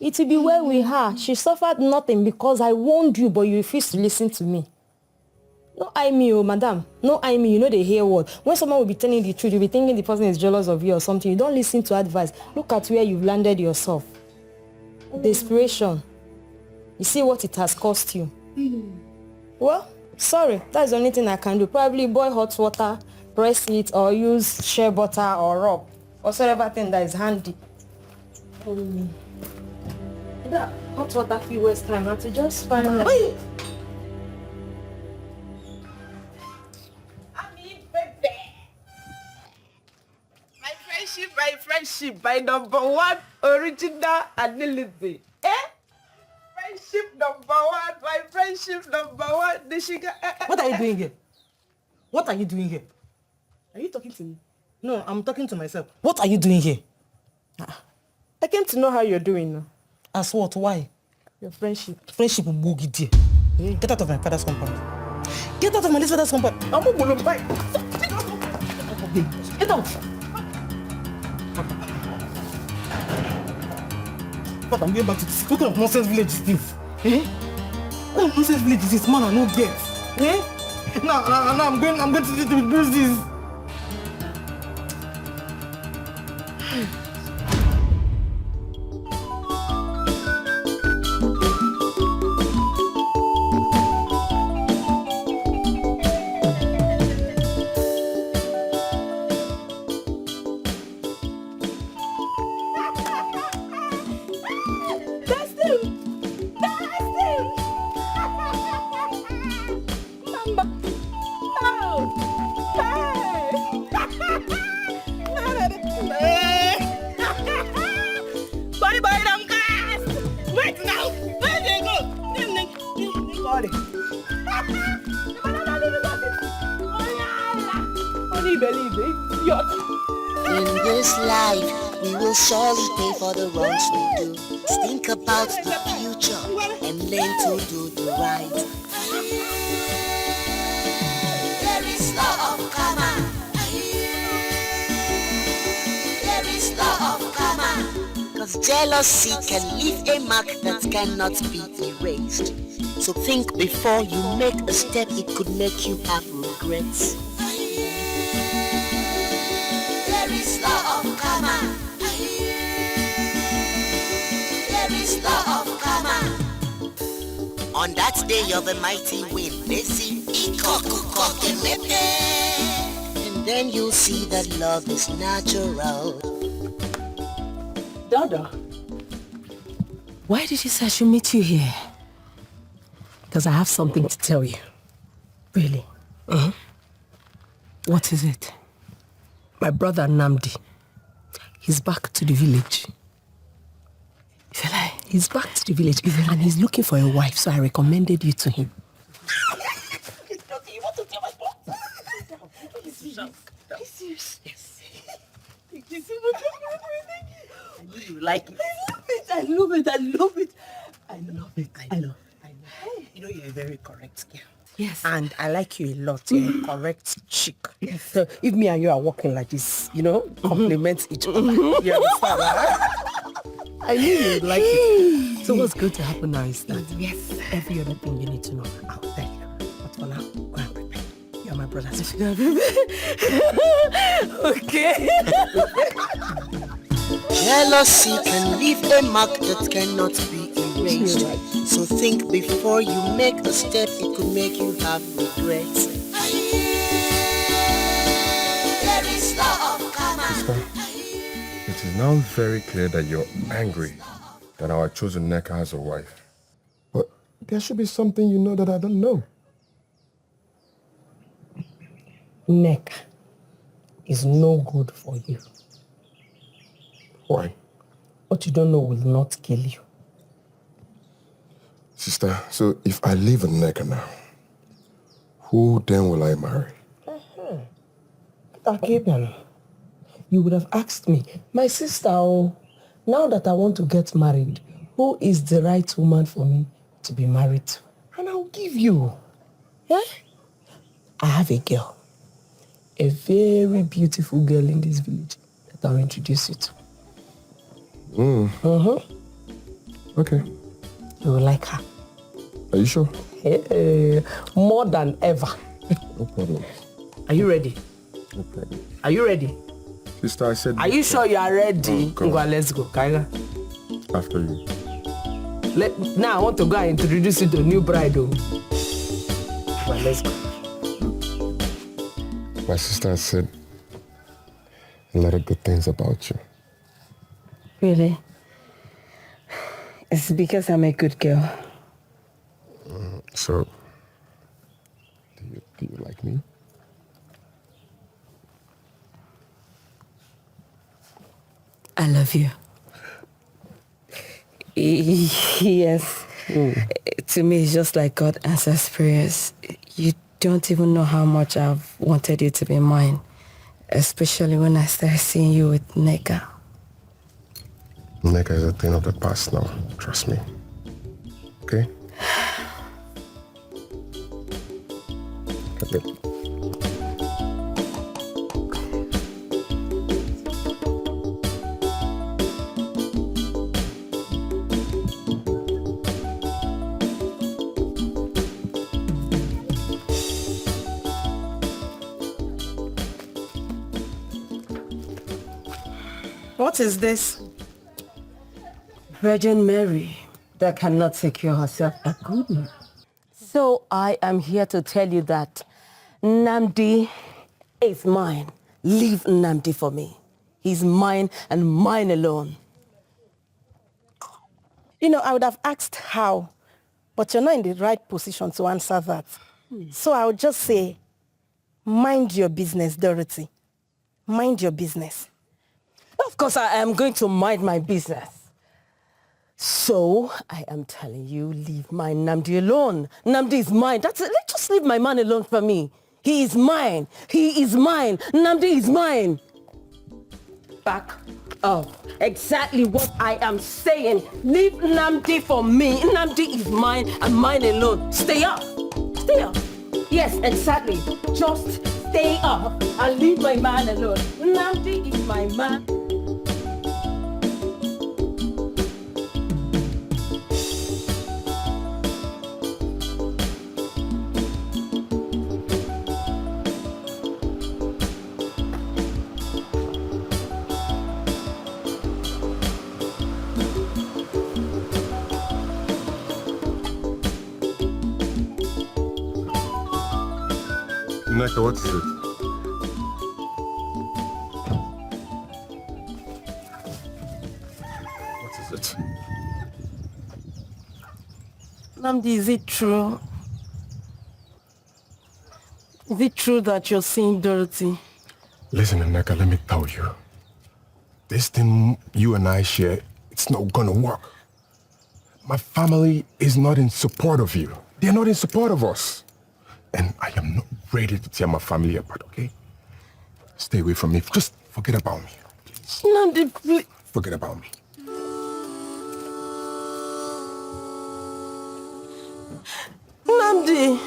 It will be well with her. She suffered nothing because I warned you, but you refused to listen to me. No, I me, oh, madam. No, I me. You know they hear what? When someone will be telling the truth, you'll be thinking the person is jealous of you or something. You don't listen to advice. Look at where you've landed yourself. Desperation. You see what it has cost you. Well, sorry. That's the only thing I can do. Probably boil hot water, press it, or use shea butter or rub. Or whatever thing that is handy. That hot water feel waste time. I have to just find out. My friendship, my number one original ability. Friendship number one, my friendship number one. The sugar. What are you doing here? What are you doing here? Are you talking to me? No, I'm talking to myself. What are you doing here? I came to know how you're doing now. As what? Why? Your friendship. Friendship will boogie dear. Get out of my father's compound. Get out of my father's compound. I'm not going to buy. Get out. But I'm going back to this. What kind of nonsense village is this? Eh? What kind of nonsense village is this? Man, I don't get. Eh? Now I'm going to do this. In this life, we will surely pay for the wrongs we do. Think about the future and learn to do the right. There is law of karma. There is law of karma. Cause jealousy can leave a mark that cannot be erased. So think before you make a step, it could make you have regrets. There is law of karma. There is law of karma. On that day of a mighty wind, they sing Etiko, and then you'll see that love is natural. Dada, Why did you say I should meet you here? because I have something to tell you. Really? What is it? My brother Namdi, he's back to the village. Ifele, He's back to the village and he's looking for a wife, so I recommended you to him. you want to tell my brother? Are you serious? Yes. I know you like it. I love it. You know you're a very correct girl. Yes. And I like you a lot. You're a correct chick. Yes. So if me and you are walking like this, compliment each other. You understand, right? I knew you'd like it. So what's going to happen now is that every other thing you need to know, I'll tell you. But for now, go and prepare. You're my brother. Okay. Jealousy can leave a mark that cannot be erased. So think before you make a step, it could make you have regrets. There is law of karma. Sister, it is now very clear that you're angry that our chosen Neka has a wife. But there should be something you know that I don't know. Neck is no good for you. Why? What you don't know will not kill you. Sister, so if I leave a Neka now, who then will I marry? Akabiano, you would have asked me, my sister, now that I want to get married, who is the right woman for me to be married to. And I'll give you. Yeah? I have a girl. A very beautiful girl in this village that I'll introduce you to. Okay. You will like her. Are you sure? More than ever. No problem. Are you ready? No problem. Are you ready? Sister, I said... Are you sure you are ready? Oh, God. Let's go. Kaiga. After you. Now I want to go and introduce you to a new bride. Well, let's go. My sister said a lot of good things about you. Really? It's because I'm a good girl. So, do you like me? I love you. Yes. To me, it's just like God answers prayers. You don't even know how much I've wanted you to be mine, especially when I started seeing you with Neka. Neka is a thing of the past now. Trust me. Okay? Okay. What is this? Virgin Mary that cannot secure herself a good man. So I am here to tell you that Nnamdi is mine. Leave Nnamdi for me. He's mine and mine alone. You know, I would have asked how, but you're not in the right position to answer that. So I would just say, mind your business, Dorothy. Mind your business. Of course, I am going to mind my business. So, I am telling you, leave my Nnamdi alone. Nnamdi is mine. That's it. Let's just leave my man alone for me. He is mine. He is mine. Nnamdi is mine. Back up. Exactly what I am saying. Leave Nnamdi for me. Nnamdi is mine and mine alone. Stay up. Stay up. Yes, exactly. Just stay up and leave my man alone. Nnamdi is my man. Neka, what is it? What is it? Nnamdi, is it true? Is it true that you're seeing Dorothy? Listen, Neka, let me tell you. This thing you and I share, it's not gonna work. My family is not in support of you. They're not in support of us. And I am not ready to tear my family apart, okay? Stay away from me. Just forget about me, please. Nnamdi, please. Forget about me. Nnamdi.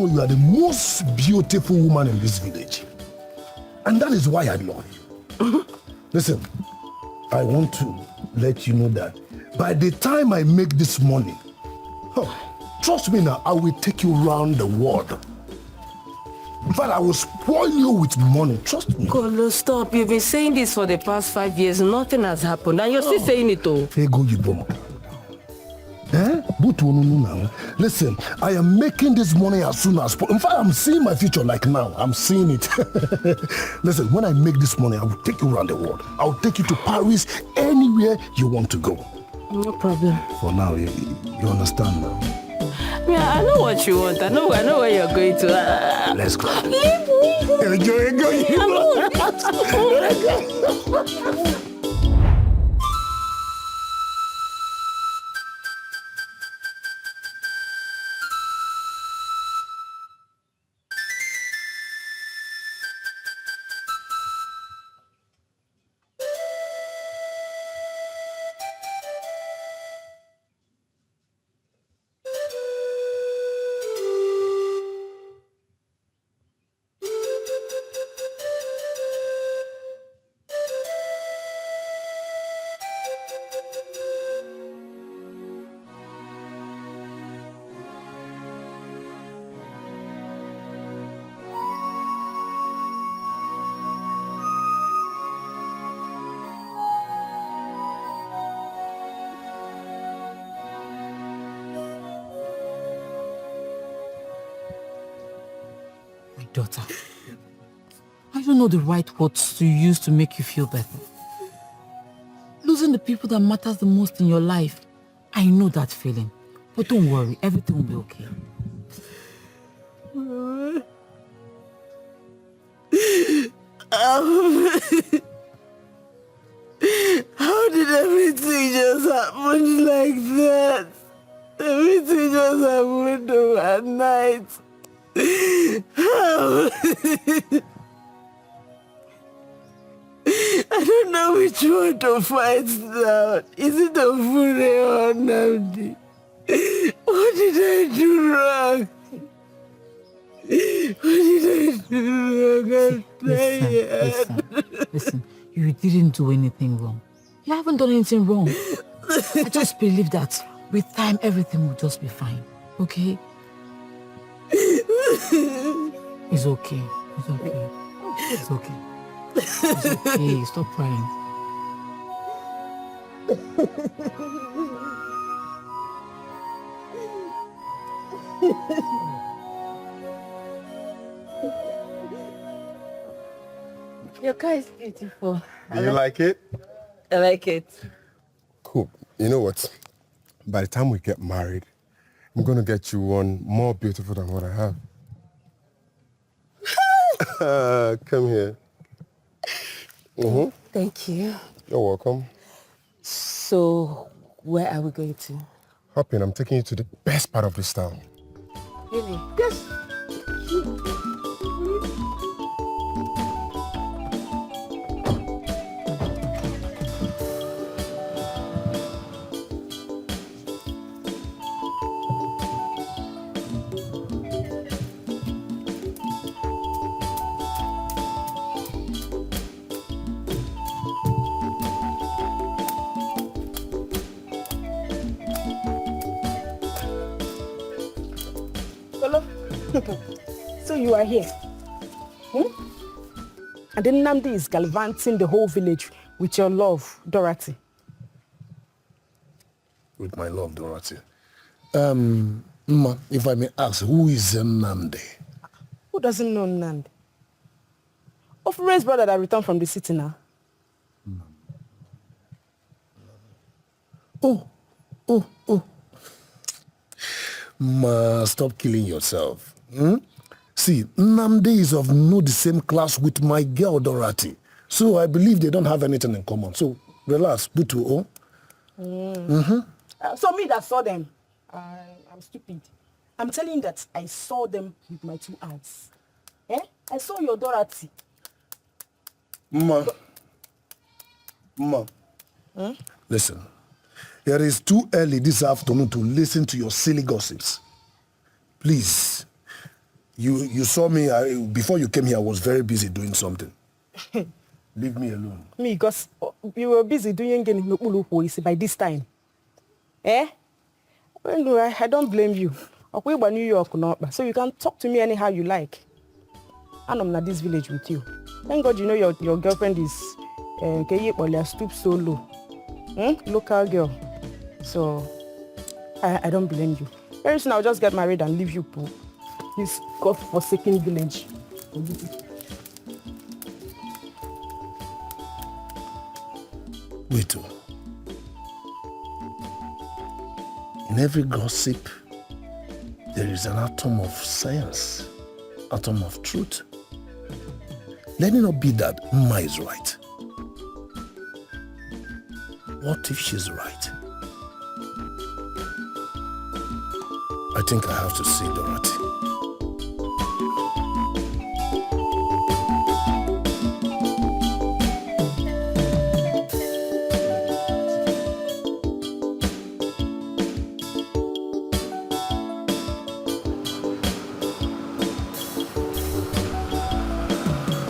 know you are the most beautiful woman in this village. And that is why I love you. Listen, I want to let you know that by the time I make this money, trust me now, I will take you around the world. In fact, I will spoil you with money. Trust me. Kolo, stop. You've been saying this for the past 5 years. Nothing has happened. And you're still saying it, though. Hey, go, you bum. Listen, I am making this money as soon as possible. In fact, I'm seeing my future like now. I'm seeing it. Listen, when I make this money, I will take you around the world. I will take you to Paris, anywhere you want to go. No problem. For now, you understand now? Yeah, I know what you want. I know where you're going to. Let's go. Daughter, I don't know the right words to use to make you feel better. Losing the people that matters the most in your life, I know that feeling. But don't worry, everything will be okay. How did everything just happen like that? Everything just happened overnight. How? I don't know which one to fight now. Is it the Fure or Namdi? What did I do wrong? What did I do wrong? I'm tired. Listen, you didn't do anything wrong. You haven't done anything wrong. I just believe that with time, everything will just be fine. Okay? It's okay. It's okay. It's okay. It's okay. Stop crying. Your car is beautiful. Do you like it? I like it. Cool. You know what? By the time we get married, I'm going to get you one more beautiful than what I have. Come here. Thank you. You're welcome. So, where are we going to? Hop in. I'm taking you to the best part of this town. Really? Yes. So you are here. And then Namdi is gallivanting the whole village with your love, Dorothy. With my love, Dorothy. Ma, if I may ask, who is Namdi? Who doesn't know Namdi? Ofure's brother that returned from the city now. Oh. Ma, stop killing yourself. See, Namdi is of no the same class with my girl Dorothy. So I believe they don't have anything in common. So relax, Butu. So me that saw them, I'm stupid. I'm telling you that I saw them with my 2 eyes. I saw your Dorothy. Ma. Listen, it is too early this afternoon to listen to your silly gossips. Please, You saw me, before you came here, I was very busy doing something. Leave me alone. Me, because you were busy doing by this time. Eh? Well, I don't blame you. Okay, by New York, so you can talk to me anyhow you like. And I'm not this village with you. Thank God you know your girlfriend is stoop so low. Local girl. So I don't blame you. Very soon I'll just get married and leave you to this God-forsaken village. Wait. In every gossip, there is an atom of science, atom of truth. Let it not be that Mma is right. What if she's right? I think I have to see Dorothy.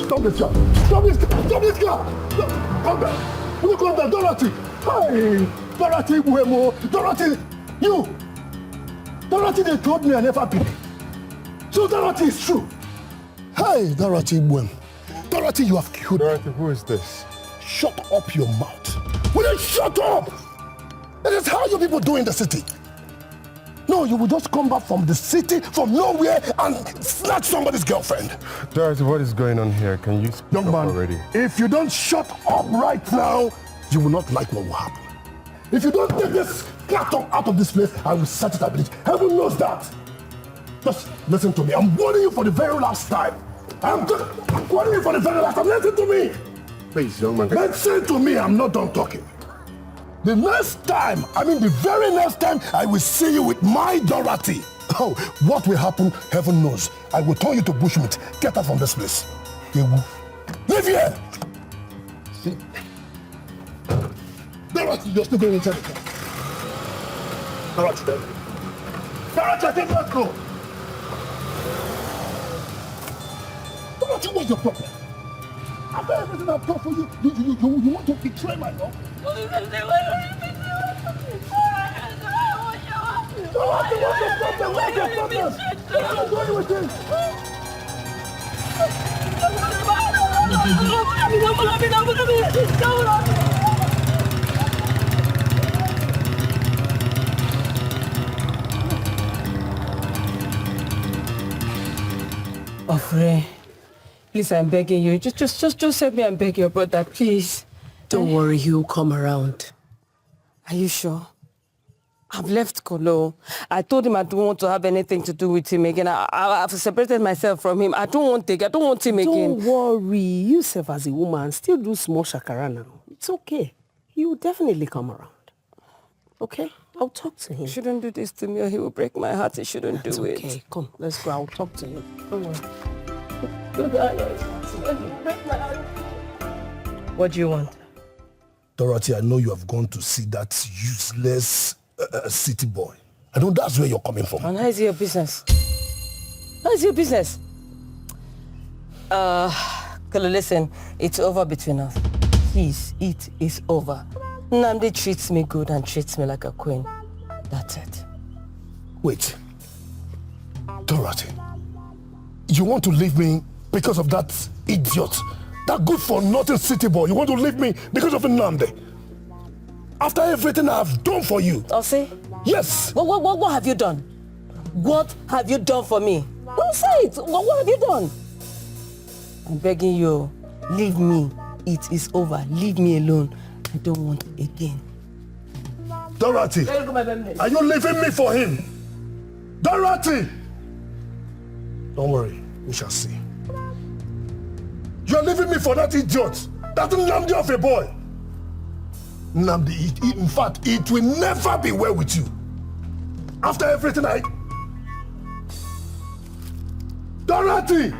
Stop this car! Stop this car! Stop this car! Come back! Will you come back, Dorothy? Hey! Dorothy, Buemo! Dorothy! You! Dorothy, they told me I never believed. So Dorothy is true. Hey, Dorothy Buem. Dorothy, you have killed. Dorothy, who is this? Shut up your mouth. Will you shut up? That is how you people do in the city. No, you will just come back from the city, from nowhere, and snatch somebody's girlfriend. Dorothy, what is going on here? Can you speak Young up man, already? if you don't shut up right now, you will not like what will happen. If you don't take this carton out of this place, I will set it ablaze. Heaven knows that. Just listen to me. I'm warning you for the very last time. I'm just warning you for the very last time. Listen to me. Please, young man. Listen to me. I'm not done talking. The next time, the very next time, I will see you with my Dorothy. Oh, what will happen, heaven knows. I will turn you to bushmeat. Get out from this place. Leave here! See? Dorothy, you're still going inside the car. Dorothy, Dorothy, I think let's go. Dorothy, what's your problem? After everything I've done for you, you want to betray my love? Dorothy, what's your problem? What's your problem? Where are you going with this? Ofre, please, I'm begging you. Just help me and beg your brother, please. Don't worry, he'll come around. Are you sure? I've left Kolo. I told him I don't want to have anything to do with him again. I've separated myself from him. I don't want him again. Don't worry. You self as a woman still do small shakara now. It's okay. He will definitely come around. Okay? I'll talk to him. You shouldn't do this to me or he will break my heart. He shouldn't do it. Okay, come. Let's go. I'll talk to him. Don't worry. What do you want? Dorothy, I know you have gone to see that useless city boy. I know that's where you're coming from. And how is it your business? How is it your business? Kolo, listen, it's over between us. Please, it is over. Nnamdi treats me good and treats me like a queen. That's it. Wait. Dorothy, you want to leave me because of that idiot? That good-for-nothing city boy? You want to leave me because of Nnamdi? After everything I've done for you. I'll say? Yes. What have you done? What have you done for me? Don't say it. What have you done? I'm begging you, leave me. It is over. Leave me alone. I don't want it again. Dorothy, are you leaving me for him? Dorothy! Don't worry, we shall see. You're leaving me for that idiot. That Nnamdi of a boy. Nnamdi, in fact, it will never be well with you. After everything Dorothy!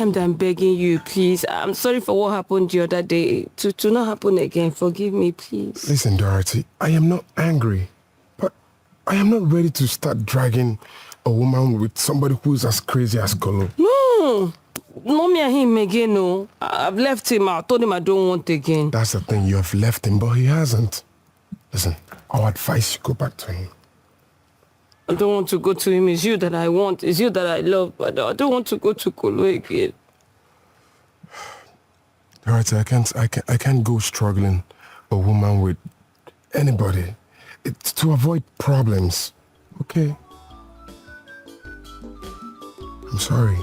time that I'm begging you, please. I'm sorry for what happened the other day. To not happen again. Forgive me, please. Listen, Dorothy, I am not angry, but I am not ready to start dragging a woman with somebody who's as crazy as Kolo. No, me and him again, no. I've left him. I told him I don't want again. That's the thing, you have left him, but he hasn't. Listen, I'll advise you go back to him. I don't want to go to him. It's you that I want. It's you that I love. But I don't want to go to Kolo again. Dorothy, I can't go struggling a woman with anybody. It's to avoid problems. Okay? I'm sorry.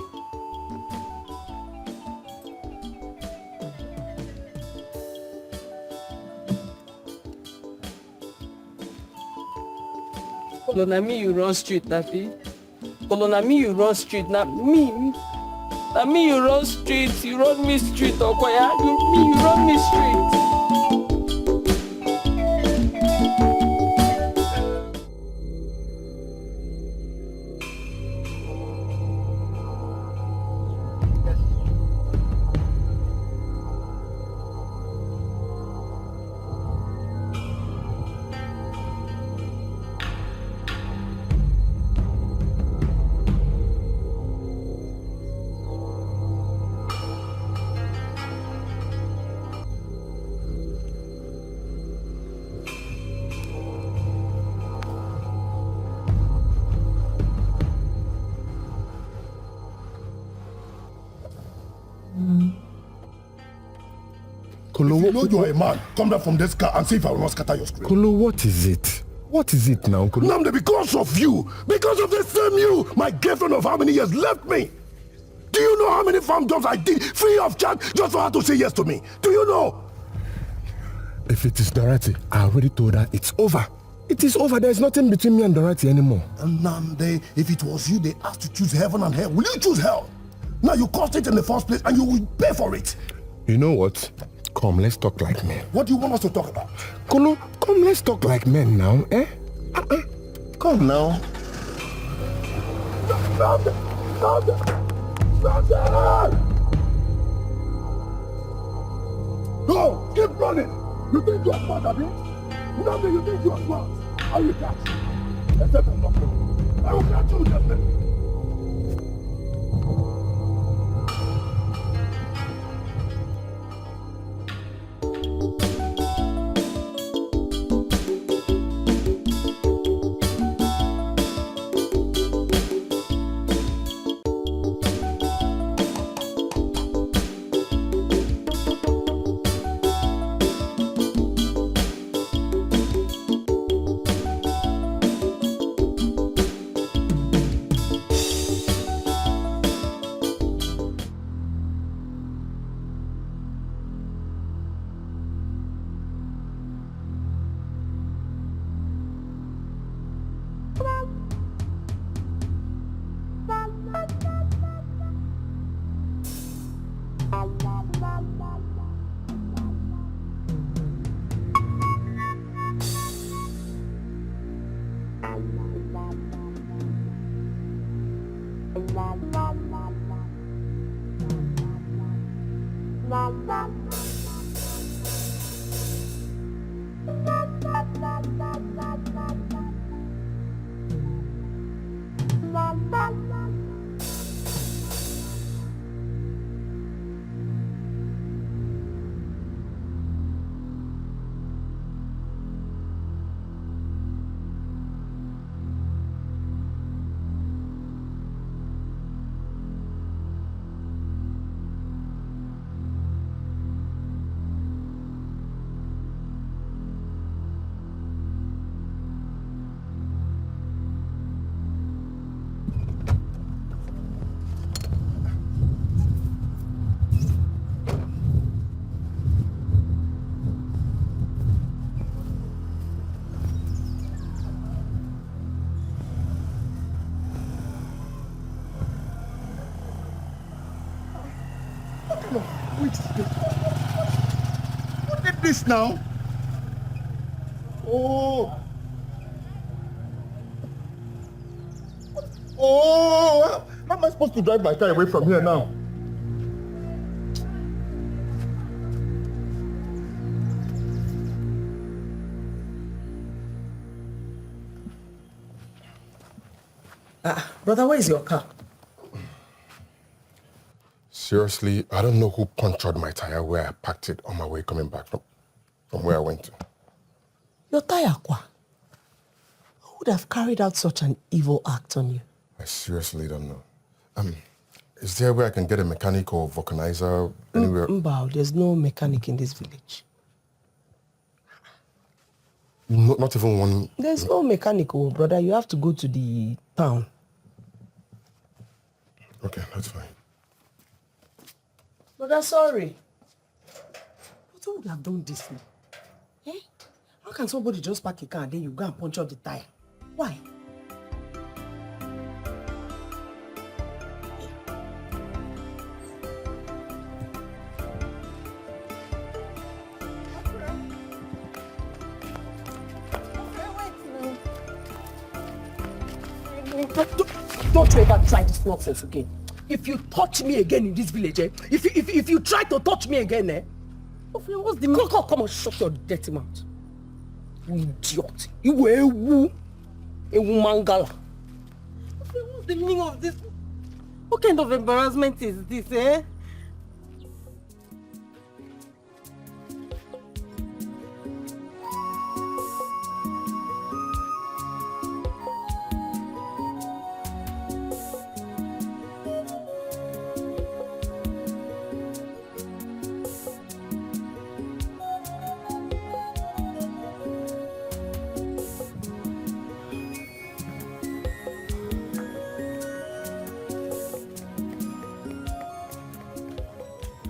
Kolo, na me you run street, Nafi. Kolo, na me you run street, na me. Na me you run street, you run me street, Okoya. You run me street. Kolo, if you know you're a man, come down from this car and see if I will not scatter your screen. Kolo, what is it? What is it now, Kolo? Namde, because of you, because of the same you, my girlfriend of how many years left me. Do you know how many farm jobs I did free of charge just for her to say yes to me? Do you know? If it is Dorothy, I already told her it's over. It is over. There's nothing between me and Dorothy anymore. And Namde, if it was you, they asked to choose heaven and hell. Will you choose hell? Now you caused it in the first place and you will pay for it. You know what? Come, let's talk like men. What do you want us to talk about? Kolo, come, let's talk like men now, eh? Come now. Go! Keep running! You think you are smart, Abi? Nothing, you think you are smart. I will catch you. Except I'm not going. I will catch you, just What did this now? Oh. Oh, how am I supposed to drive my car away from here now? Brother, where is your car? Seriously, I don't know who punctured my tire where I parked it on my way coming back from where I went to. Your tire, Kwa? Who would have carried out such an evil act on you? I seriously don't know. Is there a way I can get a mechanic or vulcanizer anywhere? Mbao, there's no mechanic in this village. Not even one? There's no mechanic, brother. You have to go to the town. Okay, that's fine. Brother, sorry. But who would have done this? Eh? How can somebody just park a car and then you go and punch up the tire? Why? Don't you ever try this nonsense again. If you touch me again in this village, if you try to touch me again, what's the meaning? Come on, shut your dirty mouth. You idiot. You a mangala. What's the meaning of this? What kind of embarrassment is this, eh?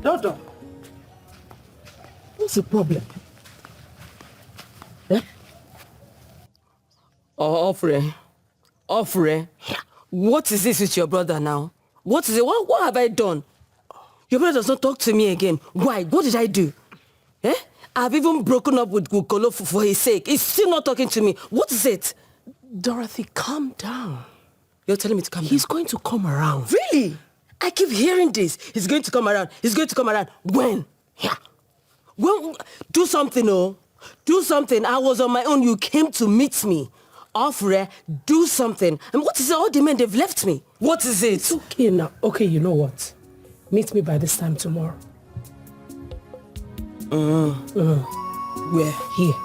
Dodo, what's the problem? Eh? Offre, what is this with your brother now? What is it? What have I done? Your brother does not talk to me again. Why? What did I do? Eh? I've even broken up with Kolo for his sake. He's still not talking to me. What is it? Dorothy, calm down. You're telling me to calm down? He's going to come around. Really? I keep hearing this. He's going to come around. He's going to come around. When? Yeah. When? Do something, oh. Do something. I was on my own. You came to meet me. Offre, do something. And what is it? All the men, they've left me. What is it? It's okay now. Okay, you know what? Meet me by this time tomorrow. Where? Here.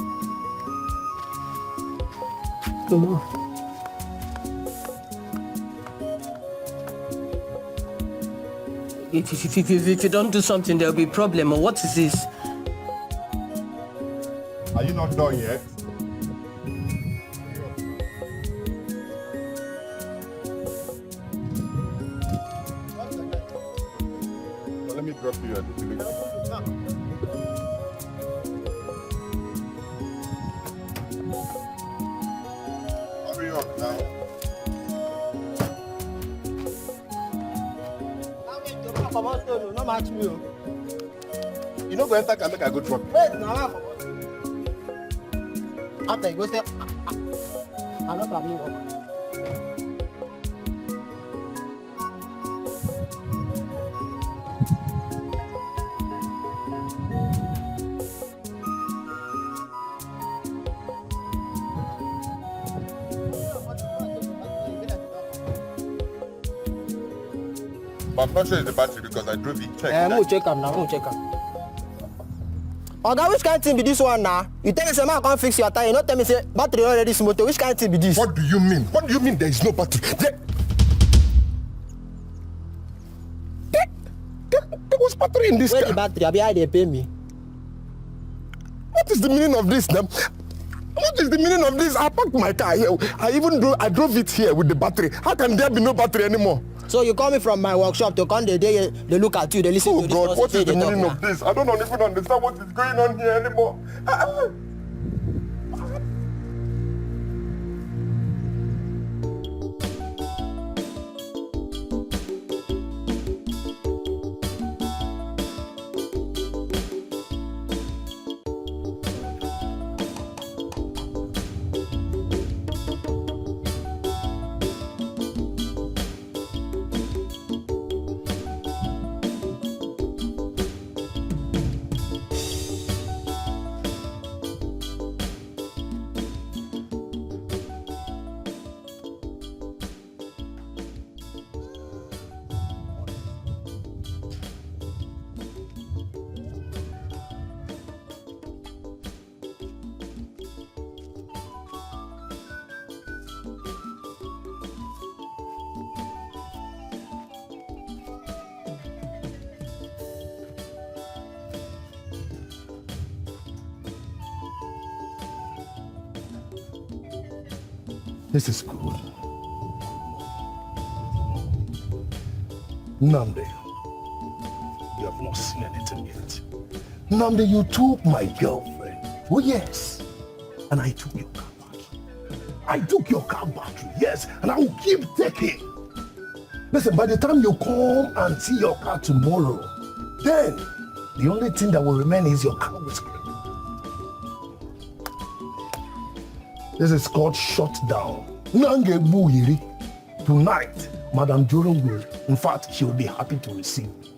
Come on. If you don't do something, there'll be a problem. Or what is this? Are you not done yet? Well, let me drop you at the village. Hurry up now. No match me. You know, go enter can make a good drop. Wait, now. After you go say, I'm not coming over. But I'm not sure it's the battery because I drove it. Check. I'm going to check him now. Oga, which kind of thing be this one now? You tell me say man can't fix your tire, you not tell me say battery already smooth. Which kind of thing be this? What do you mean? What do you mean there is no battery? There was battery in this Where car. the battery? I be how they pay me. What is the meaning of this now? What is the meaning of this? I parked my car here. I drove it here with the battery. How can there be no battery anymore? So you call me from my workshop to come the day they look at you, they listen to this. Oh God, what is the meaning talk of this? I don't even understand what is going on here anymore. This is good. Nnamdi, you have not seen anything yet. Nnamdi, you took my girlfriend. Oh yes. And I took your car battery. I took your car battery, yes, and I will keep taking. Listen, by the time you come and see your car tomorrow, then the only thing that will remain is your car windscreen. This is called shutdown. Nange Buhiri. Tonight, Madam Joron will, in fact, she will be happy to receive me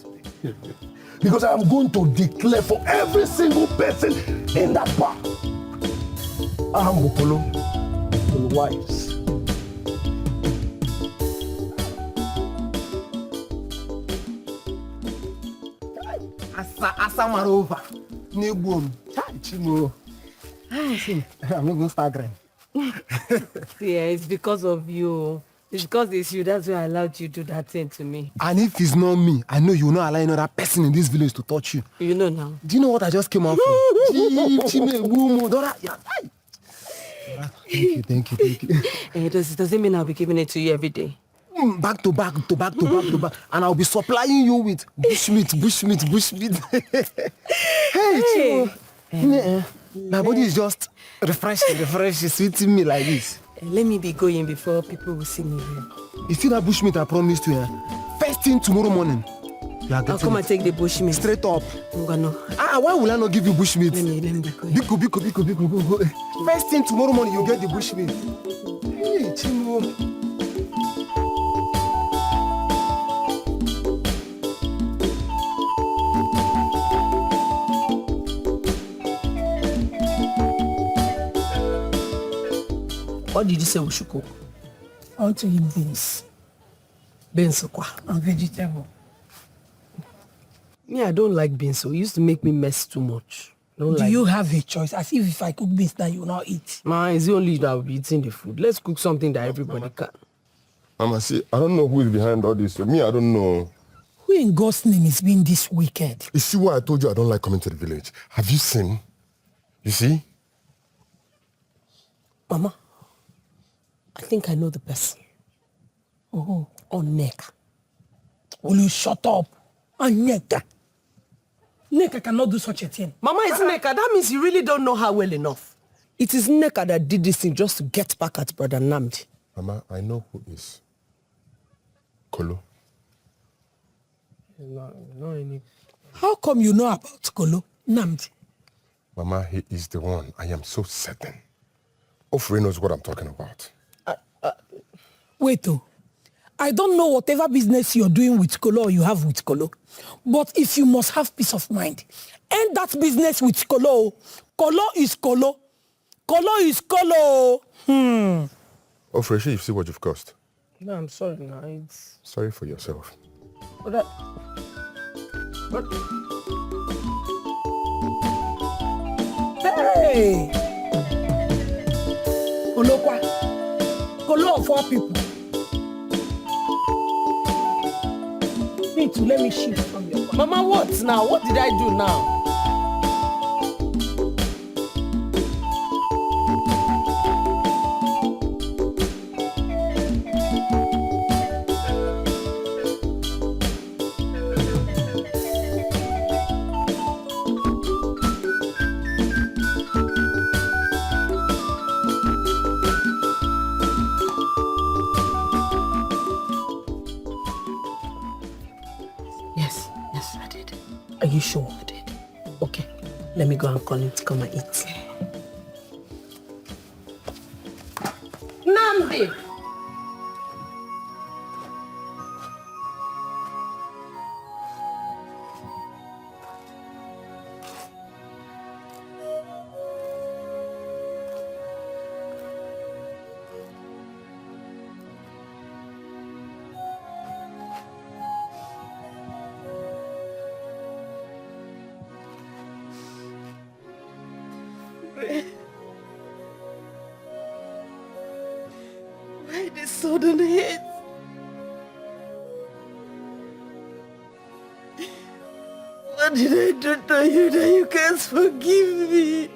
today. Because I am going to declare for every single person in that bar. I am Okolo, the wives. Asa Marova. New boom. Chimo. I'm not going to start crying. Yeah, it's because of you. It's because it's you. That's why I allowed you to do that thing to me. And if it's not me, I know you will not allow another person in this village to touch you. You know now. Do you know what I just came out from? Thank you. Does it mean I'll be giving it to you every day? Back to back. And I'll be supplying you with bushmeat. Hey, Chimo. My body is just refreshing, sweeting me like this. Let me be going before people will see me here. You see that bushmeat I promised you? First thing tomorrow morning. I'll come and take the bushmeat. Straight up. Ngano. Why will I not give you bushmeat? Let me be going. Biko. First thing tomorrow morning, you get the bushmeat. Hey, Chimo. What did you say we should cook? I want to eat beans. Beans kwa? And vegetable. Me, I don't like beans, so it used to make me mess too much. Do you have a choice? As if I cook beans that you will not eat. Man, it's the only that will be eating the food. Let's cook something that everybody can. Mama, see, I don't know who is behind all this. Me, I don't know. Who in God's name is being this wicked? You see why I told you I don't like coming to the village? Have you seen? You see? Mama, I think I know the person. Oh. Nneka. Will you shut up? Nneka. Nneka cannot do such a thing. Mama, it's Nneka. That means you really don't know her well enough. It is Nneka that did this thing just to get back at Brother Nnamdi. Mama, I know who is Kolo. No, any. How come you know about Kolo, Nnamdi? Mama, he is the one. I am so certain. Ofre knows what I'm talking about. Wait, I don't know whatever business you're doing with Kolo or you have with Kolo, but if you must have peace of mind, end that business with Kolo. Kolo is Kolo. Kolo is Kolo. Ofre, you see what you've caused. No, I'm sorry now. It's... Sorry for yourself. But Hey! Kolo kwa? Kolo of all people. Me too, let me shift from your corner. Mama, what now? What did I do now? Yes, I did. Are you sure I did? Okay, let me go and call him to come and eat. Nnamdi! Why this sudden hate? What did I do to you that you can't forgive me?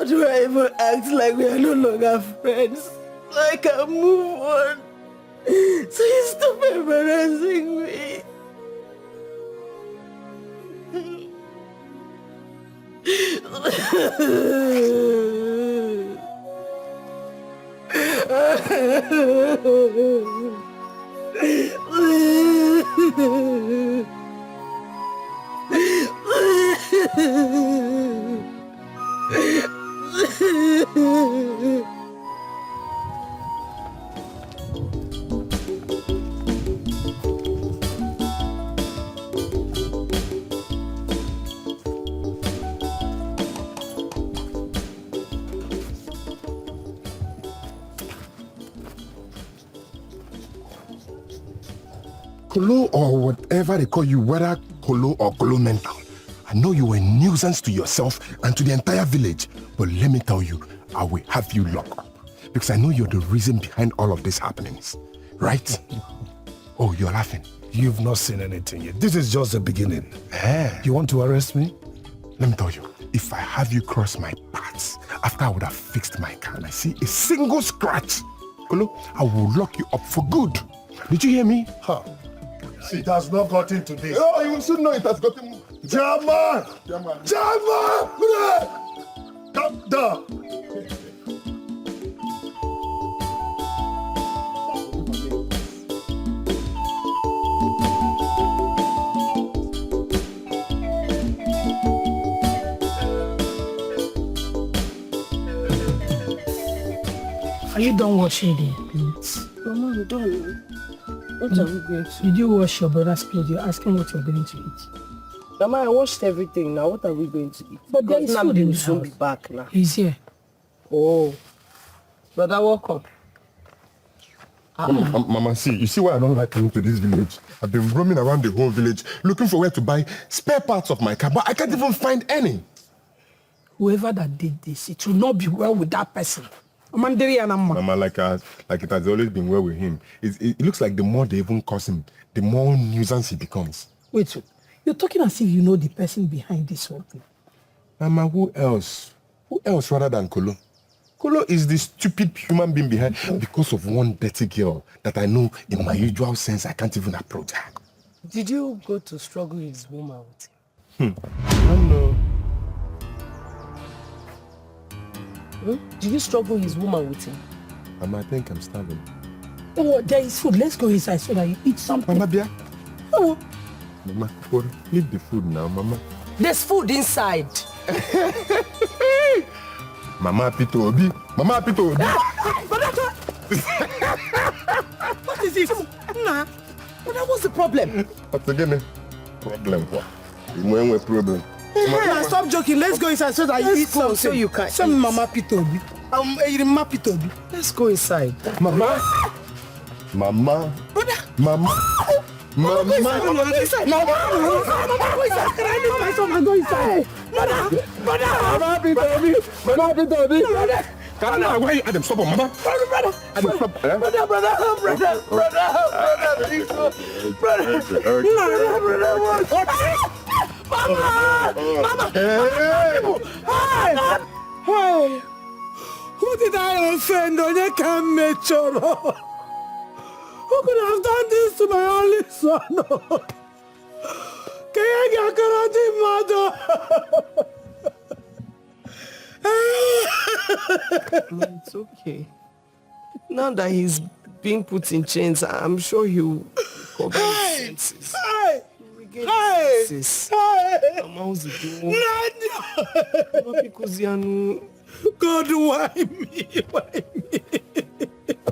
How do I even act like we are no longer friends? So I can move on. So you stop embarrassing me. Kolo or whatever they call you, whether Kolo or Kolo mental. I know you were a nuisance to yourself and to the entire village, but let me tell you, I will have you locked up. Because I know you're the reason behind all of these happenings, right? Oh, you're laughing. You've not seen anything yet. This is just the beginning. You want to arrest me? Let me tell you, if I have you cross my paths, after I would have fixed my car and I see a single scratch, Kolo, I will lock you up for good. Did you hear me? Huh. It has not gotten to this. Oh, you should know it has gotten... German! German! Come down! Are you done washing the plates? Mama, I'm done. What are we going to? Did you wash your brother's clothes? You're asking what you're going to eat. Mama, I washed everything now. What are we going to eat? But there is food in the soon house. be back now. He's here. Oh. Brother, welcome. Mama, see, you see why I don't like coming to this village? I've been roaming around the whole village looking for where to buy spare parts of my car, but I can't even find any. Whoever that did this, it will not be well with that person. Mama, like it has always been well with him. It looks like the more they even curse him, the more nuisance he becomes. Wait, you're talking as if you know the person behind this whole thing. Mama, who else? Who else rather than Kolo? Kolo is the stupid human being behind because of one dirty girl that I know in my usual sense I can't even approach her. Did you go to struggle his woman with I him? don't know. Did you struggle his woman with him? Mama, I think I'm starving. Oh, there is food. Let's go inside so that you eat something. Mama, Bia. Oh. Mama, leave the food now, Mama. There's food inside. Mama Pito Obi. Mama Pito Obi. What is this? Nah. What's the problem? What's again? Problem. What? You problem. Nah, stop joking. Let's go inside so that you eat something. So you can Some Mama Pitobi. Mama Pitobi. Let's go inside. Mama. Mama. Brother. Mama. Mama. Go inside. Mama, go inside. Mama, go inside. Can I leave my son and go inside? Brother. Mama Pitobi. Mama Pitobi. Brother. Why are you Adam? Stop, Mama. Brother. Adam, stop. Brother. Please. Brother. Mama! Hey! Who did I offend on your can nature? Who could have done this to my only son? It's okay. Now that he's being put in chains, I'm sure he'll recover his senses. God, why me?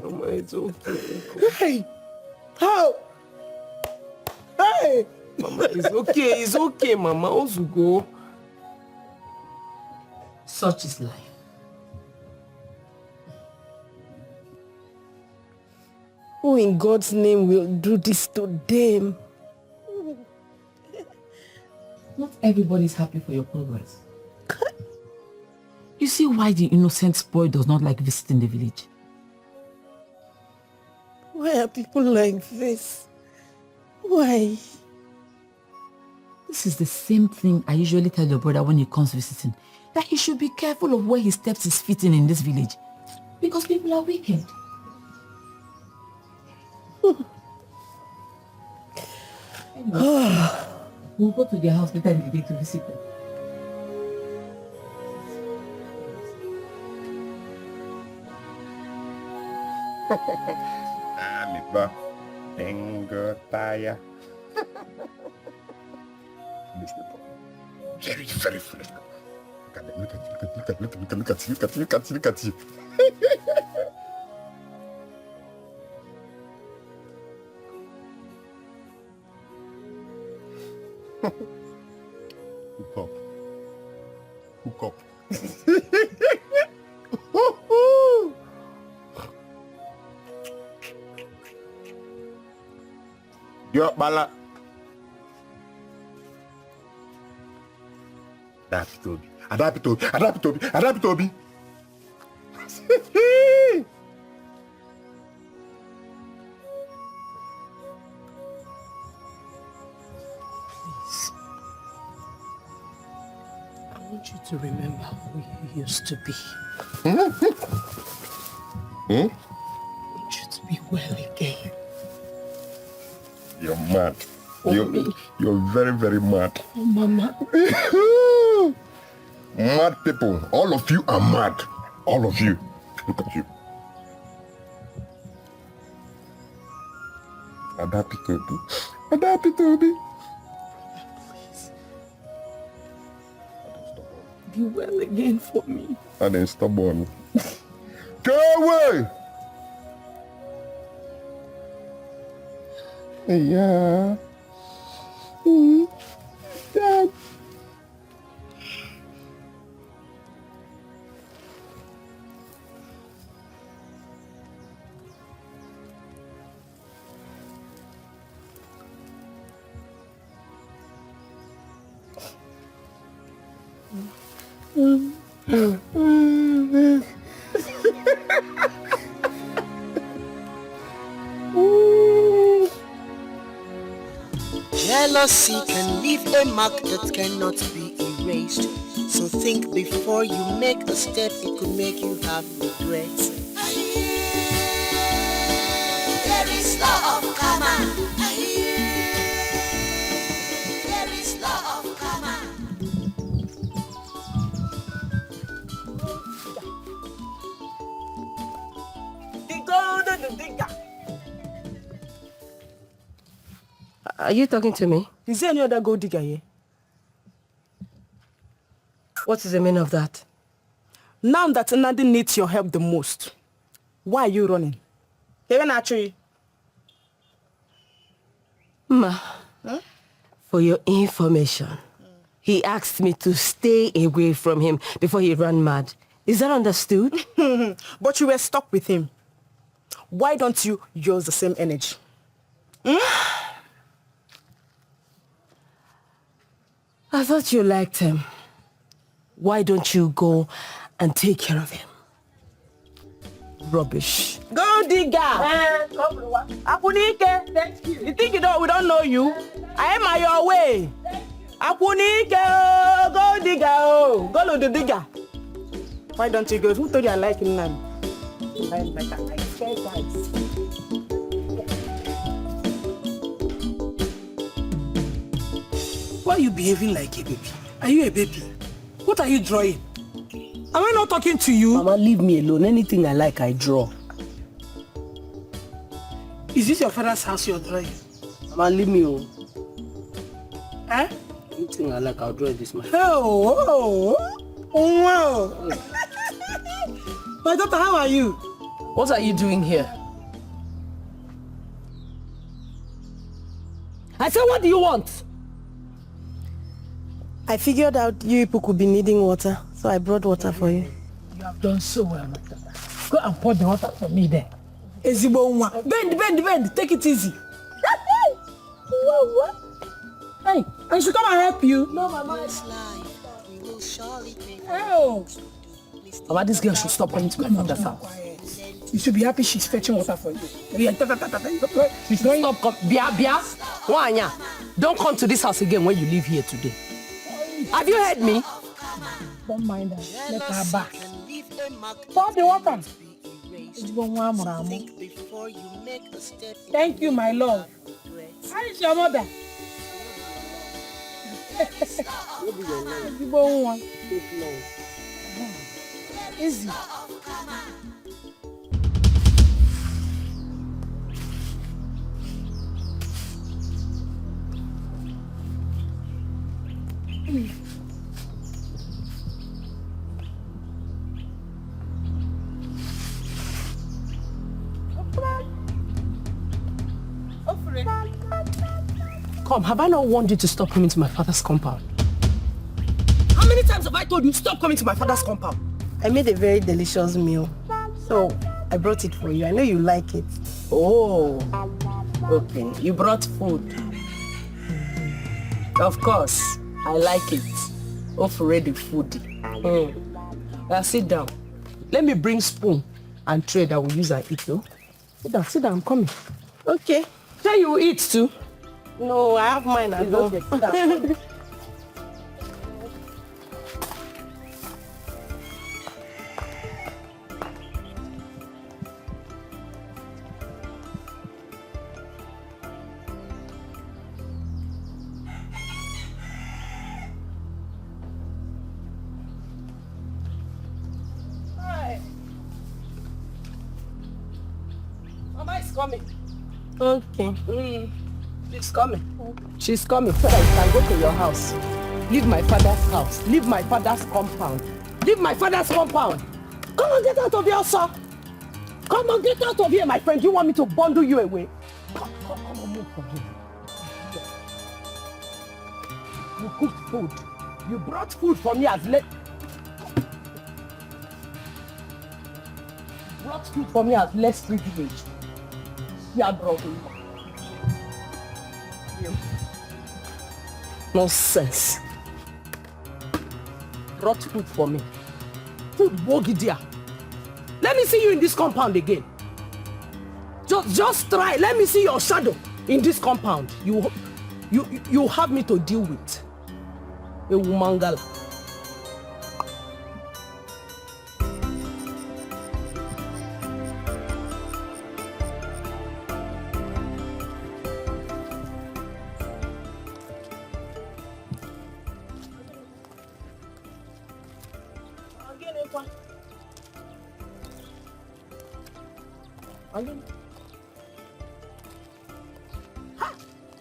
Mama, it's okay. Hey! How? Hey! Mama, it's okay, Mama. Also go. Such is life. Who in God's name will do this to them? Not everybody's happy for your progress. You see why the innocent boy does not like visiting the village? Why are people like this? Why? This is the same thing I usually tell your brother when he comes visiting. that he should be careful of where he steps his feet in this village. Because people are wicked. Anyway, we'll go to their house later in the day to visit them. Amiba, Engo Taya. These people, very, very foolish. Look at them, look at you. Hook up. Yo, bala. Adapt Toby. I want you to remember who you used to be. I want you to be well again. You're mad. You're very, very mad. Oh, Mama. Mad people. All of you are mad. All of you. Look at you. Adapt Toby. Please. Be well again for me. I didn't stubborn. Go away! Yeah. Dad. Jealousy can leave a mark that cannot be erased. So think before you make a step, it could make you have regrets. There is law of karma. There is law of karma. Are you talking to me? Is there any other gold digger here? What is the meaning of that? Now that Nadi needs your help the most, why are you running? Even actually. Ma, for your information, he asked me to stay away from him before he ran mad. Is that understood? But you were stuck with him. Why don't you use the same energy? I thought you liked him. Why don't you go and take care of him? Rubbish. Gold digger! Apunike! Thank you. You think we don't know you? I am on your way. Apunike! Gold digger! Go to the digger. Why don't you go? Who told you I like him now? I swear, guys. Why are you behaving like a baby? Are you a baby? What are you drawing? Am I not talking to you? Mama, leave me alone. Anything I like, I draw. Is this your father's house you're drawing? Mama, leave me alone. Eh? Anything I like, I'll draw this man. Oh, wow. My daughter, how are you? What are you doing here? I said, what do you want? I figured out you people could be needing water, so I brought water for you. You have done so well, my daughter. Go and pour the water for me there. Bend. Take it easy. Hey, I should come and help you. No, Mama. This life, we will surely pay. Oh. Mama, this girl should stop coming to my mother's house. You should be happy she's fetching water for you. Stop. Bia. Wanya. Don't come to this house again when you leave here today. Have you heard me? Don't mind her. Let her back. Can leave a mark Stop the water. erased. Think before you make a step. Thank you, my love. How is your mother? Easy. Come, have I not warned you to stop coming to my father's compound? How many times have I told you stop coming to my father's compound? I made a very delicious meal, so I brought it for you. I know you like it. Oh, okay. You brought food. Of course, I like it. Already foodie. Now sit down. Let me bring spoon and tray that we use and eat, though. Sit down, I'm coming. Okay. Say you will eat too. No, I have mine at home. Okay, sit down. Mama is coming. Okay. She's coming. She's coming so that you can go to your house. Leave my father's house. Leave my father's compound. Leave my father's compound. Come on, get out of here, sir. Come on, get out of here, my friend. You want me to bundle you away? Come on, move from here. You cooked food. You brought food for me as late. Brought food for me as less privileged. Yeah, bro. Nonsense. Brought food for me. Food bogidia. Let me see you in this compound again. Just try. Let me see your shadow in this compound. You have me to deal with. A woman girl.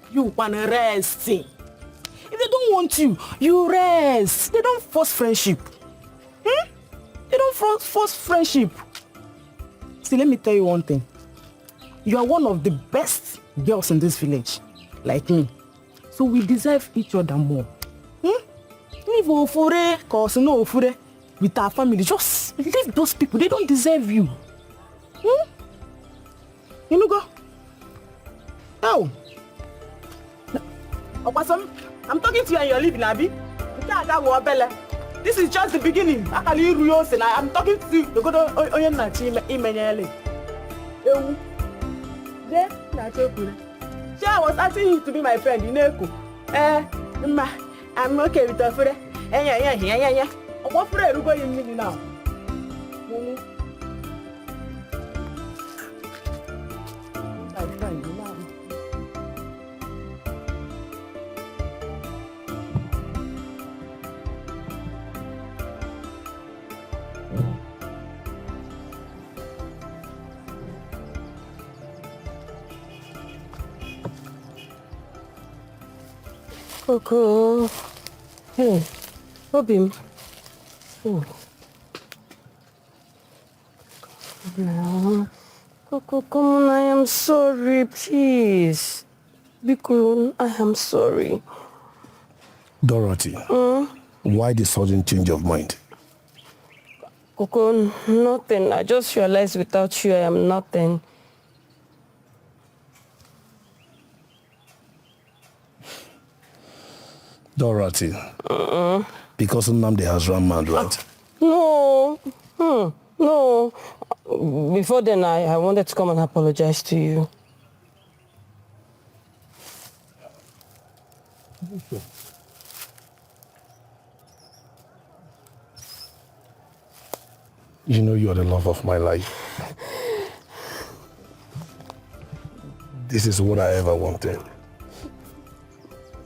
You wanna rest. If they don't want you, you rest. They don't force friendship. They don't force friendship. See, let me tell you one thing. You are one of the best girls in this village, like me. So we deserve each other more. Leave Ofure, cause no Ofure, with our family. Just leave those people. They don't deserve you. You know, go. Oh. I'm talking to you and you're leaving, Abi. This is just the beginning. I'm talking to you. I was asking you to be my friend, Ineko. I'm okay with her. What friend are you going to now? Coco. Hey, Obim. Oh. No. Coco, come on, I am sorry, please. Biko, I am sorry. Dorothy, why the sudden change of mind? Coco, nothing. I just realized without you, I am nothing. Dorothy, because Nnamdi has run mad, right? No. No. Before then, I wanted to come and apologize to you. You know you're the love of my life. This is what I ever wanted.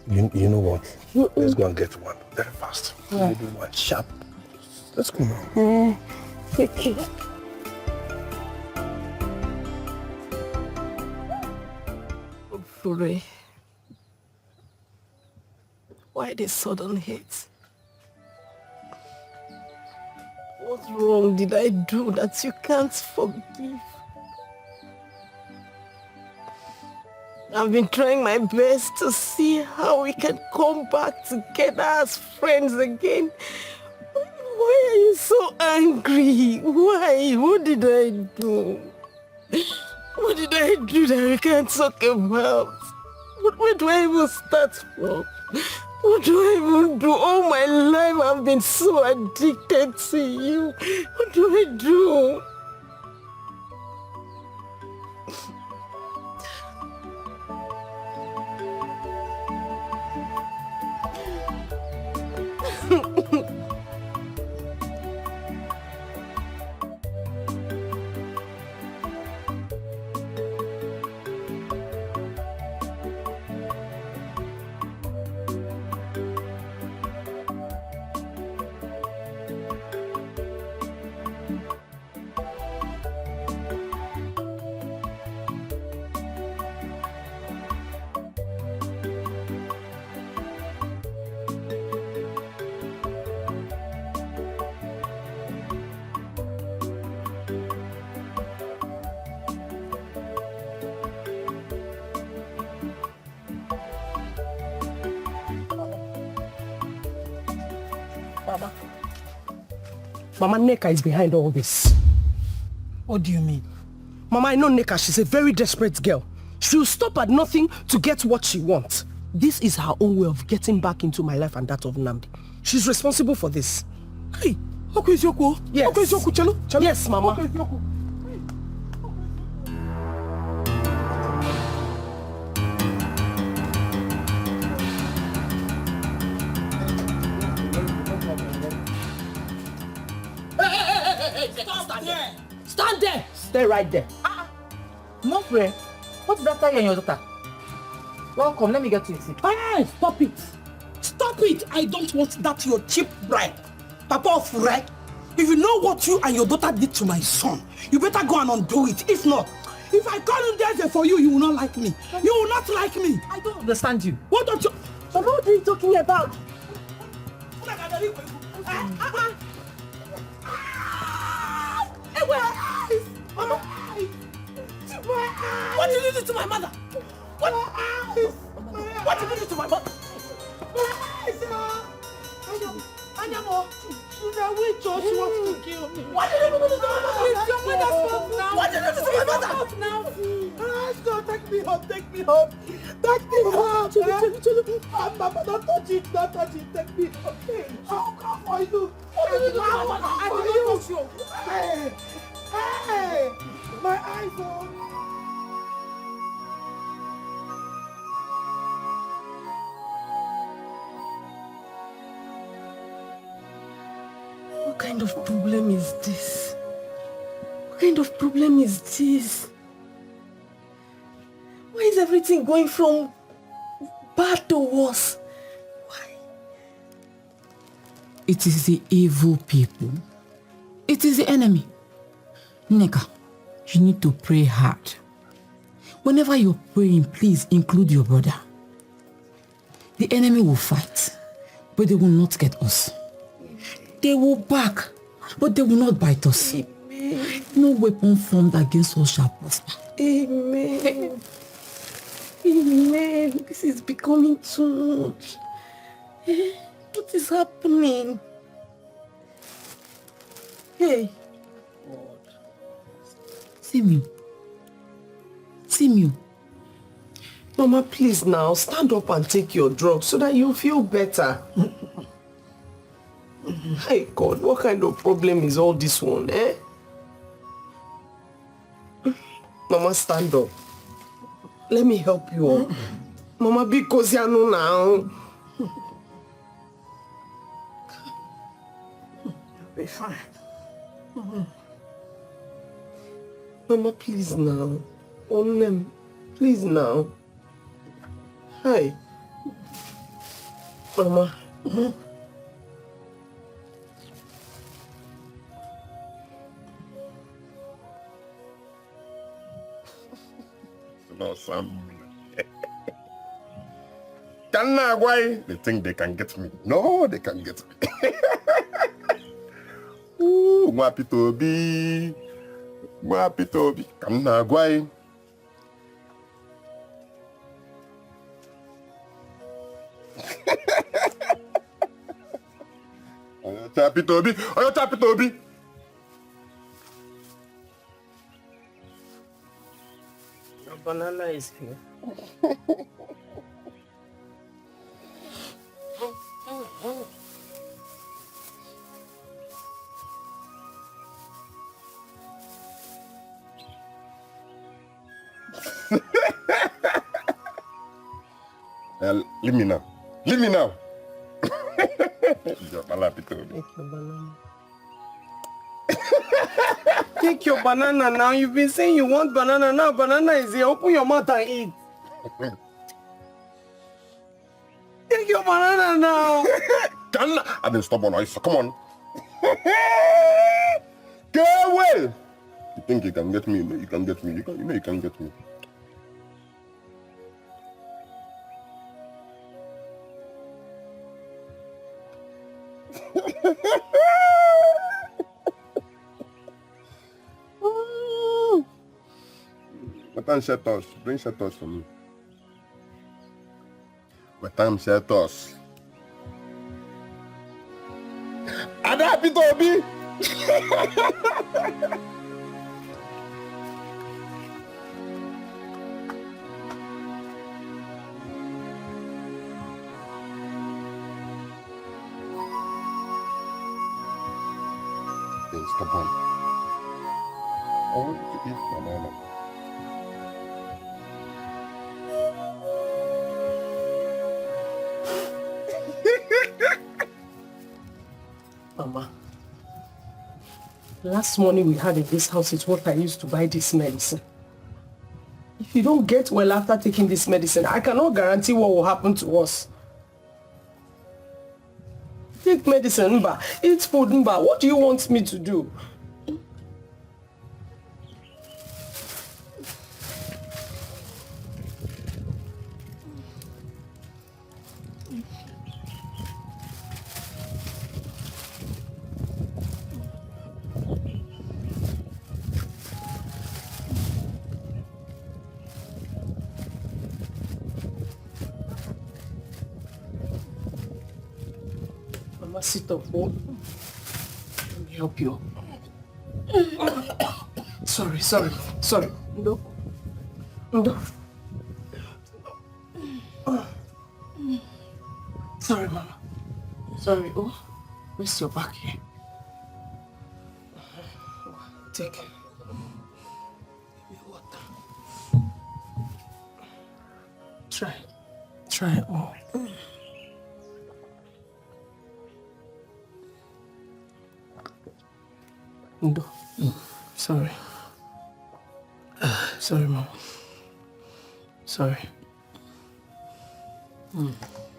You know what? Let's go and get one very fast. Maybe one sharp. Let's go now. Okay. Fure, why this sudden hate? What wrong did I do that you can't forgive? I've been trying my best to see how we can come back together as friends again. Why are you so angry? Why? What did I do? What did I do that we can't talk about? Where do I even start from? What do I even do? All my life I've been so addicted to you. What do I do? Mama Neka is behind all this. What do you mean? Mama, I know Neka, she's a very desperate girl. She'll stop at nothing to get what she wants. This is her own way of getting back into my life and that of Nnamdi. She's responsible for this. Hey, Okwezioku? Yes. Okwezioku, chalo? Yes, Mama. Okwezioku. Stand there! Stay right there. No, friend. What's that guy and your daughter? Welcome, let me get to your seat. Hey, stop it! Stop it! I don't want that your cheap bribe. Papa of Fure, if you know what you and your daughter did to my son, you better go and undo it. If not, if I call him there for you, you will not like me. You will not like me. I don't understand you. What don't you... So what are you talking about? What did you do to my mother? What did you do to my mother? Anyamo, she's a witch or she wants to kill me. What did you do to my mother? It's your mother's fault now. What did you do to my mother? Now. Go, take me home, take me home. Take me home. Mama, don't touch it, take me home. I'll come for you. What did you do to my mother? I didn't touch you. Hey, my iPhone. What kind of problem is this? What kind of problem is this? Why is everything going from bad to worse? Why? It is the evil people. It is the enemy. Neka, you need to pray hard. Whenever you're praying, please include your brother. The enemy will fight, but they will not get us. They will back, but they will not bite us. Amen. No weapon formed against us shall prosper. Amen. Amen. This is becoming too much. What is happening? Hey. Simeon. Mama, please now, stand up and take your drugs so that you feel better. Hey God, what kind of problem is all this one, eh? Mama, stand up. Let me help you up. Mama, be cozy now. Be fine. Mama, please now. Please now. Hi. Mama. No, Sam. Why? They think they can get me. No, they can get me. Ooh, Mwapitobi. Kanagwai. Chapitobi. Oh, Chapitobi. Your banana is here. Leave me now. Leave me now. Your banana. Take your banana now. You've been saying you want banana now. Banana is here. Open your mouth and eat. Take your banana now. I didn't stop on ice. Come on. Get away. You think you can get me? You can get me. You can get me. What time us? Bring us for me. What time us? Ada happy to be. Stop on. I want you to eat banana. Mama, last money we had in this house is what I used to buy this medicine. If you don't get well after taking this medicine, I cannot guarantee what will happen to us. Take medicine, Mba. Eat food, Mba. What do you want me to do? Sit up, oh. Let me help you. Sorry. No. Sorry, Mama. Sorry, oh. Rest your back here. Take it. Give me water. Try, oh. No. Sorry. Sorry, Mom. Sorry.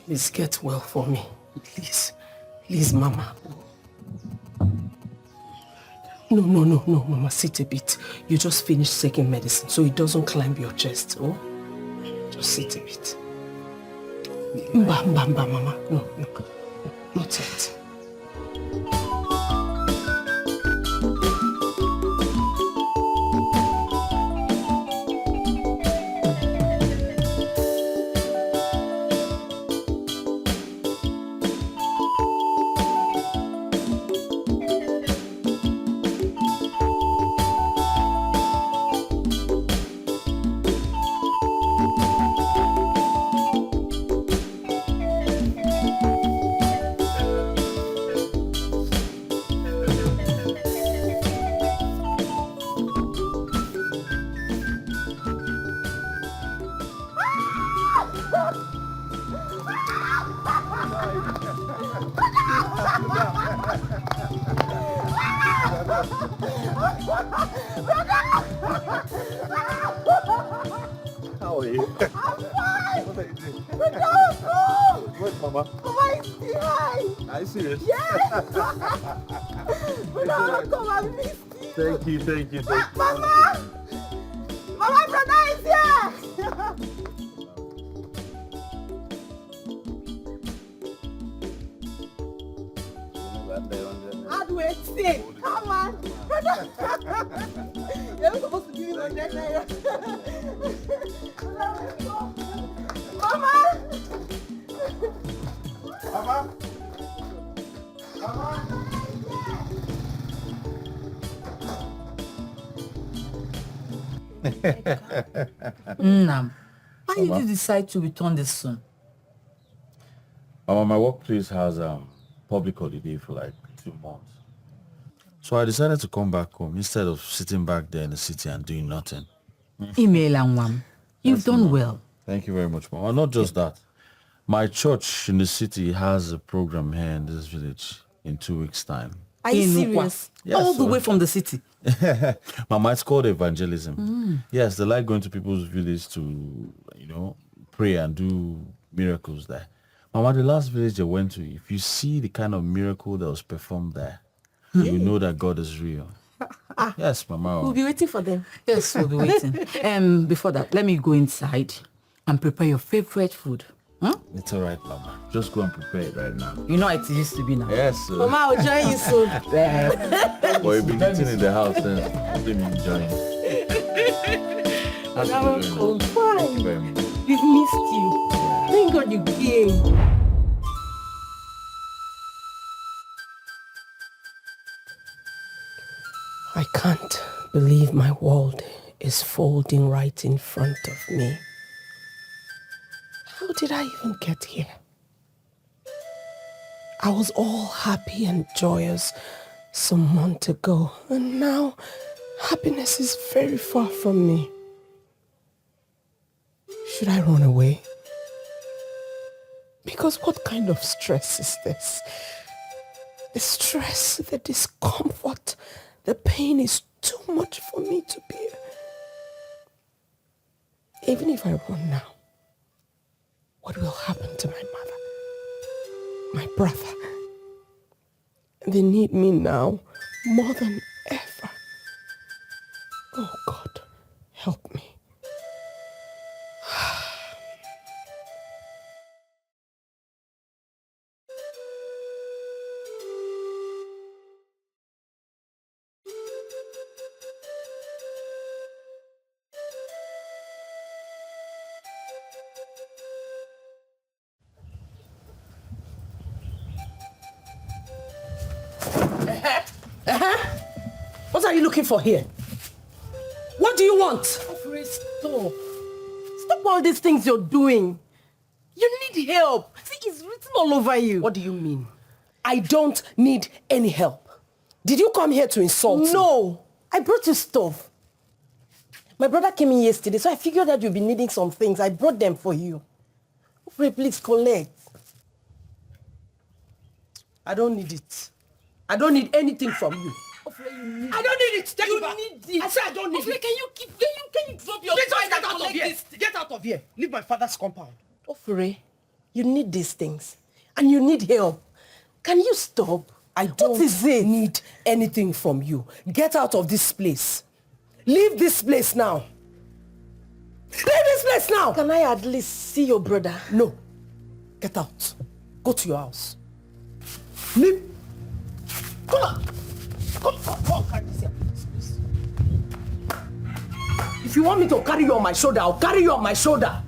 Please get well for me. Please, Mama. No, Mama. Sit a bit. You just finished taking medicine, so it doesn't climb your chest, oh? Just sit a bit. Mba, Mama. No. Not yet. Mama. Mama is behind. Are you serious? Yes. Brother, come and meet you. Thank you. Mama! Mama, brother is here. How do I say? Come on, brother. You're supposed to give me 100 naira. Mama! Why did you decide to return this soon? My workplace has public holiday for like 2 months. So I decided to come back home instead of sitting back there in the city and doing nothing. Email and one. You've done well. Thank you very much, Mama. Not just that. My church in the city has a program here in this village in 2 weeks' time. Are you serious? Yes, All the so- way from the city. Mama, it's called evangelism. Yes, they like going to people's village to, pray and do miracles there. Mama, the last village I went to, if you see the kind of miracle that was performed there, you know that God is real. Yes, Mama. We'll be waiting for them. Yes, we'll be waiting. Before that, let me go inside and prepare your favorite food. Huh? It's all right, Mama. Just go and prepare it right now. You know it used to be now. Yes, sir. Mama, I'll join you soon. Well, you've been eating in the house and I've been enjoying. That's I'm fine. Thank you very much. We've missed you. Thank God you came. I can't believe my world is folding right in front of me. How did I even get here? I was all happy and joyous some month ago, and now happiness is very far from me. Should I run away? Because what kind of stress is this? The stress, the discomfort, the pain is too much for me to bear. Even if I run now, what will happen to my mother, my brother? They need me now more than ever. Oh God, help me. What are you looking for here? What do you want? Stop. Stop all these things you're doing. You need help. See, it's written all over you. What do you mean? I don't need any help. Did you come here to insult me? No. I brought you stuff. My brother came in yesterday, so I figured that you'd be needing some things. I brought them for you. Please collect. I don't need it. I don't need anything from you. I don't need it. Take it back. Need it. I said I don't need it. Can you drop your Please just phone get and out of collect here. this? Get out of here. Leave my father's compound. Ofure, you need these things. And you need help. Can you stop? I don't What is it? need anything from you. Get out of this place. Leave this place now. Leave this place now. Can I at least see your brother? No. Get out. Go to your house. Leave. Come on. Come on. Carry this here, please. If you want me to carry you on my shoulder, I'll carry you on my shoulder.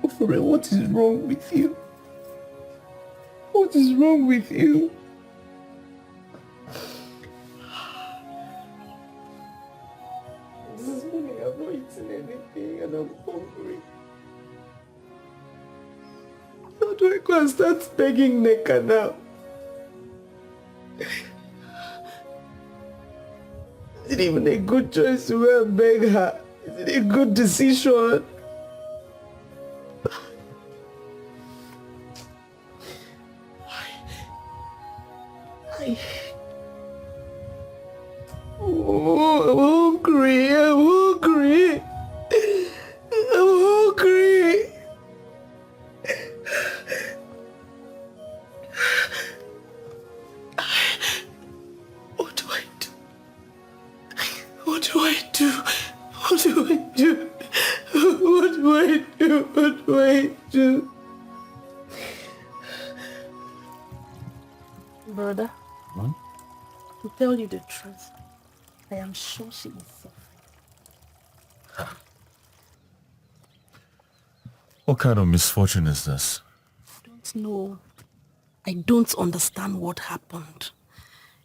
Ofure, what is wrong with you? What is wrong with you? This morning I've not eaten anything and I'm hungry. go and start begging Nneka now. Is it even a good choice to go and beg her? Is it a good decision? I'm hungry. What do I do? What do I do? What do I do? Brother, to tell you the truth, I am sure she is suffering. What kind of misfortune is this? I don't know. I don't understand what happened.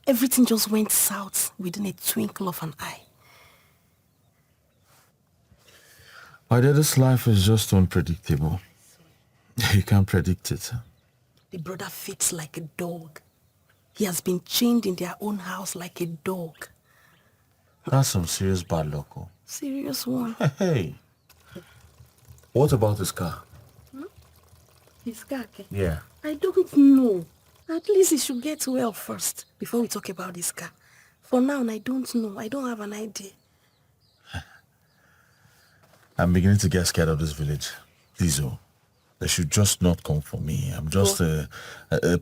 Everything just went south within a twinkle of an eye. My dear, this life is just unpredictable. You can't predict it. The brother fits like a dog. He has been chained in their own house like a dog. That's some serious bad luck. Oh. Serious one. Hey. What about his car? His car? Yeah. I don't know. At least he should get well first before we talk about this car. For now, I don't know. I don't have an idea. I'm beginning to get scared of this village. Please, oh. They should just not come for me. I'm just a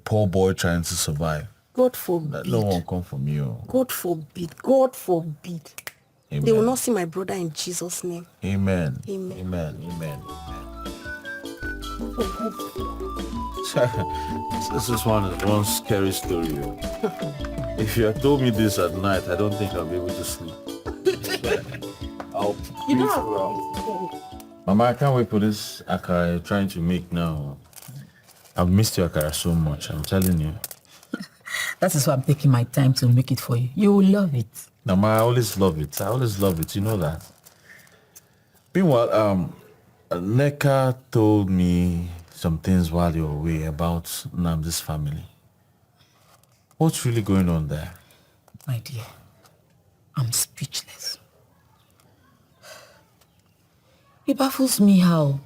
poor boy trying to survive. God forbid. No one come for me. Oh. God forbid. God forbid. Amen. They will not see my brother in Jesus' name. Amen. Amen. Amen. Amen. This is one scary story. Oh. If you had told me this at night, I don't think I'll be able to sleep. You don't have Mama, I can't wait for this akara you're trying to make now. I've missed your akara so much, I'm telling you. That is why I'm taking my time to make it for you. You will love it. Mama, I always love it. I always love it. You know that. Meanwhile, Nneka told me some things while you were away about Nnamdi's family. What's really going on there? My dear, I'm speechless. It baffles me how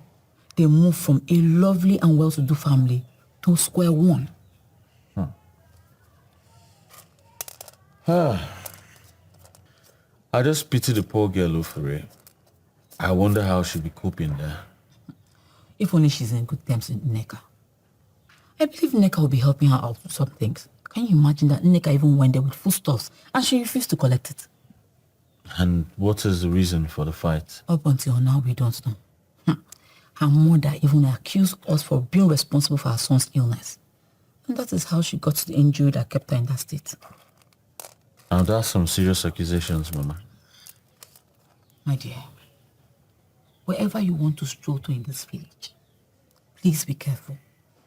they moved from a lovely and well-to-do family to square one. I just pity the poor girl, Ofure. I wonder how she'll be coping there. If only she's in good terms with Nneka. I believe Nneka will be helping her out with some things. Can you imagine that Nneka even went there with foodstuffs and she refused to collect it? And what is the reason for the fight? Up until now, we don't know. Her mother even accused us for being responsible for her son's illness. And that is how she got to the injury that kept her in that state. Now that's some serious accusations, Mama. My dear, wherever you want to stroll to in this village, please be careful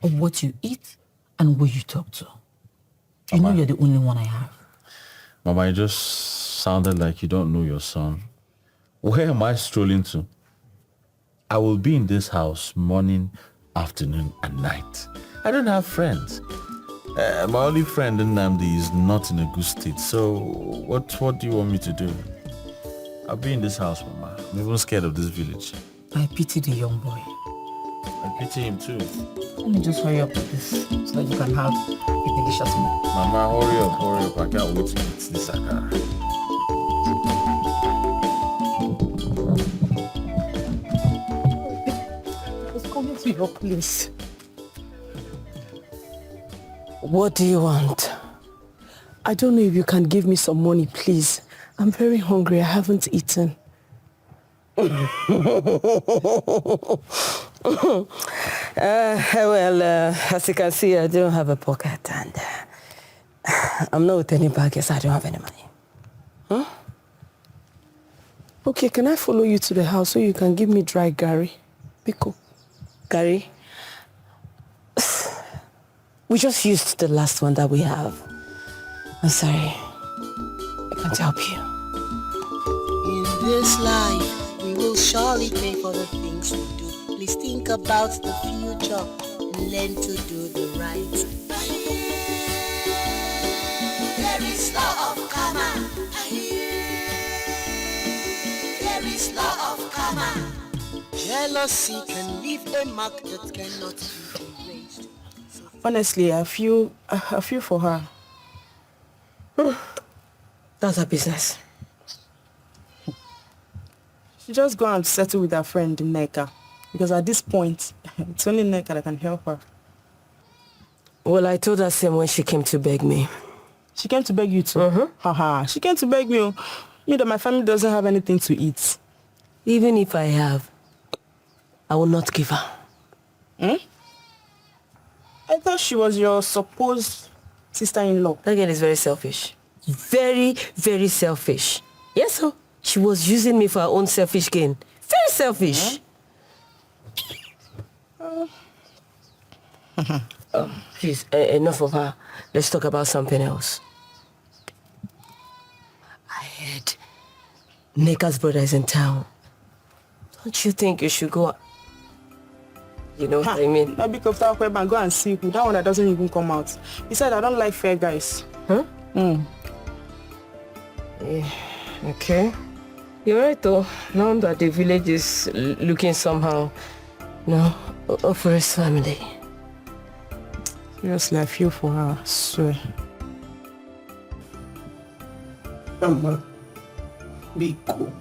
of what you eat and who you talk to. You know you're the only one I have. Mama, it just sounded like you don't know your son. Where am I strolling to? I will be in this house morning, afternoon, and night. I don't have friends. My only friend in Nnamdi is not in a good state. So what do you want me to do? I'll be in this house, Mama. I'm even scared of this village. I pity the young boy. I pity him too. Let me just hurry up with this so that you can have a delicious meal. Mama, hurry up. I can't wait to eat this akara. I was coming to your place. What do you want? I don't know if you can give me some money, please. I'm very hungry. I haven't eaten. As you can see, I don't have a pocket and I'm not with any baggage. I don't have any money. Huh? Okay, can I follow you to the house so you can give me dry gari? Pico. Gari? We just used the last one that we have. I'm sorry. I can't help you. In this life, we will surely pay for the things we do. Please think about the future. and learn to do the right. There is law of karma. There is law of karma. Jealousy can leave a mark that cannot be erased. Honestly, I feel for her. That's her business. She just go and settle with her friend Nneka. Because at this point, it's only Nneka that can help her. Well, I told her same when she came to beg me. She came to beg you too? Haha, she came to beg me. Me that my family doesn't have anything to eat. Even if I have, I will not give her. I thought she was your supposed sister-in-law. That girl is very selfish. Very, very selfish. Yes, sir. She was using me for her own selfish gain. Very selfish. Please, enough of her. Let's talk about something else. I heard Nneka's brother is in town. Don't you think you should go? You know what I mean? I'll be comfortable and go and see who. That one that doesn't even come out. Besides, I don't like fair guys. Huh? Yeah, okay. You're right though. Now that the village is looking somehow, for his family. Seriously, I feel for her, I swear. Mama, be cool.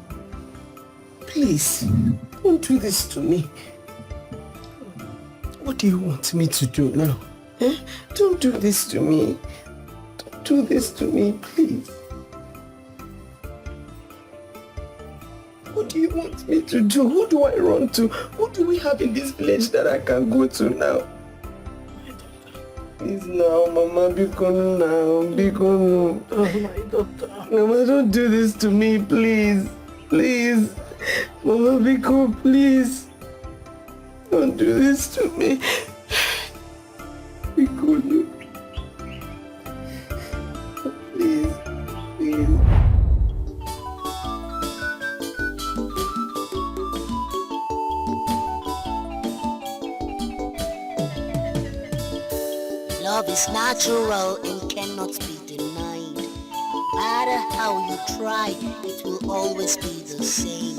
Please, don't do this to me. What do you want me to do now? Don't do this to me. Don't do this to me, please. What do you want me to do? Who do I run to? Who do we have in this village that I can go to now? Please now, Mama, be gone now. Be gone. Oh, my daughter. Mama, don't do this to me, please. Please. Mama, be cool, please. Don't do this to me. Be cool. Please. Please. Love is natural and cannot be denied. No matter how you try, it will always be the same.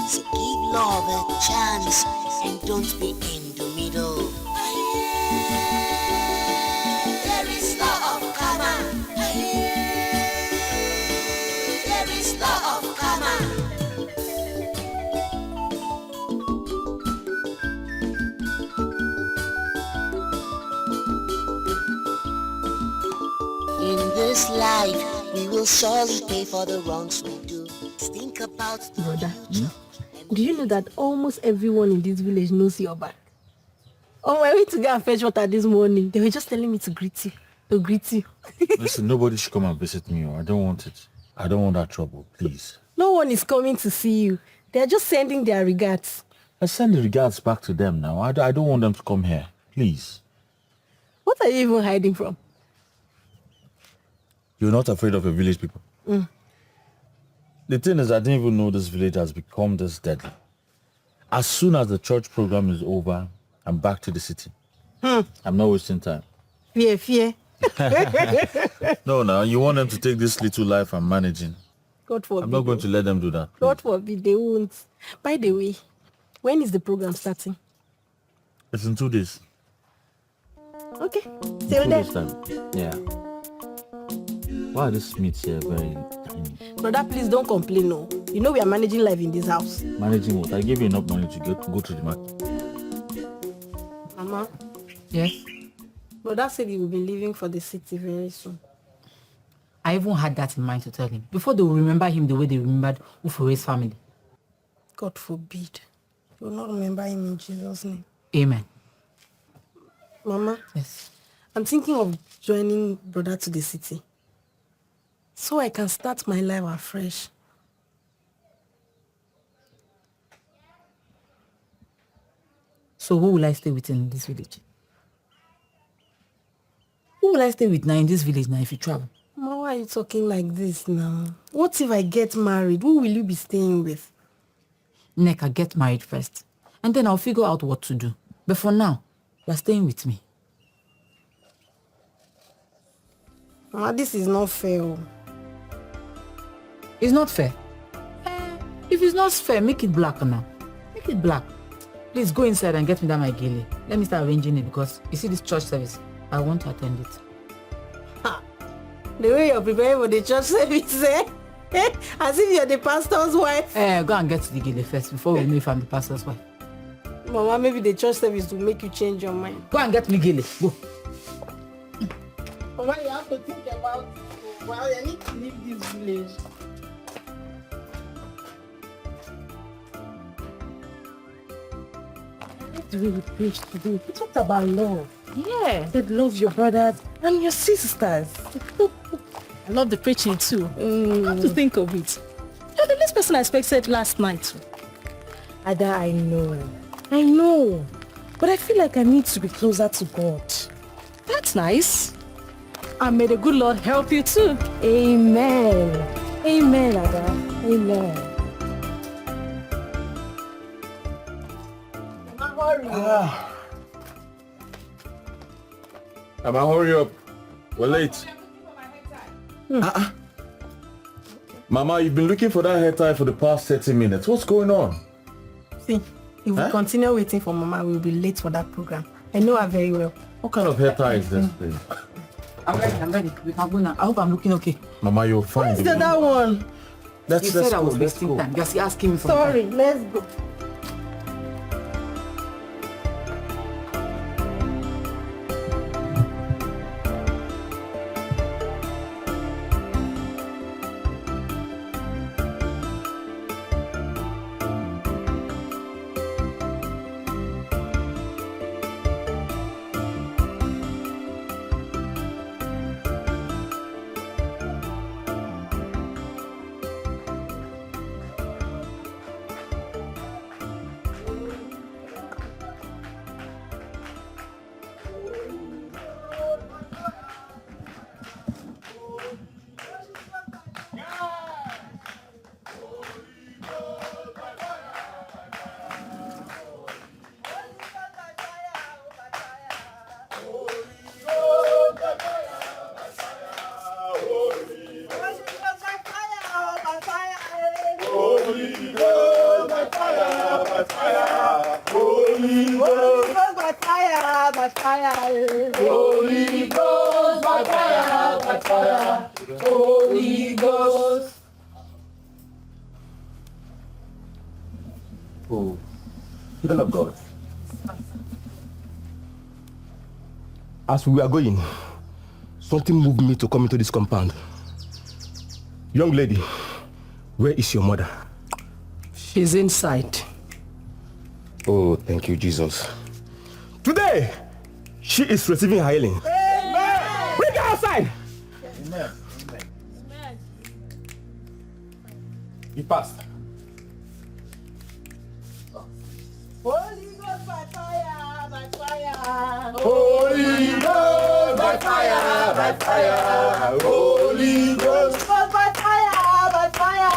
So give love a chance and don't be in the middle. There is law of karma. There is law of karma. In this life, we will surely pay for the wrongs we do. Think about the Brother, do you know that almost everyone in this village knows your back? On my way to go and fetch water this morning, they were just telling me to greet you. To greet you. Listen, nobody should come and visit me. I don't want it. I don't want that trouble, please. No one is coming to see you. They are just sending their regards. I send the regards back to them now. I don't want them to come here. Please. What are you even hiding from? You're not afraid of your village people? The thing is, I didn't even know this village has become this deadly. As soon as the church program is over, I'm back to the city. I'm not wasting time. Fear. No, you want them to take this little life I'm managing. God forbid. I'm not going to let them do that. God forbid, they won't. By the way, when is the program starting? It's in 2 days. Okay. See 2 you there. days time. Yeah. Why are these meats here very tiny? Brother, please don't complain, no. You know we are managing life in this house. Managing what? I gave you enough money to go to the market. Mama. Yes? Brother said he will be leaving for the city very soon. I even had that in mind to tell him. Before they will remember him the way they remembered Ufure's family. God forbid. You will not remember him in Jesus' name. Amen. Mama. Yes. I'm thinking of joining brother to the city. So I can start my life afresh. So who will I stay with in this village? Who will I stay with now in this village now if you travel? Mama, why are you talking like this now? What if I get married? Who will you be staying with? Nneka, get married first. And then I'll figure out what to do. But for now, You're staying with me. Mama, this is not fair. It's not fair. If it's not fair, make it black now. Make it black. Please go inside and get me that my gele. Let me start arranging it because you see this church service. I want to attend it. The way you're preparing for the church service, as if you're the pastor's wife. Go and get the gele first before we know if I'm the pastor's wife. Mama, maybe the church service will make you change your mind. Go and get me gele. Go. Mama, you have to think about it. Well, you need to leave this village. The way we preached today, we talked about love. Yeah. Said love your brothers and your sisters. I love the preaching too. How to think of it. You're the least person I expected last night. Ada, I know. But I feel like I need to be closer to God. That's nice. And may the good Lord help you too. Amen. Amen, Ada. Amen. Mama, hurry up. We're late. Mama, you've been looking for that hair tie for the past 30 minutes. What's going on? See, if we continue waiting for Mama, we'll be late for that program. I know her very well. What kind of hair tie is this, please? I'm ready. We can go now. I hope I'm looking okay. Mama, you're fine. What's the other one? You said I was wasting time. Just asking me for Sorry, let's go. Oh, children of God. As we were going, something moved me to come into this compound. Young lady, where is your mother? She's inside. Oh, thank you, Jesus. Today, she is receiving her healing. Amen. Bring her outside. Amen. Amen. You passed. Holy Ghost by fire, by fire. Holy Ghost by fire, by fire. Holy Ghost by fire, by fire.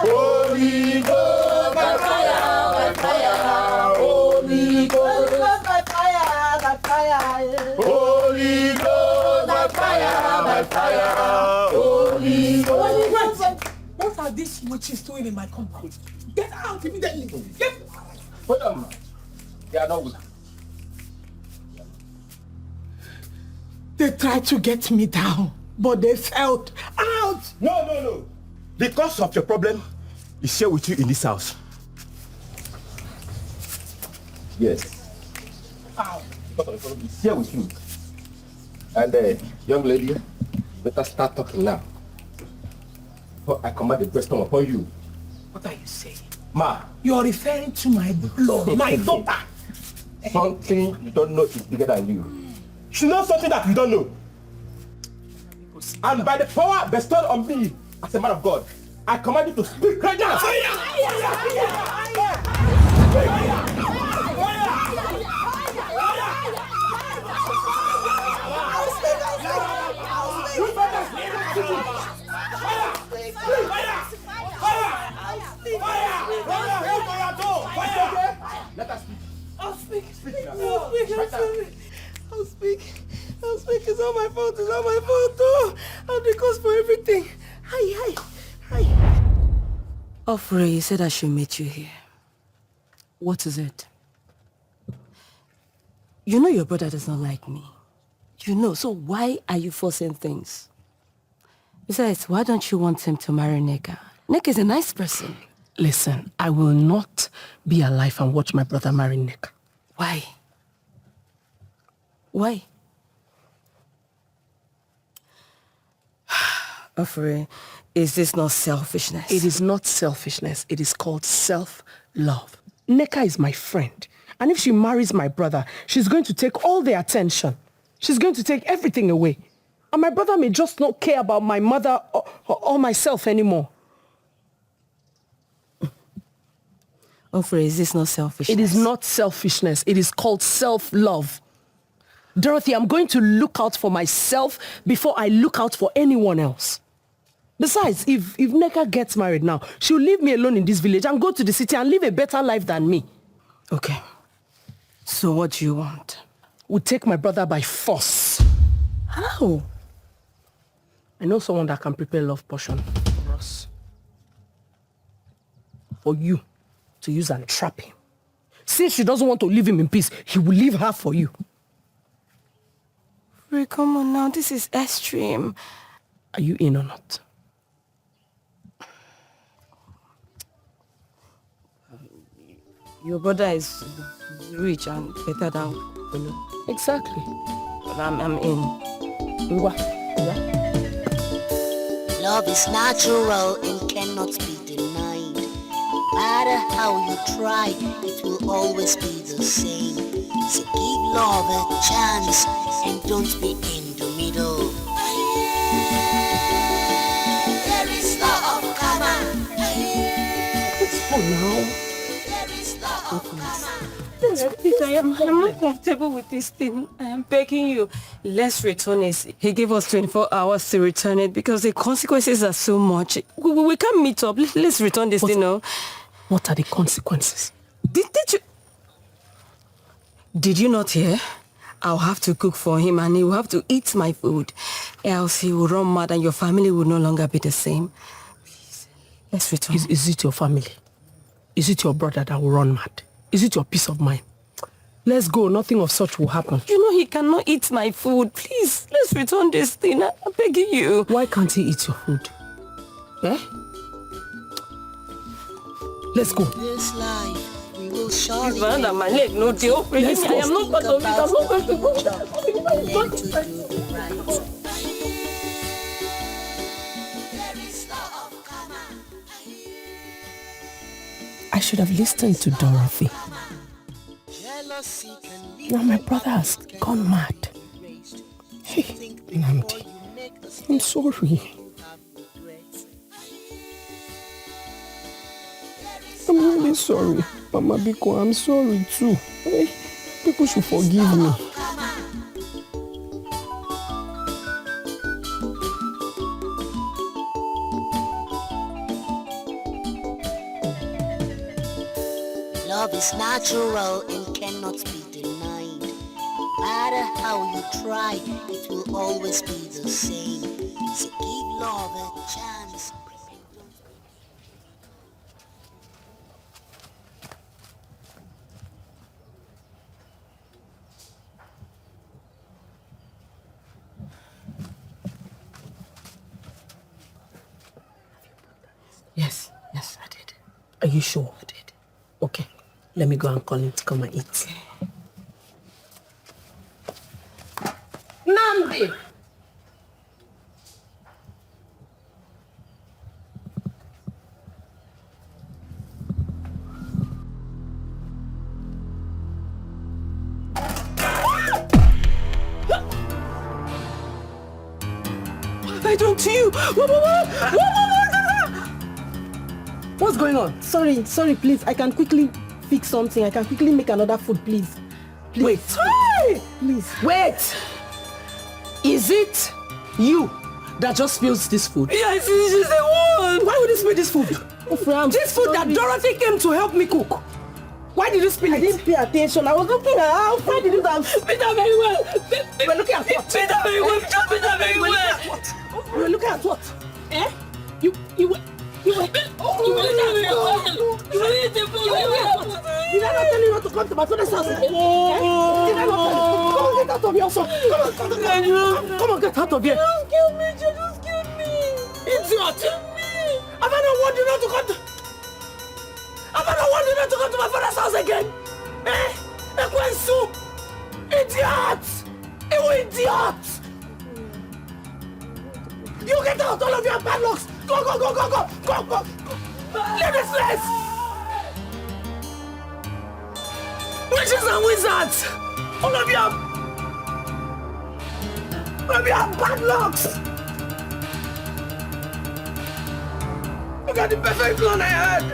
Holy Ghost by fire, by fire. Holy Ghost by fire, by fire. Holy Ghost by fire, by fire. Holy Ghost. What are these witches doing in my compound? Get out immediately. Get out. Hold on. They are not good. They tried to get me down, but they failed. Out! No. The cause of your problem is here with you in this house. Yes. Out. The cause of your problem is here with you. And young lady, you better start talking now. For I command the breast upon you. What are you saying? Ma. You're referring to my blood, my daughter. Something you don't know is bigger than you. She knows something that you don't know. And by the power bestowed on me as a man of God, I command you to speak right now. Let us speak. I'll speak. Speak. not my fault. It's not my fault. Oh, I'm the cause for everything. Hi. Offrey, you said I should meet you here. What is it? You know your brother does not like me. You know, so why are you forcing things? Besides, why don't you want him to marry Nneka? Nneka is a nice person. Listen, I will not be alive and watch my brother marry Nneka. Why? Why? Offrey, is this not selfishness? It is not selfishness. It is called self-love. Nneka is my friend. And if she marries my brother, she's going to take all the attention. She's going to take everything away. And my brother may just not care about my mother or myself anymore. Offrey, is this not selfishness? It is not selfishness. It is called self-love. Dorothy, I'm going to look out for myself before I look out for anyone else. Besides, if Nneka gets married now, she'll leave me alone in this village and go to the city and live a better life than me. Okay. So what do you want? We'll take my brother by force. How? I know someone that can prepare love potion for us. For you to use and trap him. Since she doesn't want to leave him in peace, he will leave her for you. Ray, come on now, this is extreme. Are you in or not? Your brother is rich and better than you. Exactly. But I'm in. Love is natural and cannot be denied. No matter how you try, it will always be the same. So give love a chance and don't be in the middle. There is law of karma. It's fun now. Please, I'm not comfortable with this thing. I am begging you. Let's return it. He gave us 24 hours to return it because the consequences are so much. We can't meet up. Let's return this thing now. What are the consequences? Did you not hear? I'll have to cook for him and he will have to eat my food. Else he will run mad and your family will no longer be the same. Please, let's return. Is it your family? Is it your brother that will run mad? Is it your peace of mind? Let's go. Nothing of such will happen. You know he cannot eat my food. Please, let's return this thing. I'm begging you. Why can't he eat your food? Eh? Let's go. This life, we will surely. It's better than my leg. No deal. I am not part of it. I'm not going to go. Learn to do the right. I should have listened to Dorothy. Now my brother has gone mad. Hey, Nnamdi, I'm sorry. I'm really sorry. Mama Biko, I'm sorry too. Hey, people should forgive me. Love is natural and cannot be denied. No matter how you try, it will always be the same. So give love a chance. Yes, I did. Are you sure? I did. Okay, let me go and call him to come and eat. Nnamdi! What have I done to you? What's going on? Sorry, please. I can quickly fix something. I can quickly make another food, please. Wait. Hey! Please. Wait! Is it you that just spills this food? Yes, she's the one. Why would you spill this food? Oh, Fran, this food that Dorothy came to help me cook. Why did you spill it? I didn't pay attention. I was looking at how far did you have Peter very well. You were looking at what? Peter very well. Peter very well. You were looking at what? Eh? You were looking at what? Did I not tell you not to come to my father's house? Did I not tell you? Come on, get out of here, son. Come on, get out of here. Just kill me. Just kill me. Idiot. Have I not warned you not to come to... Have I not warned you not to come to my father's house again? Eh? Ekwensu! Idiot! You idiot! You get out, all of your padlocks! Go! Leave this place! Witches and wizards! All of your padlocks! Look at the perfect plan I had!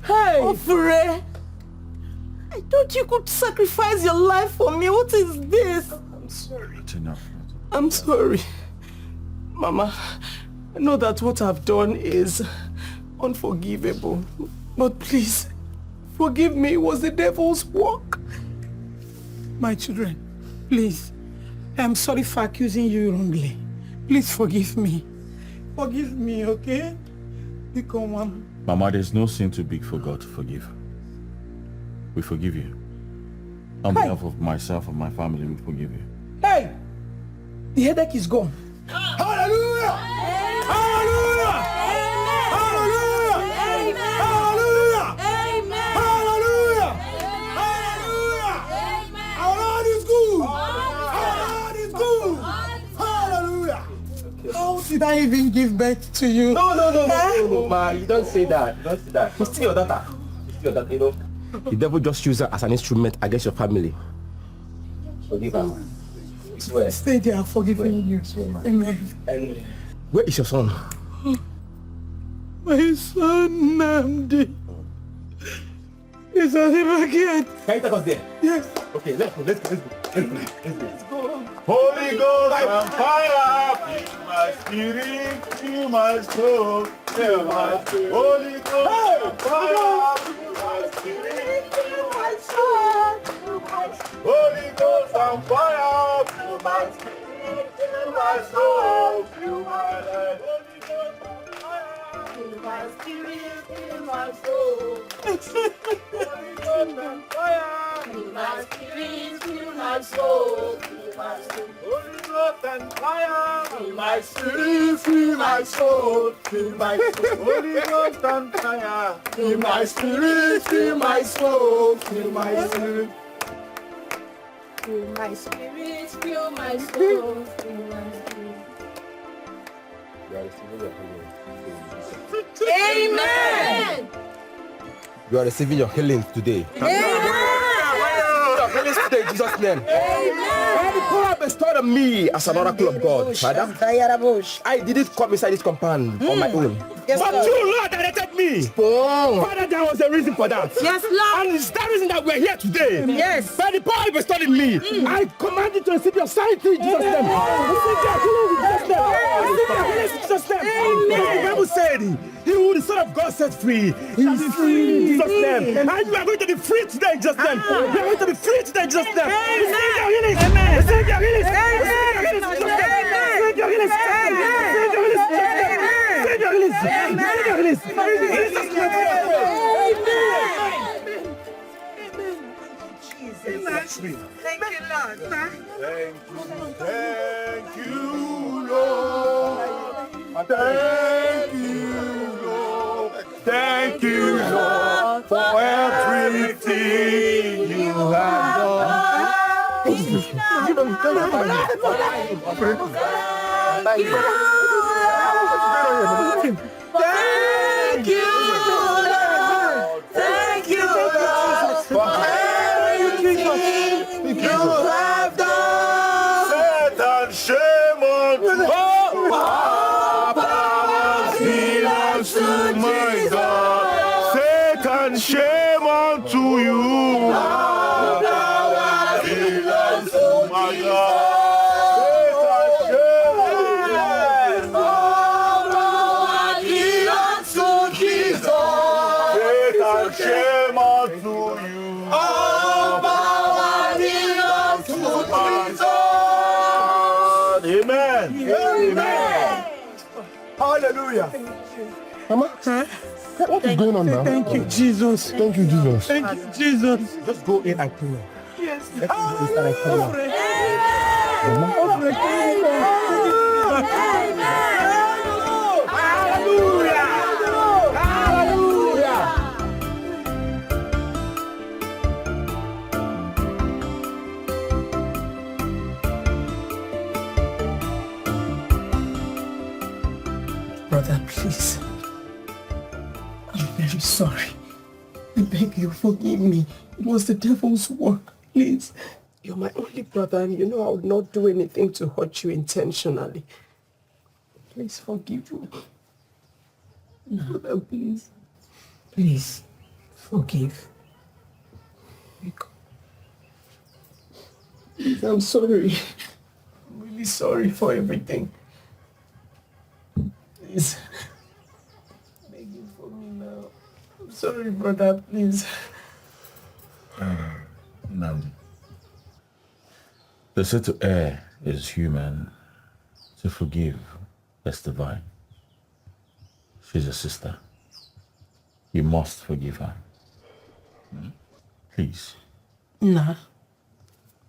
Hey! Ofure! I thought you could sacrifice your life for me. What is this? I'm sorry. It's enough. I'm sorry. Mama, I know that what I've done is unforgivable. But please, forgive me. It was the devil's work. My children, please, I'm sorry for accusing you wrongly. Please forgive me. Forgive me, okay? Become one. Mama, there's no sin too big for God to forgive. We forgive you. On behalf of myself and my family, we forgive you. Hey! The headache is gone. Hallelujah! Hallelujah! Hallelujah! Hallelujah! Hallelujah! Hallelujah! Our Lord is good! Our Lord is good! Hallelujah! How did I even give birth to you? No, ma, you don't say that. You don't say that. She's still your daughter. She's still your daughter, you know. The devil just used her as an instrument against your family. Forgive her, man. Swear. Stay there, forgiving you. Amen. And where is your son? My son, Namdi. Is on him again. Can you take us there? Yes. Okay, let's go. Holy Ghost and fire, fill my spirit, fill my soul, fill my spirit. Holy Ghost and fire, fill my spirit, fill my soul, fill my spirit. Holy Ghost and fire, fill my spirit, fill my soul, fill my life. Holy Ghost and fire, fill my spirit, fill my soul. Holy Ghost and fire, fill my spirit, fill my soul. Holy Ghost and fire, fill my spirit, fill my soul, fill my soul. Holy Ghost and fire, fill my spirit, fill my soul, fill my spirit. Fill my spirit, fill my soul, fill my spirit. Amen! You are receiving your healing today. Healing today in Jesus' name. By the power bestowed on me as an oracle of God, Father, I didn't come inside this compound on my own. Yes, but you, Lord, directed me. Father, there was a reason for that. Yes, Lord. And it's that reason that we're here today. Yes. By the power bestowed in me, I command you to receive your sight in Jesus' name. Receive your healing in Jesus' name. Receive your healing in Jesus' name. The Bible said, he who the Son of God set free, he is free in Jesus' name. And you are going to be free today in Jesus' name. You are going to be free today in Jesus' name. Receive your healing. Receive your healing. Receive your healing in Jesus' name. Receive your healing in Jesus' name. Receive your healing in Jesus' name. Receive your healing. Receive your healing. In Jesus' name. Thank you, Lord. Thank you, Lord. Thank you, Lord. Thank you, Lord, for everything you have done. Thank you. Thank you, Lord. Thank you, Lord, for everything you have done. Satan, shame on you. Belongs to my God. Satan, shame unto you. Belongs to my God. Satan, shame. Hallelujah. Mama, what is going on now? Thank you, Jesus. Thank you, Jesus. Thank you, Jesus. Just go in and clean up. Yes. Let's go inside and clean up. Hallelujah. Hallelujah. Brother, please. I'm very sorry. I beg you, forgive me. It was the devil's work. Please. You're my only brother and you know I would not do anything to hurt you intentionally. Please forgive me. No. Brother, please. Please, forgive. Please, I'm sorry. I'm really sorry for everything. Please. Beg you for me now. I'm sorry, brother, please. No. They say to err is human, to forgive is divine. She's a sister. You must forgive her. Please. Nah.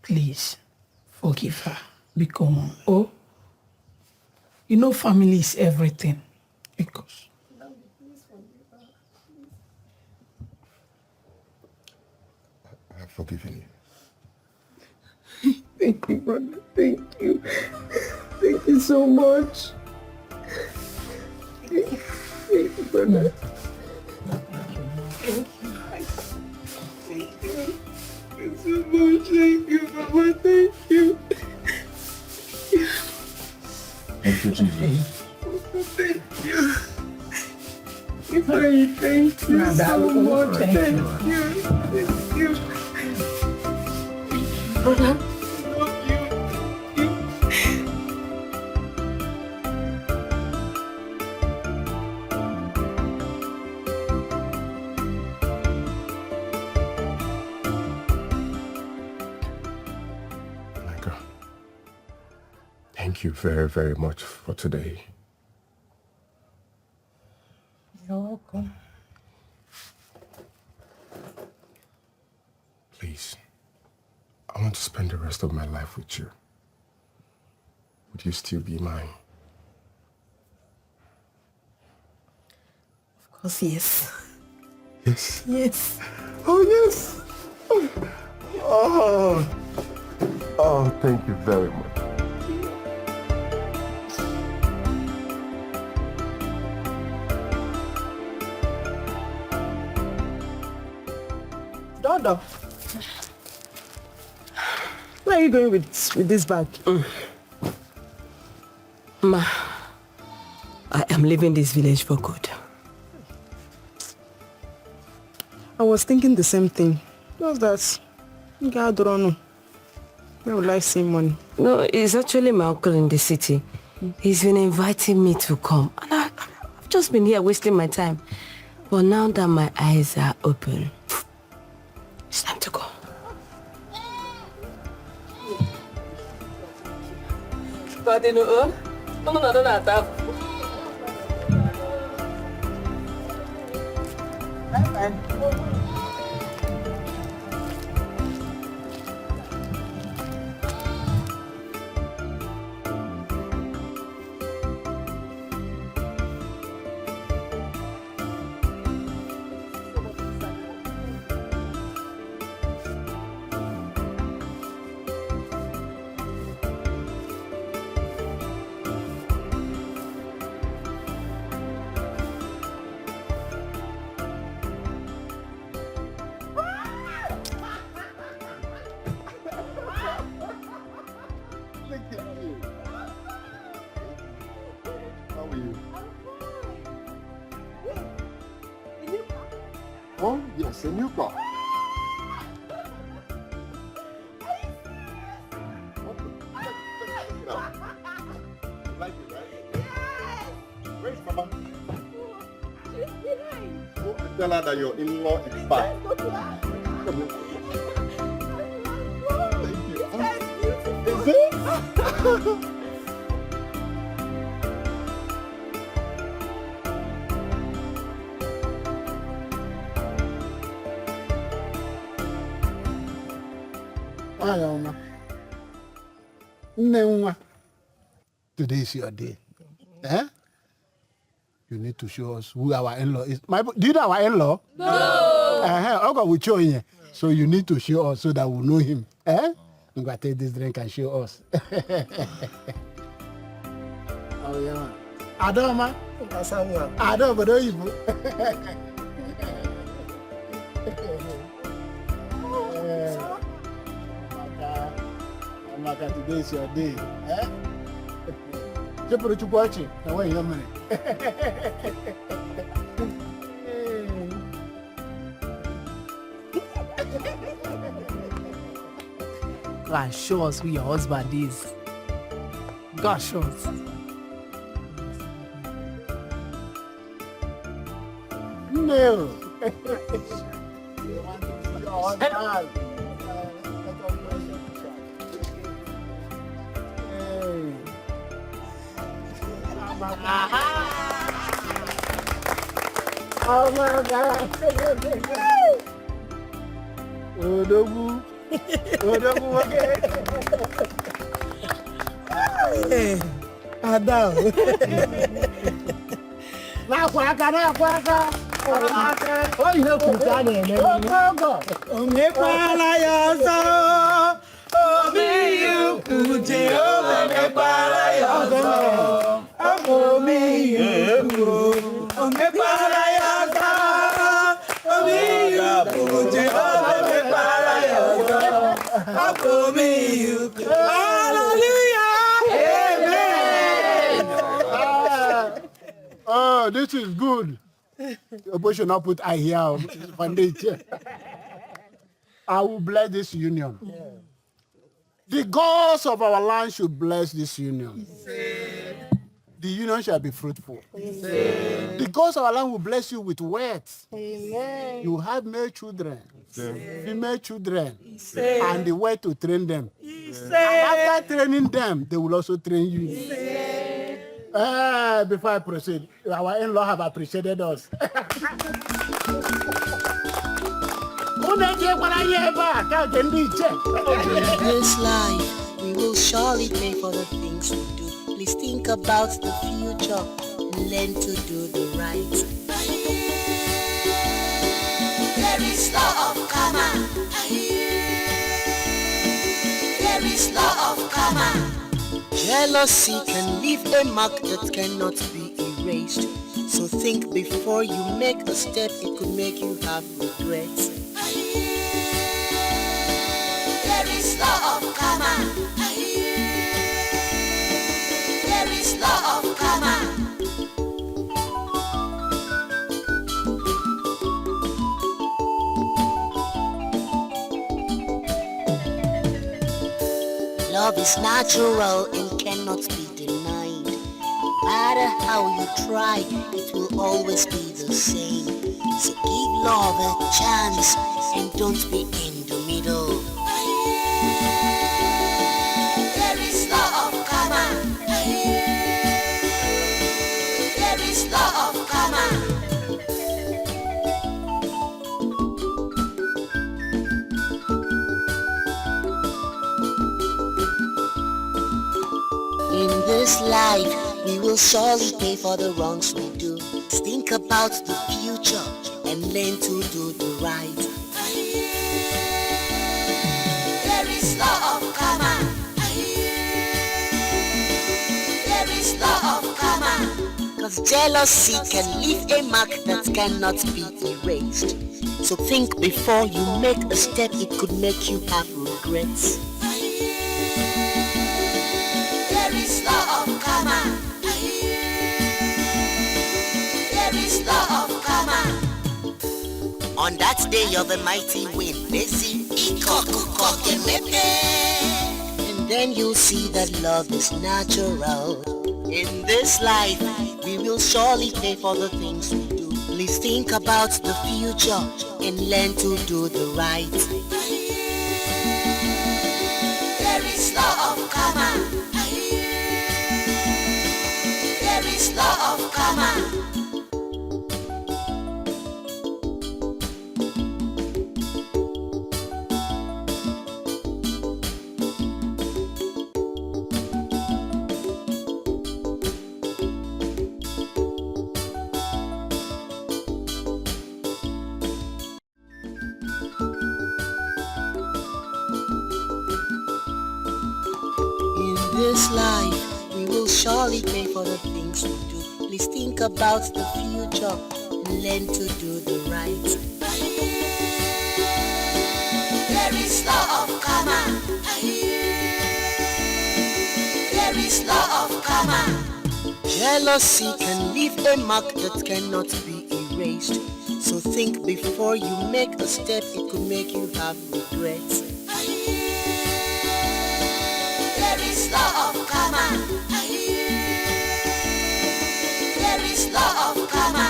Please. Forgive her. Because, you know family is everything. Because. I've forgiven you. Thank you, brother. Thank you. Thank you so much. Thank you, brother. Thank you. Thank you. Thank you so much. Thank you, Mama. Thank you. Thank you, Jesus. Thank you. Thank you so much. Thank you. Thank you. Brother. Thank you very, very much for today. You're welcome. Please, I want to spend the rest of my life with you. Would you still be mine? Of course, yes. Yes? Yes. Oh, yes. Oh, thank you very much. Dodo, where are you going with this bag? Ma, I am leaving this village for good. I was thinking the same thing. Just that, God don't know. Where will I see money? No, it's actually my uncle in the city. He's been inviting me to come. And I've just been here wasting my time. But now that my eyes are open, it's time to go. Oh, yes, a new car. Like it, right? Yes! Where's Mama? She's behind. Go and tell her that your in-law is back. Come here. Thank you. Is it? Adoma. Nnewa. Today is your day. Eh? You need to show us who our in-law is. Do you know our in-law? No. Okay, we show you. So you need to show us so that we know him. Eh? I'm going to take this drink and show us. Oh, yeah. Adoma. Adoma, don't you? Amaka, today is your day. Eh? Chepuru Chukwachi. Now wait a minute. God, show us who your husband is. God, show us. No. Oh my God. Odogu. Odogu, okay. Hey, Adam. Nakwaka. Oh, you have to stand in. Oh, make my life. Oh, me, you, Uju Okoli, oh, me, you, oh, make my life. Oh, me, you, Uju Okoli, oh, me, you. Hallelujah. Amen. Oh, this is good. You should not put I here. I will bless this union. Yeah. The gods of our land should bless this union. The union shall be fruitful. The gods of our land will bless you with words. You have male children, female children, and the way to train them. And after training them, they will also train you. Before I proceed, our in-law have appreciated us. In this life, we will surely pay for the things we do. Please think about the future and learn to do the right. There is law of karma. There is law of karma. Jealousy can leave a mark that cannot be erased. So think before you make a step, it could make you have regrets. There is law of karma. There is law of karma. Love is natural and cannot be denied. No matter how you try, it will always be the same. So give love a chance and don't be in the middle. There is law of karma. There is law of karma. In this life, we will surely pay for the wrongs we do. Think about the future and learn to do the right. There is law of karma. There is law of karma. Cause jealousy can leave a mark that cannot be erased. So think before you make a step, it could make you have regrets. There is law of karma. There is law of karma. On that day of a mighty wind, and then you'll see that love is natural. In this life, we will surely pay for the things we do. Please think about the future and learn to do the right. There is law of karma. There is law of karma. this life, we will surely pay for the things we do. Please think about the future and learn to do the right. There is law of karma. There is law of karma. Jealousy can leave a mark that cannot be erased. So think before you make a step, it could make you have regrets. There is law of karma. There is law of karma.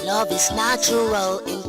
Love is natural in